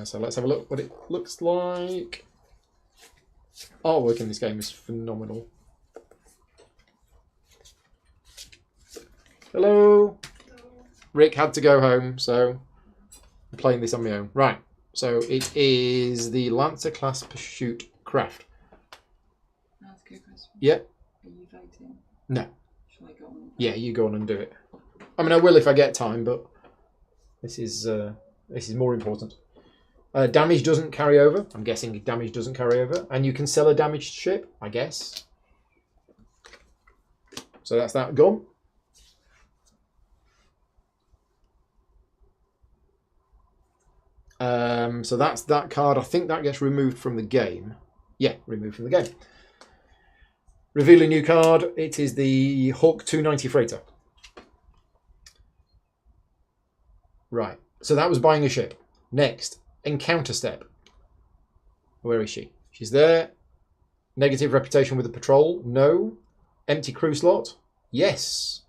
So let's have a look what it looks like. Artwork in this game is phenomenal. Hello. Rick had to go home, so I'm playing this on my own. Right, so it is the Lancer class Pursuit Craft. That's a good question. Yep. Are you voting? No. Shall I go on? Yeah, you go on and do it. I mean, I will if I get time, but this is more important. Damage doesn't carry over. I'm guessing damage doesn't carry over. And you can sell a damaged ship, I guess. So that's that gone. So that's that card. I think that gets removed from the game. Yeah, removed from the game. Reveal a new card. It is the Hawk 290 Freighter. Right. So that was buying a ship. Next, Encounter Step. Where is she? She's there. Negative reputation with the patrol. No. Empty crew slot. Yes.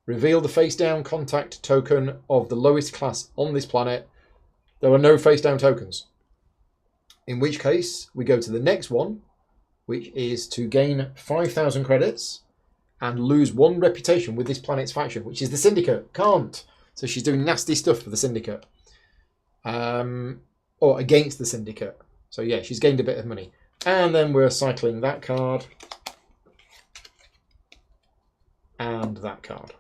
Reveal the face down contact token of the lowest class on this planet. There are no face down tokens. In which case, we go to the next one, which is to gain 5,000 credits and lose 1 reputation with this planet's faction, which is the Syndicate. Can't. So she's doing nasty stuff for the Syndicate. Or against the Syndicate. So yeah, she's gained a bit of money. And then we're cycling that card. And that card.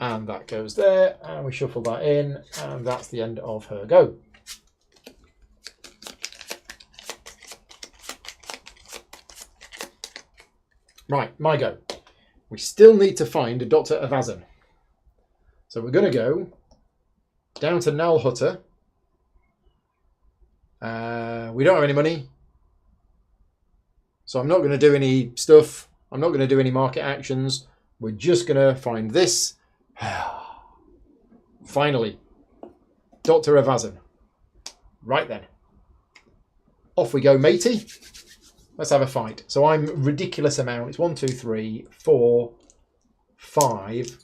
And that goes there, and we shuffle that in, and that's the end of her go. Right, my go. We still need to find Dr. Evazan. So we're going to go down to Nal Hutter. We don't have any money, so I'm not going to do any stuff. I'm not going to do any market actions. We're just going to find this. Finally, Dr. Evazan. Right then. Off we go, matey. Let's have a fight. So I'm ridiculous amount. It's 1, 2, 3, 4, 5.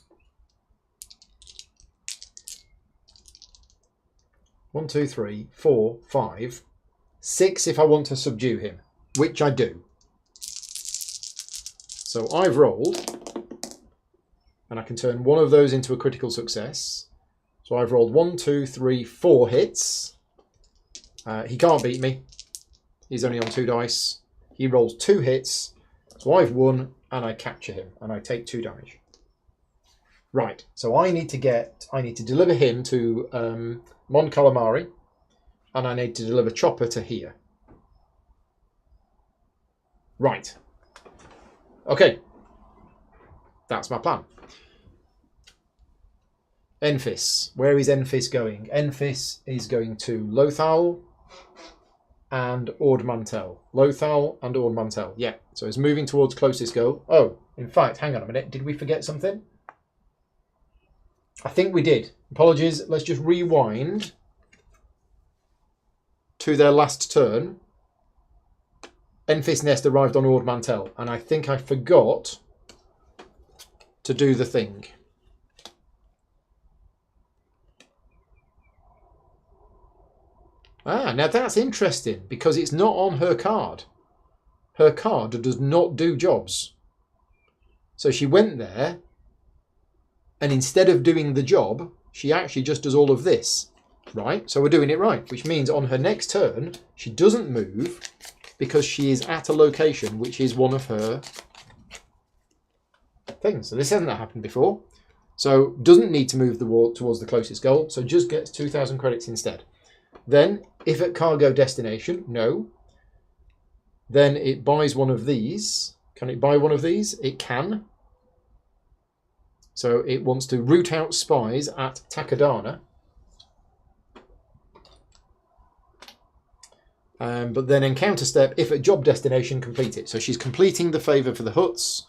1, 2, 3, 4, 5. 6 if I want to subdue him, which I do. So I've rolled. And I can turn one of those into a critical success. So I've rolled 1, 2, 3, 4 hits. He can't beat me. He's only on 2 dice. He rolls 2 hits. So I've won, and I capture him, and I take 2 damage. Right. So I need to deliver him to Mon Calamari, and I need to deliver Chopper to here. Right. Okay. That's my plan. Enfys. Where is Enfys going? Enfys is going to Lothal and Ord Mantell. Lothal and Ord Mantell. Yeah. So it's moving towards closest goal. Oh, in fact, hang on a minute. Did we forget something? I think we did. Apologies. Let's just rewind to their last turn. Enfys Nest arrived on Ord Mantell, and I think I forgot to do the thing. Ah, now that's interesting because it's not on her card. Her card does not do jobs. So she went there and instead of doing the job, she actually just does all of this, right? So we're doing it right, which means on her next turn, she doesn't move because she is at a location which is one of her things. So this hasn't happened before. So doesn't need to move the wall towards the closest goal. So just gets 2,000 credits instead. Then, if at cargo destination, no. Then it buys one of these. Can it buy one of these? It can. So it wants to root out spies at Takodana. But then encounter step, if at job destination, complete it. So she's completing the favour for the huts.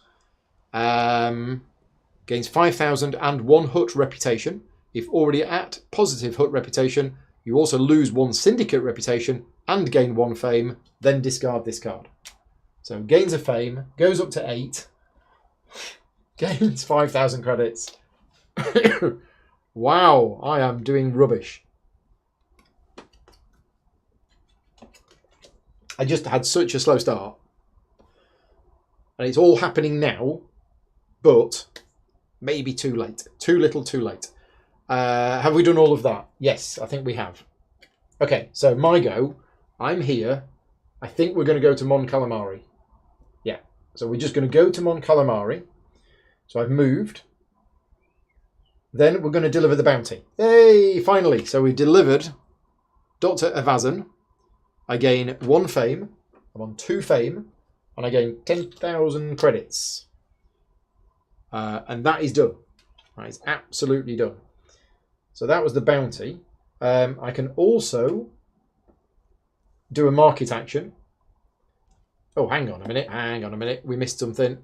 Gains 5,000 and 1 hut reputation. If already at positive hut reputation, you also lose 1 syndicate reputation and gain 1 fame, then discard this card. So gains a fame, goes up to 8, gains 5,000 credits, Wow, I am doing rubbish. I just had such a slow start. And it's all happening now, but maybe too late. Too little, too late. Have we done all of that? Yes, I think we have. Okay, so my go. I'm here. I think we're going to go to Mon Calamari. Yeah, so we're just going to go to Mon Calamari. So I've moved. Then we're going to deliver the bounty. Hey, finally. So we delivered Dr. Evazan. I gain 1 fame. I'm on 2 fame. And I gain 10,000 credits. And that is done. That is absolutely done. So that was the bounty. I can also do a market action. Oh, hang on a minute. Hang on a minute. We missed something.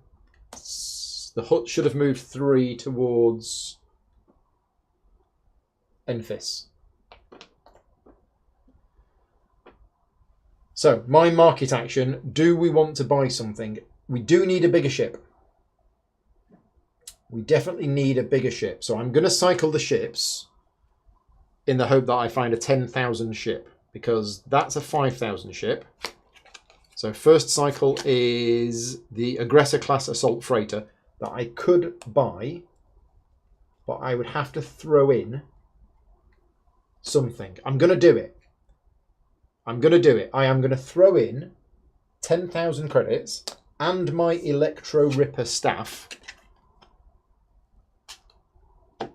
The hut should have moved 3 towards Enfys. So, my market action. Do we want to buy something? We do need a bigger ship. We definitely need a bigger ship. So I'm going to cycle the ships in the hope that I find a 10,000 ship, because that's a 5,000 ship. So first cycle is the Aggressor class assault freighter that I could buy, but I would have to throw in something. I'm going to do it. I'm going to do it. I am going to throw in 10,000 credits and my Electro Ripper staff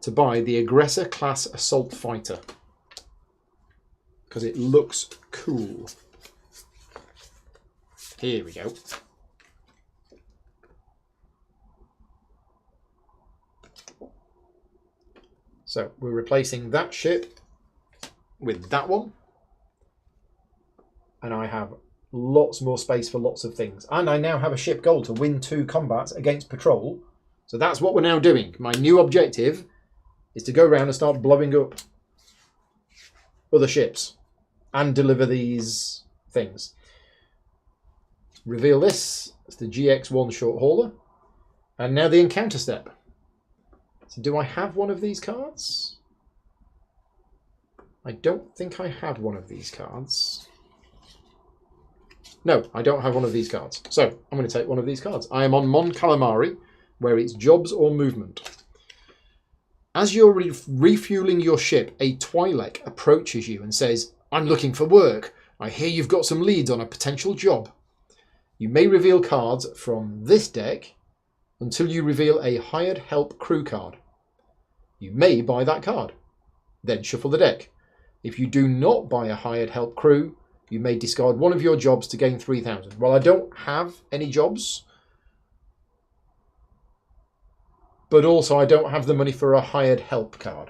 to buy the Aggressor class assault fighter, because it looks cool. Here we go. So we're replacing that ship with that one. And I have lots more space for lots of things. And I now have a ship goal to win 2 combats against patrol. So that's what we're now doing. My new objective is to go around and start blowing up other ships and deliver these things. Reveal this. It's the GX1 short hauler. And now the encounter step. So do I have one of these cards? I don't think I have one of these cards. No, I don't have one of these cards. So I'm going to take one of these cards. I am on Mon Calamari, where it's jobs or movement. As you're refueling your ship, a Twi'lek approaches you and says, "I'm looking for work. I hear you've got some leads on a potential job." You may reveal cards from this deck until you reveal a hired help crew card. You may buy that card. Then shuffle the deck. If you do not buy a hired help crew, you may discard one of your jobs to gain 3,000. Well, I don't have any jobs, but also I don't have the money for a hired help card.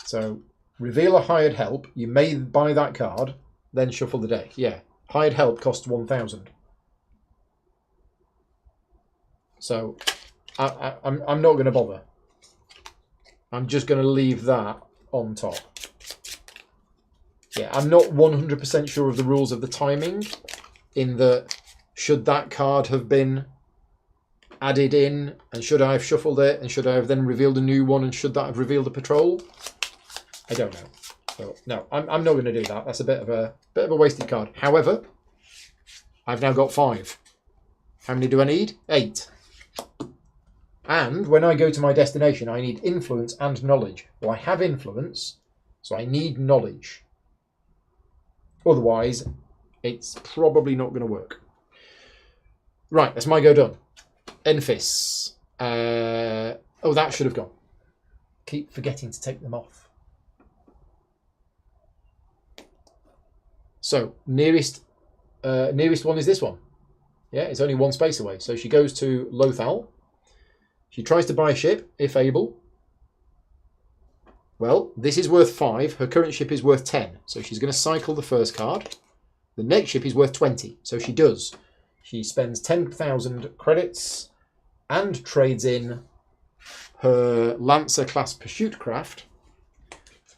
So reveal a hired help. You may buy that card, then shuffle the deck. Yeah, hired help costs 1,000. So I'm not going to bother. I'm just going to leave that on top. Yeah, I'm not 100% sure of the rules of the timing, in that should that card have been added in, and should I have shuffled it, and should I have then revealed a new one, and should that have revealed a patrol? I don't know. So no, I'm not going to do that. That's a bit of a wasted card. However, I've now got 5. How many do I need? 8. And when I go to my destination, I need influence and knowledge. Well, I have influence, so I need knowledge. Otherwise, it's probably not going to work. Right, that's my go done. Enfys. Oh, that should have gone. Keep forgetting to take them off. So, nearest one is this one. Yeah, it's only 1 space away. So she goes to Lothal. She tries to buy a ship, if able. Well, this is worth 5. Her current ship is worth 10. So she's going to cycle the first card. The next ship is worth 20. So she does. She spends 10,000 credits and trades in her Lancer class pursuit craft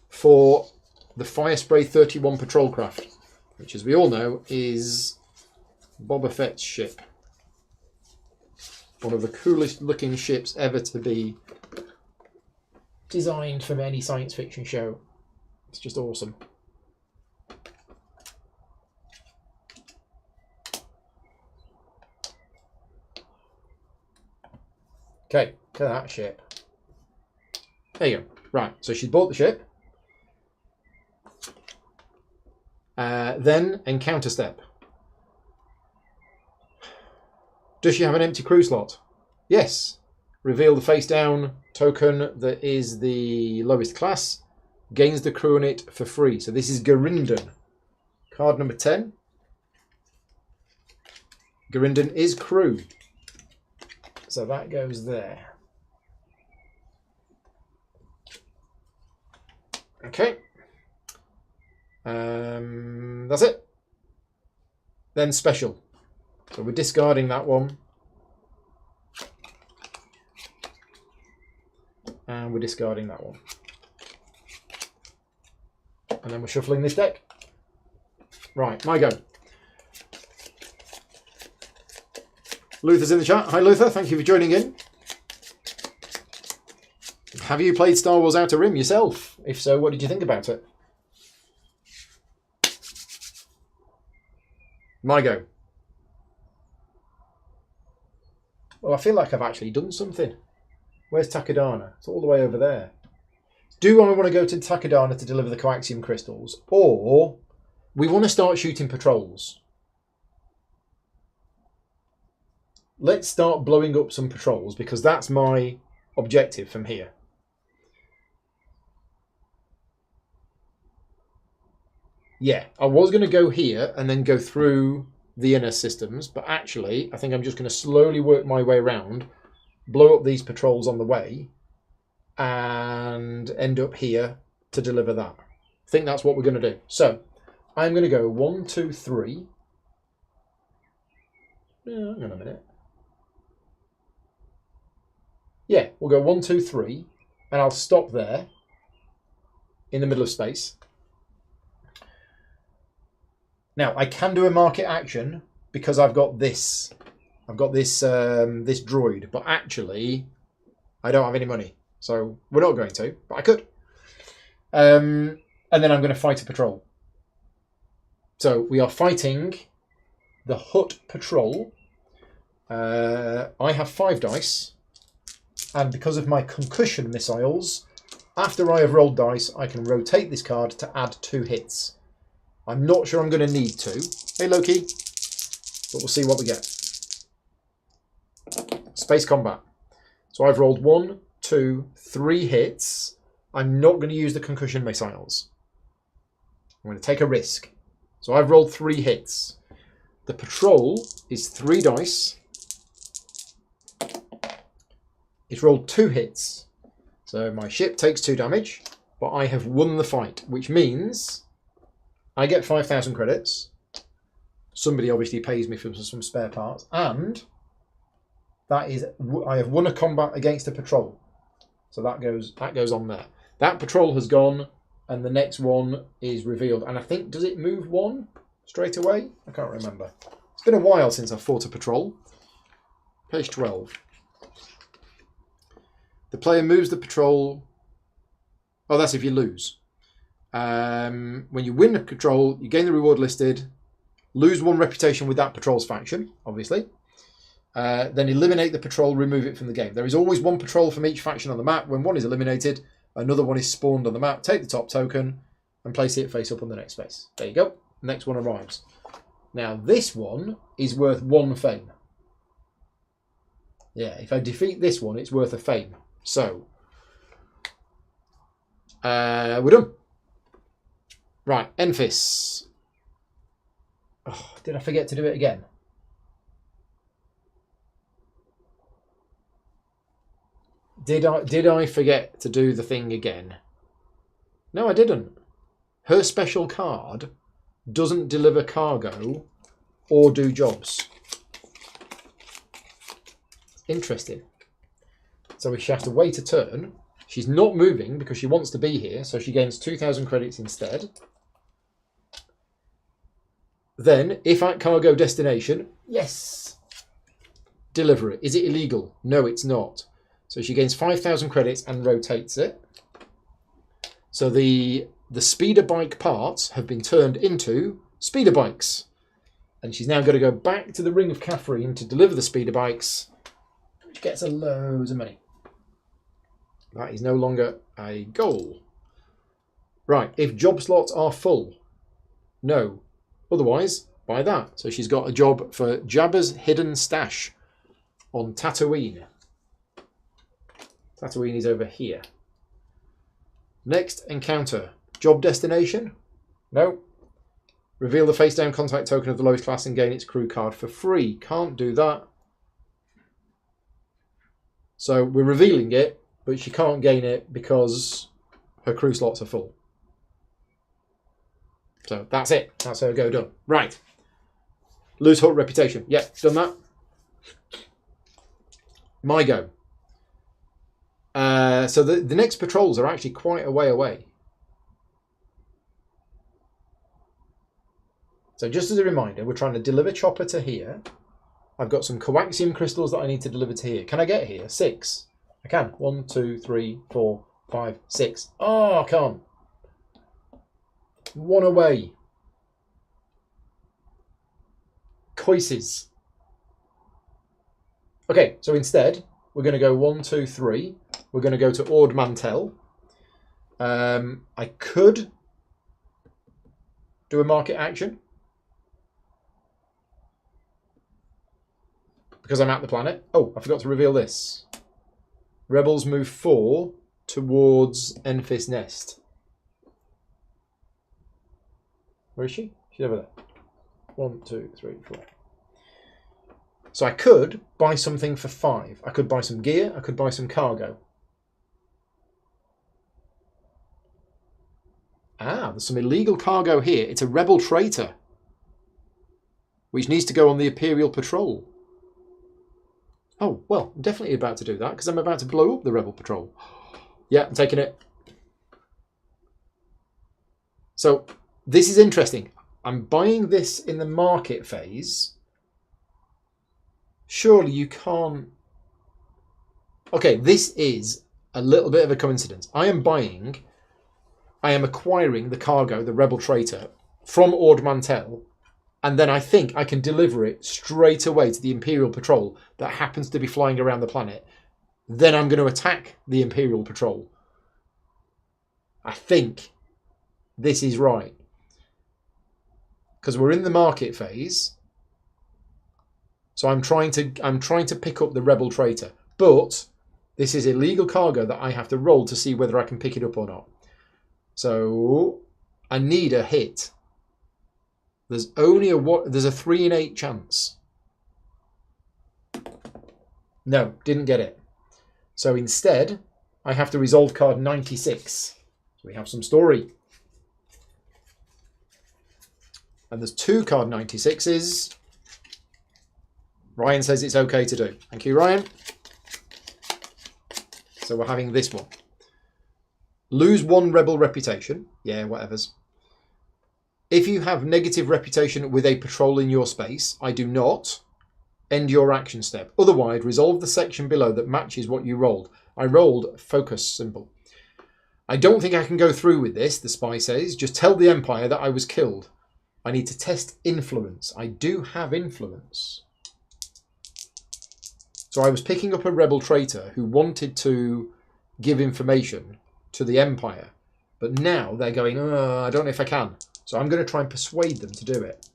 for the Firespray 31 patrol craft, which, as we all know, is Boba Fett's ship. One of the coolest looking ships ever to be designed for any science fiction show. It's just awesome. Okay, look at that ship. There you go. Right, so she's bought the ship. Then encounter step. Does she have an empty crew slot? Yes. Reveal the face down token that is the lowest class. Gains the crew on it for free. So this is Garinden. Card number 10. Garinden is crew. So that goes there. Okay. That's it. Then special. So we're discarding that one. And we're discarding that one. And then we're shuffling this deck. Right, my go. Luther's in the chat. Hi Luther, thank you for joining in. Have you played Star Wars Outer Rim yourself? If so, what did you think about it? My go. Well, I feel like I've actually done something. Where's Takodana? It's all the way over there. Do I want to go to Takodana to deliver the coaxium crystals? Or we want to start shooting patrols? Let's start blowing up some patrols because that's my objective from here. Yeah, I was going to go here and then go through the inner systems, but actually I think I'm just going to slowly work my way around, blow up these patrols on the way, and end up here to deliver that. I think that's what we're going to do. So I'm going to go 1, 2, 3. Hang on a minute. Yeah, we'll go 1, 2, 3, and I'll stop there in the middle of space. Now I can do a market action because I've got this. I've got this this droid, but actually I don't have any money, so we're not going to. But I could. And then I'm going to fight a patrol. So we are fighting the Hutt patrol. I have 5 dice, and because of my concussion missiles, after I have rolled dice, I can rotate this card to add 2 hits. I'm not sure I'm going to need to. Hey Loki, but we'll see what we get. Space combat. So I've rolled 1, 2, 3 hits. I'm not going to use the concussion missiles. I'm going to take a risk. So I've rolled 3 hits. The patrol is 3 dice. It's rolled 2 hits. So my ship takes 2 damage, but I have won the fight, which means I get 5,000 credits. Somebody obviously pays me for some spare parts, and that is, I have won a combat against a patrol. So that goes on there. That patrol has gone, and the next one is revealed. And I think, does it move 1 straight away? I can't remember. It's been a while since I've fought a patrol. Page 12. The player moves the patrol. Oh, that's if you lose. When you win a patrol, you gain the reward listed. Lose 1 reputation with that patrol's faction, obviously. Then eliminate the patrol, remove it from the game. There is always 1 patrol from each faction on the map. When one is eliminated, another one is spawned on the map. Take the top token and place it face up on the next space. There you go. Next one arrives. Now this one is worth 1 fame. Yeah, if I defeat this one, it's worth a fame. So, we're done. Right, Enfys. Oh, did I forget to do it again? Did I forget to do the thing again? No, I didn't. Her special card doesn't deliver cargo or do jobs. Interesting. So she has to wait a turn. She's not moving because she wants to be here, so she gains 2,000 credits instead. Then, if at cargo destination, yes. Deliver it. Is it illegal? No, it's not. So she gains 5,000 credits and rotates it. So the speeder bike parts have been turned into speeder bikes. And she's now got to go back to the Ring of Catherine to deliver the speeder bikes, which gets her loads of money. That is no longer a goal. Right, if job slots are full. No. Otherwise, buy that. So she's got a job for Jabba's Hidden Stash on Tatooine. Tatooine is over here. Next encounter. Job destination? No. Reveal the face down contact token of the lowest class and gain its crew card for free. Can't do that. So we're revealing it, but she can't gain it because her crew slots are full. So that's it. That's her go done. Right. Lose Hut reputation. Yep, done that. My go. So the next patrols are actually quite a way away. So just as a reminder, we're trying to deliver Chopper to here. I've got some coaxium crystals that I need to deliver to here. Can I get here? 6. I can. 1, 2, 3, 4, 5, 6. Oh, I can't. 1 away. Coises. Okay, so instead, we're going to go 1, 2, 3. We're going to go to Ord Mantell. I could do a market action, because I'm at the planet. Oh, I forgot to reveal this. Rebels move 4 towards Enfys Nest. Where is she? She's over there. 1, 2, 3, 4. So I could buy something for 5. I could buy some gear. I could buy some cargo. Ah, there's some illegal cargo here. It's a rebel traitor, which needs to go on the Imperial Patrol. Oh, well, I'm definitely about to do that because I'm about to blow up the Rebel Patrol. Yeah, I'm taking it. So this is interesting. I'm buying this in the market phase. Surely you can't... Okay, this is a little bit of a coincidence. I am acquiring the cargo, the Rebel Traitor, from Ord Mantell, and then I think I can deliver it straight away to the Imperial Patrol that happens to be flying around the planet. Then I'm going to attack the Imperial Patrol. I think this is right. Because we're in the market phase. So I'm trying to pick up the Rebel Traitor. But this is illegal cargo that I have to roll to see whether I can pick it up or not. So I need a hit. There's only there's a 3 in 8 chance. No, didn't get it. So instead, I have to resolve card 96. So we have some story. And there's 2 card 96s. Ryan says it's okay to do. Thank you, Ryan. So we're having this one. Lose 1 rebel reputation. Yeah, whatever's. If you have negative reputation with a patrol in your space, I do not. End your action step. Otherwise, resolve the section below that matches what you rolled. I rolled focus symbol. I don't think I can go through with this, the spy says. Just tell the Empire that I was killed. I need to test influence. I do have influence. So I was picking up a rebel traitor who wanted to give information to the Empire. But now they're going, I don't know if I can. So I'm going to try and persuade them to do it.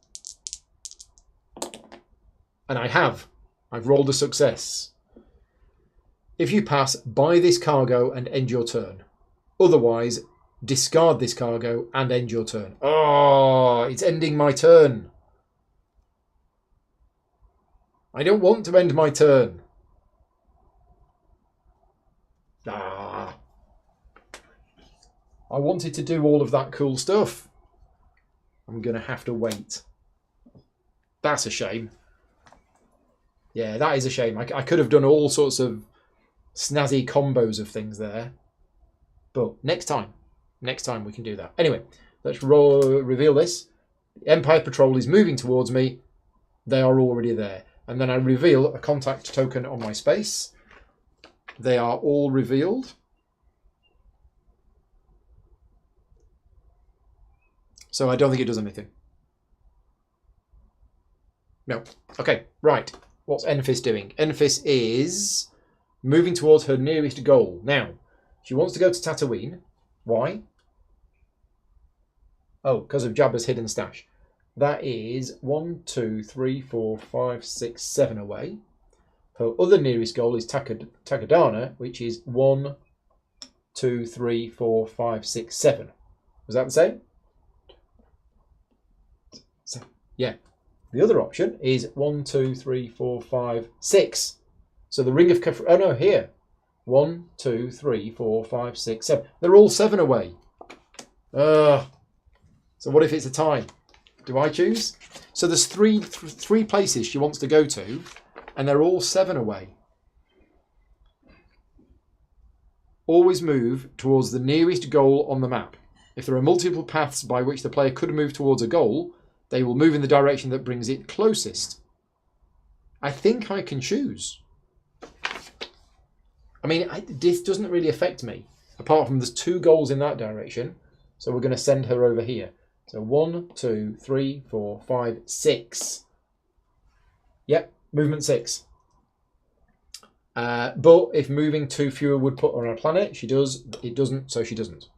And I have. I've rolled a success. If you pass, buy this cargo and end your turn. Otherwise, discard this cargo and end your turn. Oh, it's ending my turn. I don't want to end my turn. I wanted to do all of that cool stuff. I'm going to have to wait. That's a shame. Yeah, that is a shame. I could have done all sorts of snazzy combos of things there. But next time we can do that. Anyway, let's reveal this. The Empire Patrol is moving towards me. They are already there. and then I reveal a contact token on my space. They are all revealed. So I don't think it does anything. No. Okay, right. What's Enfys doing? Enfys is moving towards her nearest goal. Now, she wants to go to Tatooine. Why? Oh, because of Jabba's hidden stash. That is 1, 2, 3, 4, 5, 6, 7 away. Her other nearest goal is Takodana, which is 1, 2, 3, 4, 5, 6, 7. Was that the same? So, yeah. The other option is 1, 2, 3, 4, 5, 6. So the Ring of Kefra... Oh, no, here. 1, 2, 3, 4, 5, 6, 7. They're all 7 away. So what if it's a tie? Do I choose? So there's three places she wants to go to, and they're all 7 away. Always move towards the nearest goal on the map. If there are multiple paths by which the player could move towards a goal, they will move in the direction that brings it closest. I think I can choose. I mean, this doesn't really affect me, apart from there's 2 goals in that direction, so we're going to send her over here. So 1, 2, 3, 4, 5, 6. Yep, movement 6. But if moving 2 fewer would put her on a planet, she does. It doesn't, so she doesn't.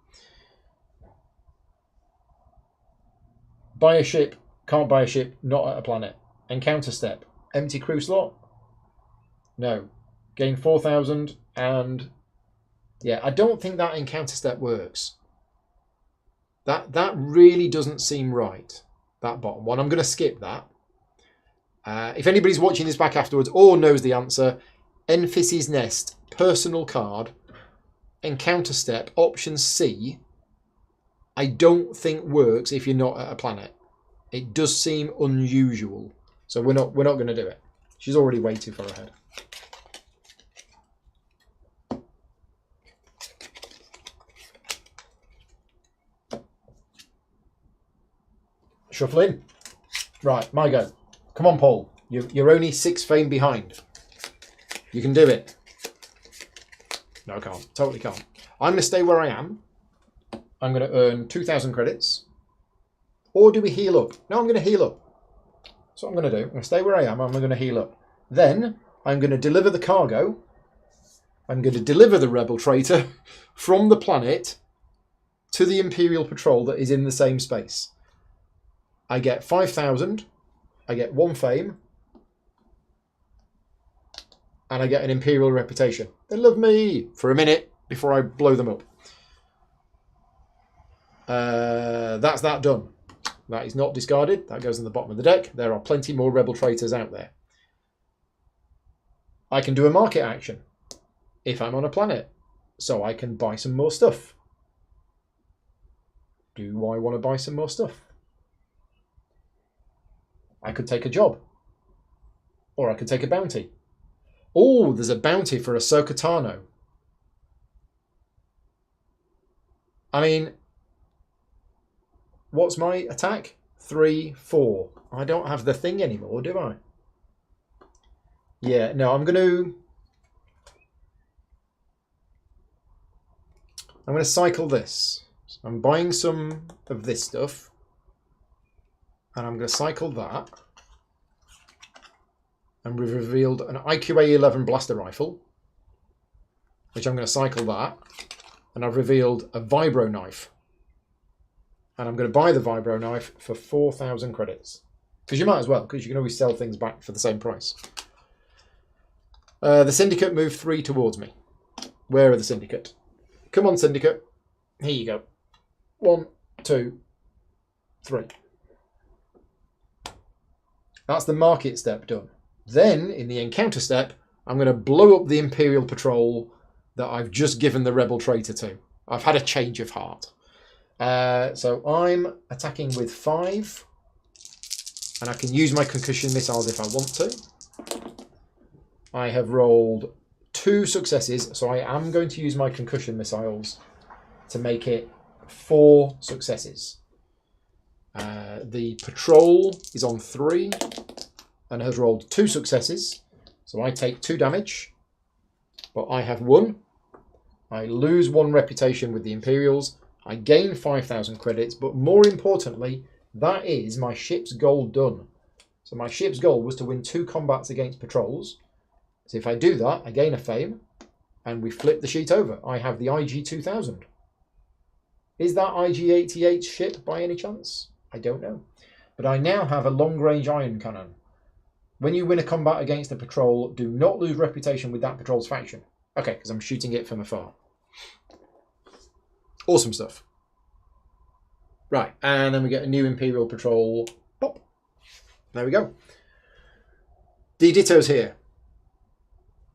Buy a ship, can't buy a ship, not at a planet. Encounter step, empty crew slot? No. Gain 4,000 and... Yeah, I don't think that encounter step works. That really doesn't seem right, that bottom one. I'm going to skip that. If anybody's watching this back afterwards or knows the answer, Enfys's Nest, personal card, encounter step, option C, I don't think works if you're not at a planet. It does seem unusual, so we're not going to do it. She's already way too far ahead. Shuffle in. Right, my go. Come on, Paul. You're only 6 fame behind. You can do it. No, I can't. Totally can't. I'm going to stay where I am. I'm going to earn 2,000 credits. Or do we heal up? No, I'm going to heal up. That's what I'm going to do. I'm going to stay where I am. I'm going to heal up. Then I'm going to deliver the cargo. I'm going to deliver the Rebel Traitor from the planet to the Imperial Patrol that is in the same space. I get 5,000. I get 1 fame. And I get an Imperial reputation. They love me for a minute before I blow them up. That's that done. That is not discarded. That goes in the bottom of the deck. There are plenty more Rebel Traitors out there. I can do a market action if I'm on a planet. So I can buy some more stuff. Do I want to buy some more stuff? I could take a job. Or I could take a bounty. Oh, there's a bounty for Ahsoka Tano. I mean, what's my attack? 3, 4. I don't have the thing anymore, do I? Yeah, no, I'm going to cycle this. So I'm buying some of this stuff. And I'm going to cycle that. And we've revealed an IQA-11 blaster rifle, which I'm going to cycle that. And I've revealed a vibro knife. And I'm going to buy the vibro knife for 4,000 credits. Because you might as well, because you can always sell things back for the same price. The Syndicate move 3 towards me. Where are the Syndicate? Come on, Syndicate. Here you go. 1, 2, 3. That's the market step done. Then, in the encounter step, I'm going to blow up the Imperial Patrol that I've just given the Rebel Traitor to. I've had a change of heart. So I'm attacking with 5. And I can use my concussion missiles if I want to. I have rolled 2 successes, so I am going to use my concussion missiles to make it 4 successes. The patrol is on 3. and has rolled 2 successes. So I take 2 damage, but I have 1. I lose 1 reputation with the Imperials. I gain 5,000 credits, but more importantly, that is my ship's goal done. So my ship's goal was to win 2 combats against patrols. So if I do that, I gain a fame, and we flip the sheet over. I have the IG-2000. Is that IG-88 ship by any chance? I don't know. But I now have a long-range iron cannon. When you win a combat against a patrol, do not lose reputation with that patrol's faction. Okay, because I'm shooting it from afar. Awesome stuff. Right, and then we get a new Imperial patrol. Pop. There we go. D-Ditto's here.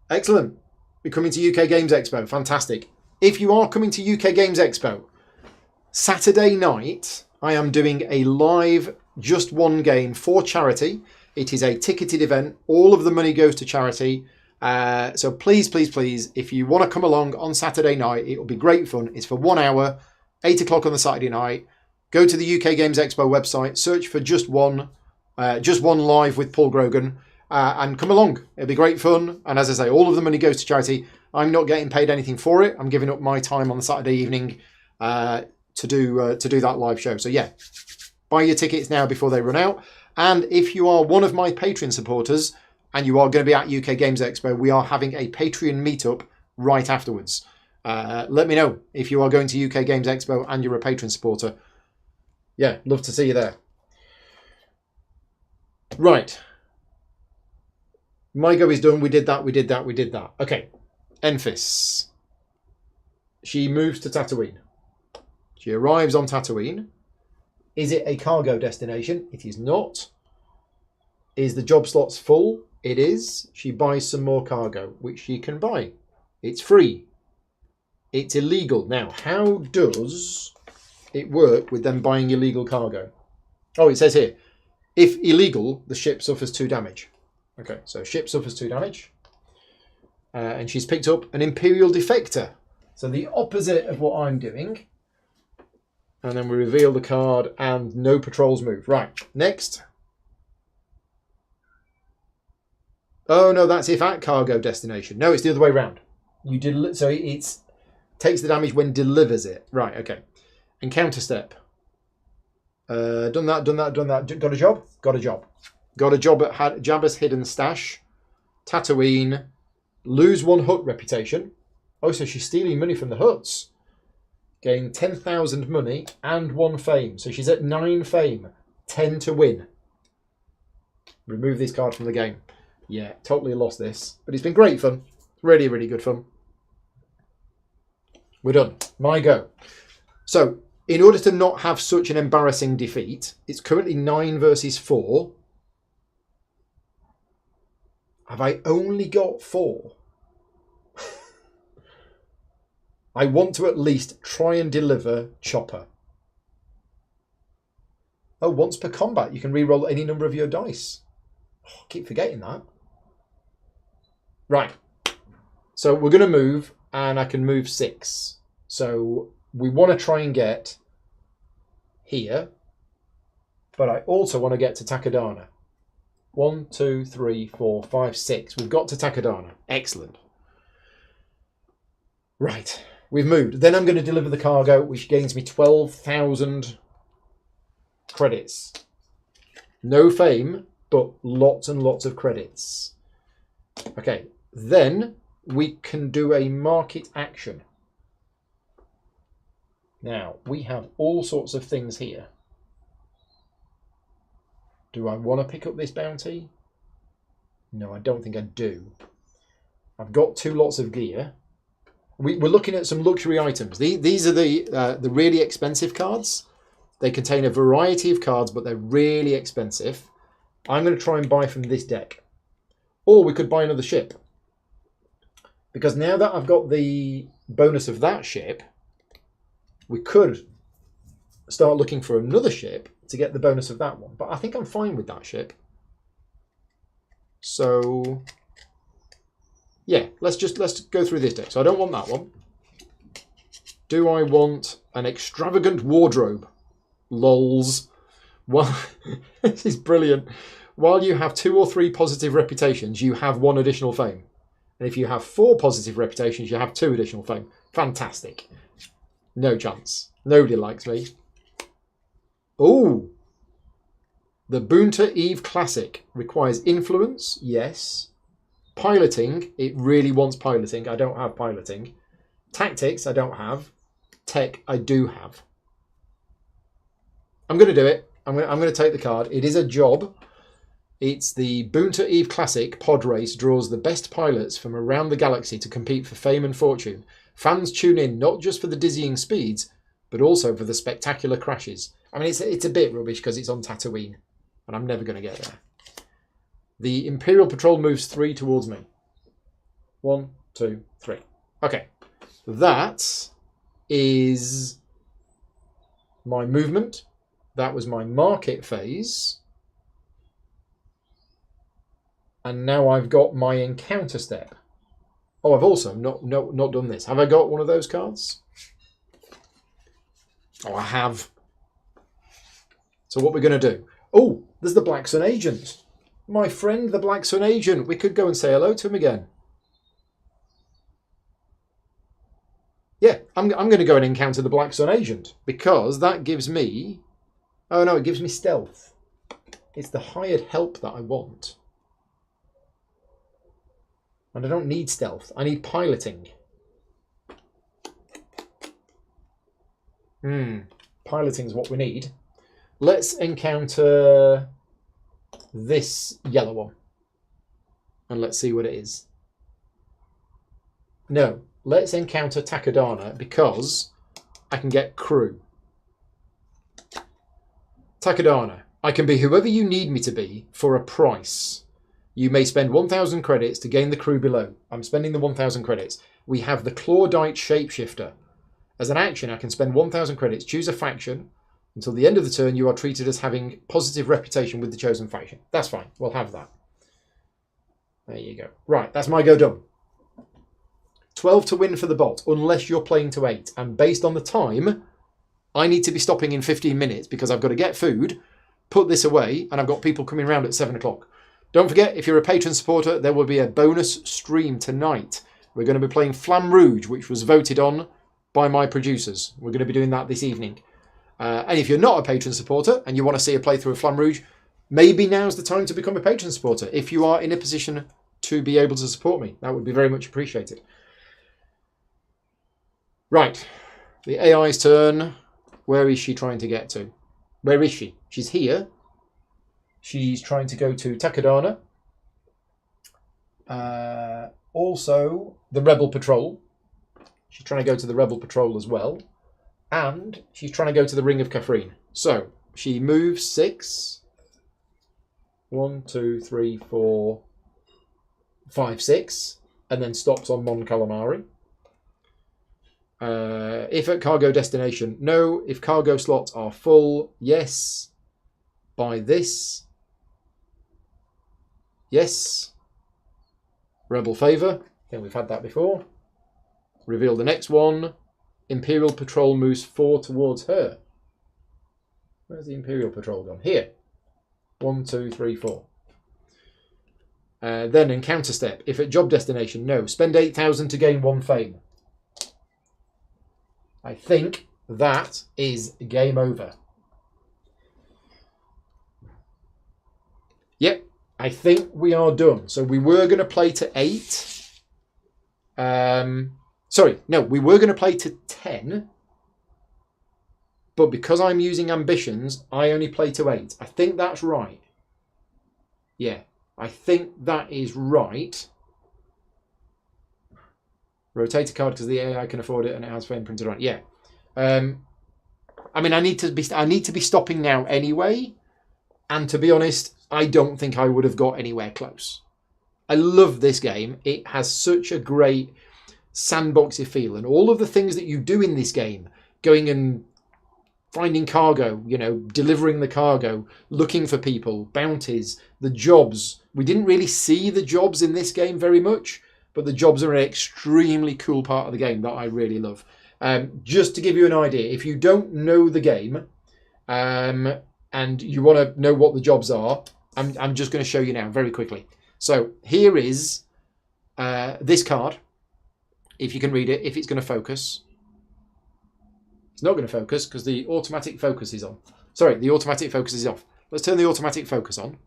Excellent. We're coming to UK Games Expo. Fantastic. If you are coming to UK Games Expo, Saturday night, I am doing a live just one game for charity. It is a ticketed event. All of the money goes to charity. So please, please, please, if you want to come along on Saturday night, it will be great fun. It's for 1 hour, 8 o'clock on the Saturday night. Go to the UK Games Expo website, search for just one live with Paul Grogan, and come along. It'll be great fun. And as I say, all of the money goes to charity. I'm not getting paid anything for it. I'm giving up my time on the Saturday evening to do that live show. So yeah, buy your tickets now before they run out. And if you are one of my Patreon supporters and you are going to be at UK Games Expo, we are having a Patreon meetup right afterwards. Let me know if you are going to UK Games Expo and you're a Patreon supporter. Yeah, love to see you there. Right. My go is done. We did that, we did that, we did that. Okay. Enfys. She moves to Tatooine. She arrives on Tatooine. Is it a cargo destination? It is not. Is the job slots full? It is. She buys some more cargo, which she can buy. It's free. It's illegal. Now, how does it work with them buying illegal cargo? Oh, it says here, if illegal, the ship suffers 2 damage. Okay, so ship suffers 2 damage. And she's picked up an Imperial Defector. So the opposite of what I'm doing. And then we reveal the card and no patrols move. Right, next. Oh, no, that's if at cargo destination. No, it's the other way around. So it takes the damage when delivers it. Right, okay. Encounter step. Done that. Got a job? Got a job. Got a job at Jabba's Hidden Stash. Tatooine. Lose 1 hut reputation. Oh, so she's stealing money from the huts. Gain 10,000 money and 1 fame. So she's at 9 fame. 10 to win. Remove this card from the game. Yeah, totally lost this. But it's been great fun. Really, really good fun. We're done. My go. So, in order to not have such an embarrassing defeat, it's currently 9 versus 4. Have I only got 4? I want to at least try and deliver Chopper. Oh, once per combat, you can re-roll any number of your dice. Oh, I keep forgetting that. Right. So we're going to move, and I can move 6. So we want to try and get here, but I also want to get to Takodana. 1, 2, 3, 4, 5, 6. We've got to Takodana. Excellent. Right. We've moved. Then I'm going to deliver the cargo, which gains me 12,000 credits. No fame, but lots and lots of credits. Okay. Then we can do a market action. Now, we have all sorts of things here. Do I want to pick up this bounty? No, I don't think I do. I've got 2 lots of gear. We're looking at some luxury items. These are the really expensive cards. They contain a variety of cards, but they're really expensive. I'm going to try and buy from this deck. Or we could buy another ship. Because now that I've got the bonus of that ship, we could start looking for another ship to get the bonus of that one. But I think I'm fine with that ship. So yeah, let's go through this deck. So I don't want that one. Do I want an extravagant wardrobe? Lols. Well, this is brilliant. While you have 2 or 3 positive reputations, you have 1 additional fame. And if you have 4 positive reputations, you have 2 additional fame. Fantastic. No chance. Nobody likes me. Ooh. The Boonta Eve Classic requires influence. Yes. Piloting. It really wants piloting. I don't have piloting. Tactics. I don't have. Tech. I do have. I'm going to do it. I'm going to take the card. It is a job. It's the Boonta Eve Classic pod race draws the best pilots from around the galaxy to compete for fame and fortune. Fans tune in not just for the dizzying speeds, but also for the spectacular crashes. I mean, it's a bit rubbish because it's on Tatooine, and I'm never going to get there. The Imperial Patrol moves 3 towards me. 1, 2, 3. Okay. That is my movement. That was my market phase. And now I've got my encounter step. Oh, I've also not done this. Have I got one of those cards? Oh, I have. So what we're going to do? Oh, there's the Black Sun Agent. My friend, the Black Sun Agent. We could go and say hello to him again. Yeah, I'm going to go and encounter the Black Sun Agent because that gives me... Oh, no, it gives me stealth. It's the hired help that I want. And I don't need stealth. I need piloting. Piloting is what we need. Let's encounter this yellow one. And let's see what it is. No, let's encounter Takodana because I can get crew. Takodana, I can be whoever you need me to be for a price. You may spend 1,000 credits to gain the crew below. I'm spending the 1,000 credits. We have the Clawdite Shapeshifter. As an action, I can spend 1,000 credits, choose a faction. Until the end of the turn, you are treated as having positive reputation with the chosen faction. That's fine. We'll have that. There you go. Right, that's my go done. 12 to win for the bot, unless you're playing to 8. And based on the time, I need to be stopping in 15 minutes because I've got to get food, put this away, and I've got people coming around at 7 o'clock. Don't forget, if you're a patron supporter, there will be a bonus stream tonight. We're going to be playing Flamme Rouge, which was voted on by my producers. We're going to be doing that this evening. And if you're not a patron supporter and you want to see a playthrough of Flamme Rouge, maybe now's the time to become a patron supporter if you are in a position to be able to support me. That would be very much appreciated. Right. The AI's turn. Where is she trying to get to? Where is she? She's here. She's trying to go to Takodana. Also, the Rebel Patrol. She's trying to go to the Rebel Patrol as well. And she's trying to go to the Ring of Kafrene. So, she moves 6. 1, 2, 3, 4, 5, 6. And then stops on Mon Calamari. If at cargo destination, no. If cargo slots are full, yes. Buy this. Yes. Rebel Favour. I think we've had that before. Reveal the next one. Imperial Patrol moves 4 towards her. Where's the Imperial Patrol gone? Here. 1, 2, 3, 4. Then encounter step. If at job destination, no. Spend 8,000 to gain 1 fame. I think that is game over. Yep, I think we are done. So we were going to play to 8. Sorry, no, we were going to play to 10. But because I'm using ambitions, I only play to 8. I think that's right. Yeah, I think that is right. Rotate a card because the AI can afford it and it has fame printed on it. Yeah. I mean, I need to be stopping now anyway. And to be honest, I don't think I would have got anywhere close. I love this game. It has such a great sandboxy feel, and all of the things that you do in this game, going and finding cargo, you know, delivering the cargo, looking for people, bounties, the jobs. We didn't really see the jobs in this game very much, but the jobs are an extremely cool part of the game that I really love. Just to give you an idea, if you don't know the game and you want to know what the jobs are, I'm just going to show you now very quickly. So here is this card. If you can read it, if it's going to focus. It's not going to focus because the automatic focus is on. Sorry, the automatic focus is off. Let's turn the automatic focus on.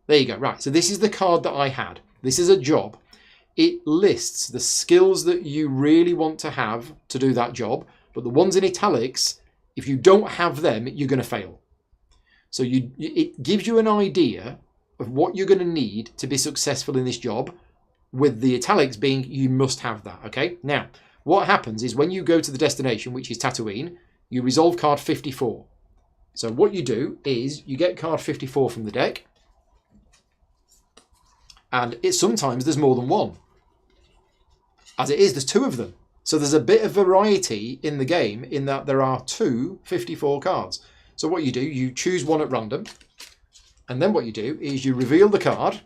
There you go. Right, so this is the card that I had. This is a job. It lists the skills that you really want to have to do that job, but the ones in italics, if you don't have them, you're going to fail. So it gives you an idea of what you're going to need to be successful in this job, with the italics being you must have that, okay? Now, what happens is when you go to the destination, which is Tatooine, you resolve card 54. So what you do is you get card 54 from the deck, and sometimes there's more than one. As it is, there's two of them. So there's a bit of variety in the game in that there are 2 54 cards. So what you do, you choose one at random, and then what you do is you reveal the card,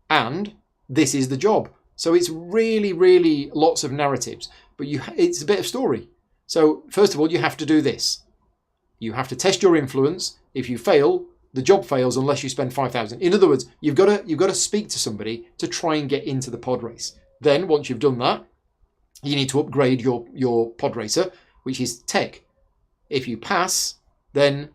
and this is the job. So it's really, really lots of narratives, but it's a bit of story. So first of all, you have to do this. You have to test your influence. If you fail, the job fails unless you spend 5,000. In other words, you've got to speak to somebody to try and get into the pod race. Then once you've done that, you need to upgrade your pod racer, which is tech. If you pass, then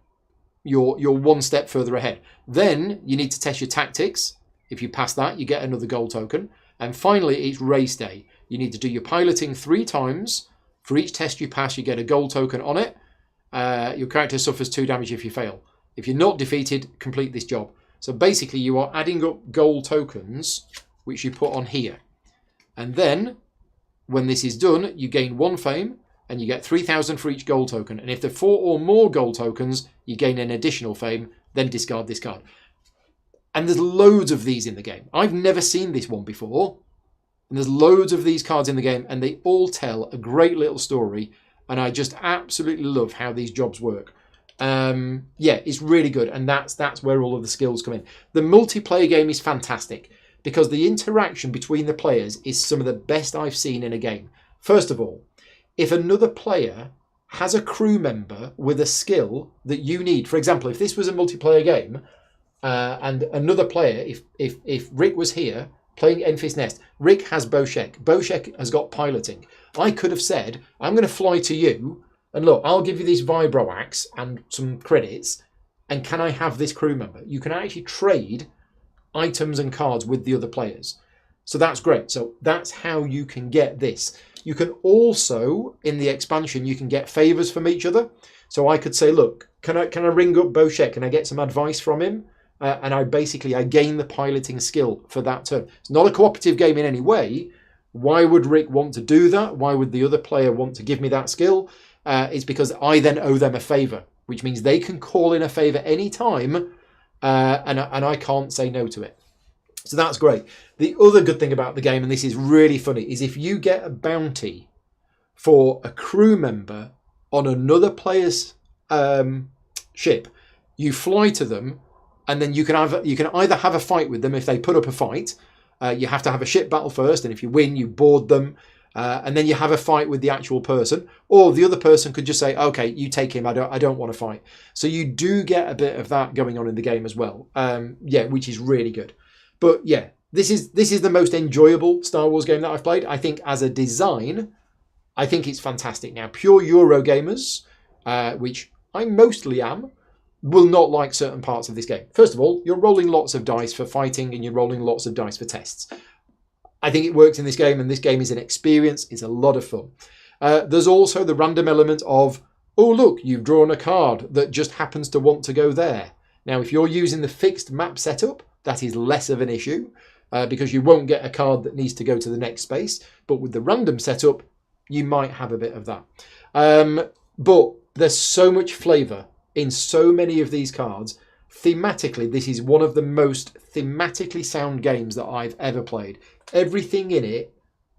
you're one step further ahead. Then you need to test your tactics. If you pass that, you get another gold token. And finally, it's race day. You need to do your piloting 3 times. For each test you pass, you get a gold token on it. Your character suffers 2 damage if you fail. If you're not defeated, complete this job. So basically, you are adding up gold tokens, which you put on here. And then, when this is done, you gain 1 fame, and you get 3,000 for each gold token. And if there are 4 or more gold tokens, you gain an additional fame, then discard this card. And there's loads of these in the game. I've never seen this one before. And there's loads of these cards in the game, and they all tell a great little story. And I just absolutely love how these jobs work. Yeah, it's really good, and that's where all of the skills come in. The multiplayer game is fantastic because the interaction between the players is some of the best I've seen in a game. First of all, if another player has a crew member with a skill that you need, for example, if this was a multiplayer game and another player, if Rick was here playing Enfys Nest, Rick has Boshek. Boshek has got piloting. I could have said, I'm going to fly to you, and look, I'll give you this Vibro Axe and some credits, and can I have this crew member? You can actually trade items and cards with the other players. So that's great. So that's how you can get this. You can also, in the expansion, you can get favours from each other. So I could say, look, can I ring up Boshek? Can I get some advice from him? And I gain the piloting skill for that turn. It's not a cooperative game in any way. Why would Rick want to do that? Why would the other player want to give me that skill? It's because I then owe them a favour, which means they can call in a favour anytime, and I can't say no to it. So that's great. The other good thing about the game, and this is really funny, is if you get a bounty for a crew member on another player's ship, you fly to them, and then you can either have a fight with them if they put up a fight. You have to have a ship battle first, and if you win, you board them. And then you have a fight with the actual person, or the other person could just say, okay, you take him, I don't want to fight. So you do get a bit of that going on in the game as well. Yeah, which is really good. But yeah, this is the most enjoyable Star Wars game that I've played. I think as a design, I think it's fantastic. Now, pure Eurogamers, which I mostly am, will not like certain parts of this game. First of all, you're rolling lots of dice for fighting, and you're rolling lots of dice for tests. I think it works in this game, and this game is an experience. It's a lot of fun. There's also the random element of, oh, look, you've drawn a card that just happens to want to go there. Now, if you're using the fixed map setup, that is less of an issue because you won't get a card that needs to go to the next space. But with the random setup, you might have a bit of that. But there's so much flavour in so many of these cards. Thematically, this is one of the most thematically sound games that I've ever played. Everything in it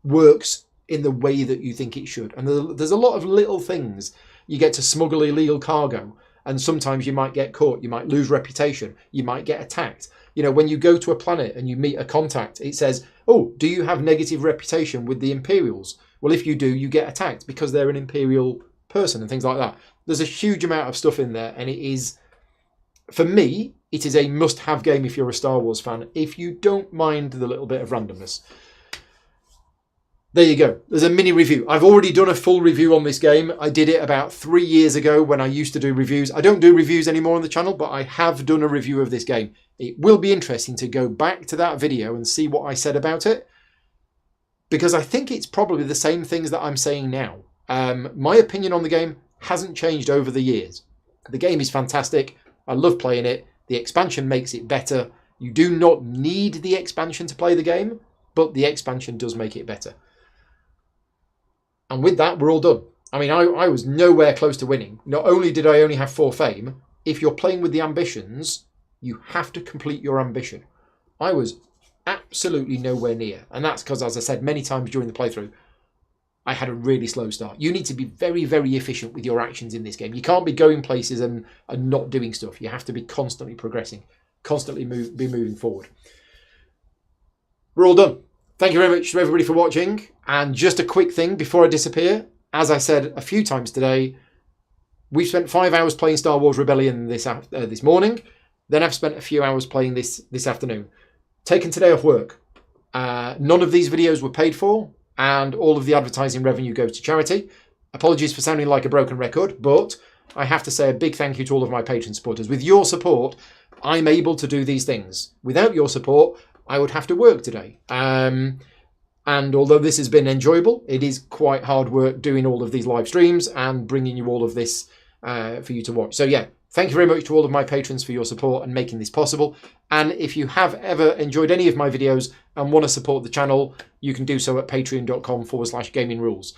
works in the way that you think it should. And there's a lot of little things. You get to smuggle illegal cargo, and sometimes you might get caught. You might lose reputation. You might get attacked. You know, when you go to a planet and you meet a contact, it says, oh, do you have negative reputation with the Imperials? Well, if you do, you get attacked because they're an Imperial person and things like that. There's a huge amount of stuff in there, and it is for me, it is a must-have game if you're a Star Wars fan, if you don't mind the little bit of randomness. There you go. There's a mini review. I've already done a full review on this game. I did it about 3 years ago when I used to do reviews. I don't do reviews anymore on the channel, but I have done a review of this game. It will be interesting to go back to that video and see what I said about it, because I think it's probably the same things that I'm saying now. My opinion on the game hasn't changed over the years. The game is fantastic. I love playing it. The expansion makes it better. You do not need the expansion to play the game, but the expansion does make it better. And with that, we're all done. I mean, I was nowhere close to winning. Not only did I only have 4 fame, if you're playing with the ambitions, you have to complete your ambition. I was absolutely nowhere near. And that's because, as I said many times during the playthrough, I had a really slow start. You need to be very, very efficient with your actions in this game. You can't be going places and not doing stuff. You have to be constantly progressing, constantly be moving forward. We're all done. Thank you very much to everybody for watching. And just a quick thing before I disappear. As I said a few times today, we've spent 5 hours playing Star Wars Rebellion this morning. Then I've spent a few hours playing this afternoon. Taken today off work. None of these videos were paid for, and all of the advertising revenue goes to charity. Apologies for sounding like a broken record, but I have to say a big thank you to all of my Patreon supporters. With your support, I'm able to do these things. Without your support, I would have to work today. And although this has been enjoyable, it is quite hard work doing all of these live streams and bringing you all of this for you to watch. So yeah, thank you very much to all of my patrons for your support and making this possible. And if you have ever enjoyed any of my videos and want to support the channel, you can do so at patreon.com/gaming rules.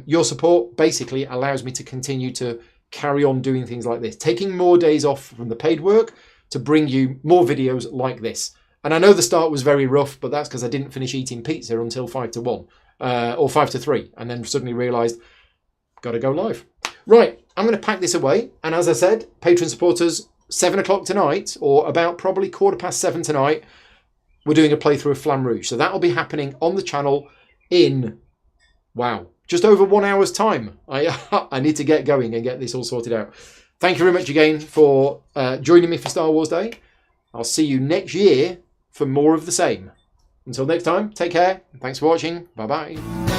Your support basically allows me to continue to carry on doing things like this, taking more days off from the paid work to bring you more videos like this. And I know the start was very rough, but that's because I didn't finish eating pizza until 5 to 1 or 5 to 3, and then suddenly realised, got to go live. Right, I'm going to pack this away. And as I said, Patreon supporters, 7 o'clock tonight, or about probably 7:15 tonight, we're doing a playthrough of Flamme Rouge. So that'll be happening on the channel in, wow, just over 1 hour's time. I need to get going and get this all sorted out. Thank you very much again for joining me for Star Wars Day. I'll see you next year for more of the same. Until next time, take care. Thanks for watching. Bye-bye.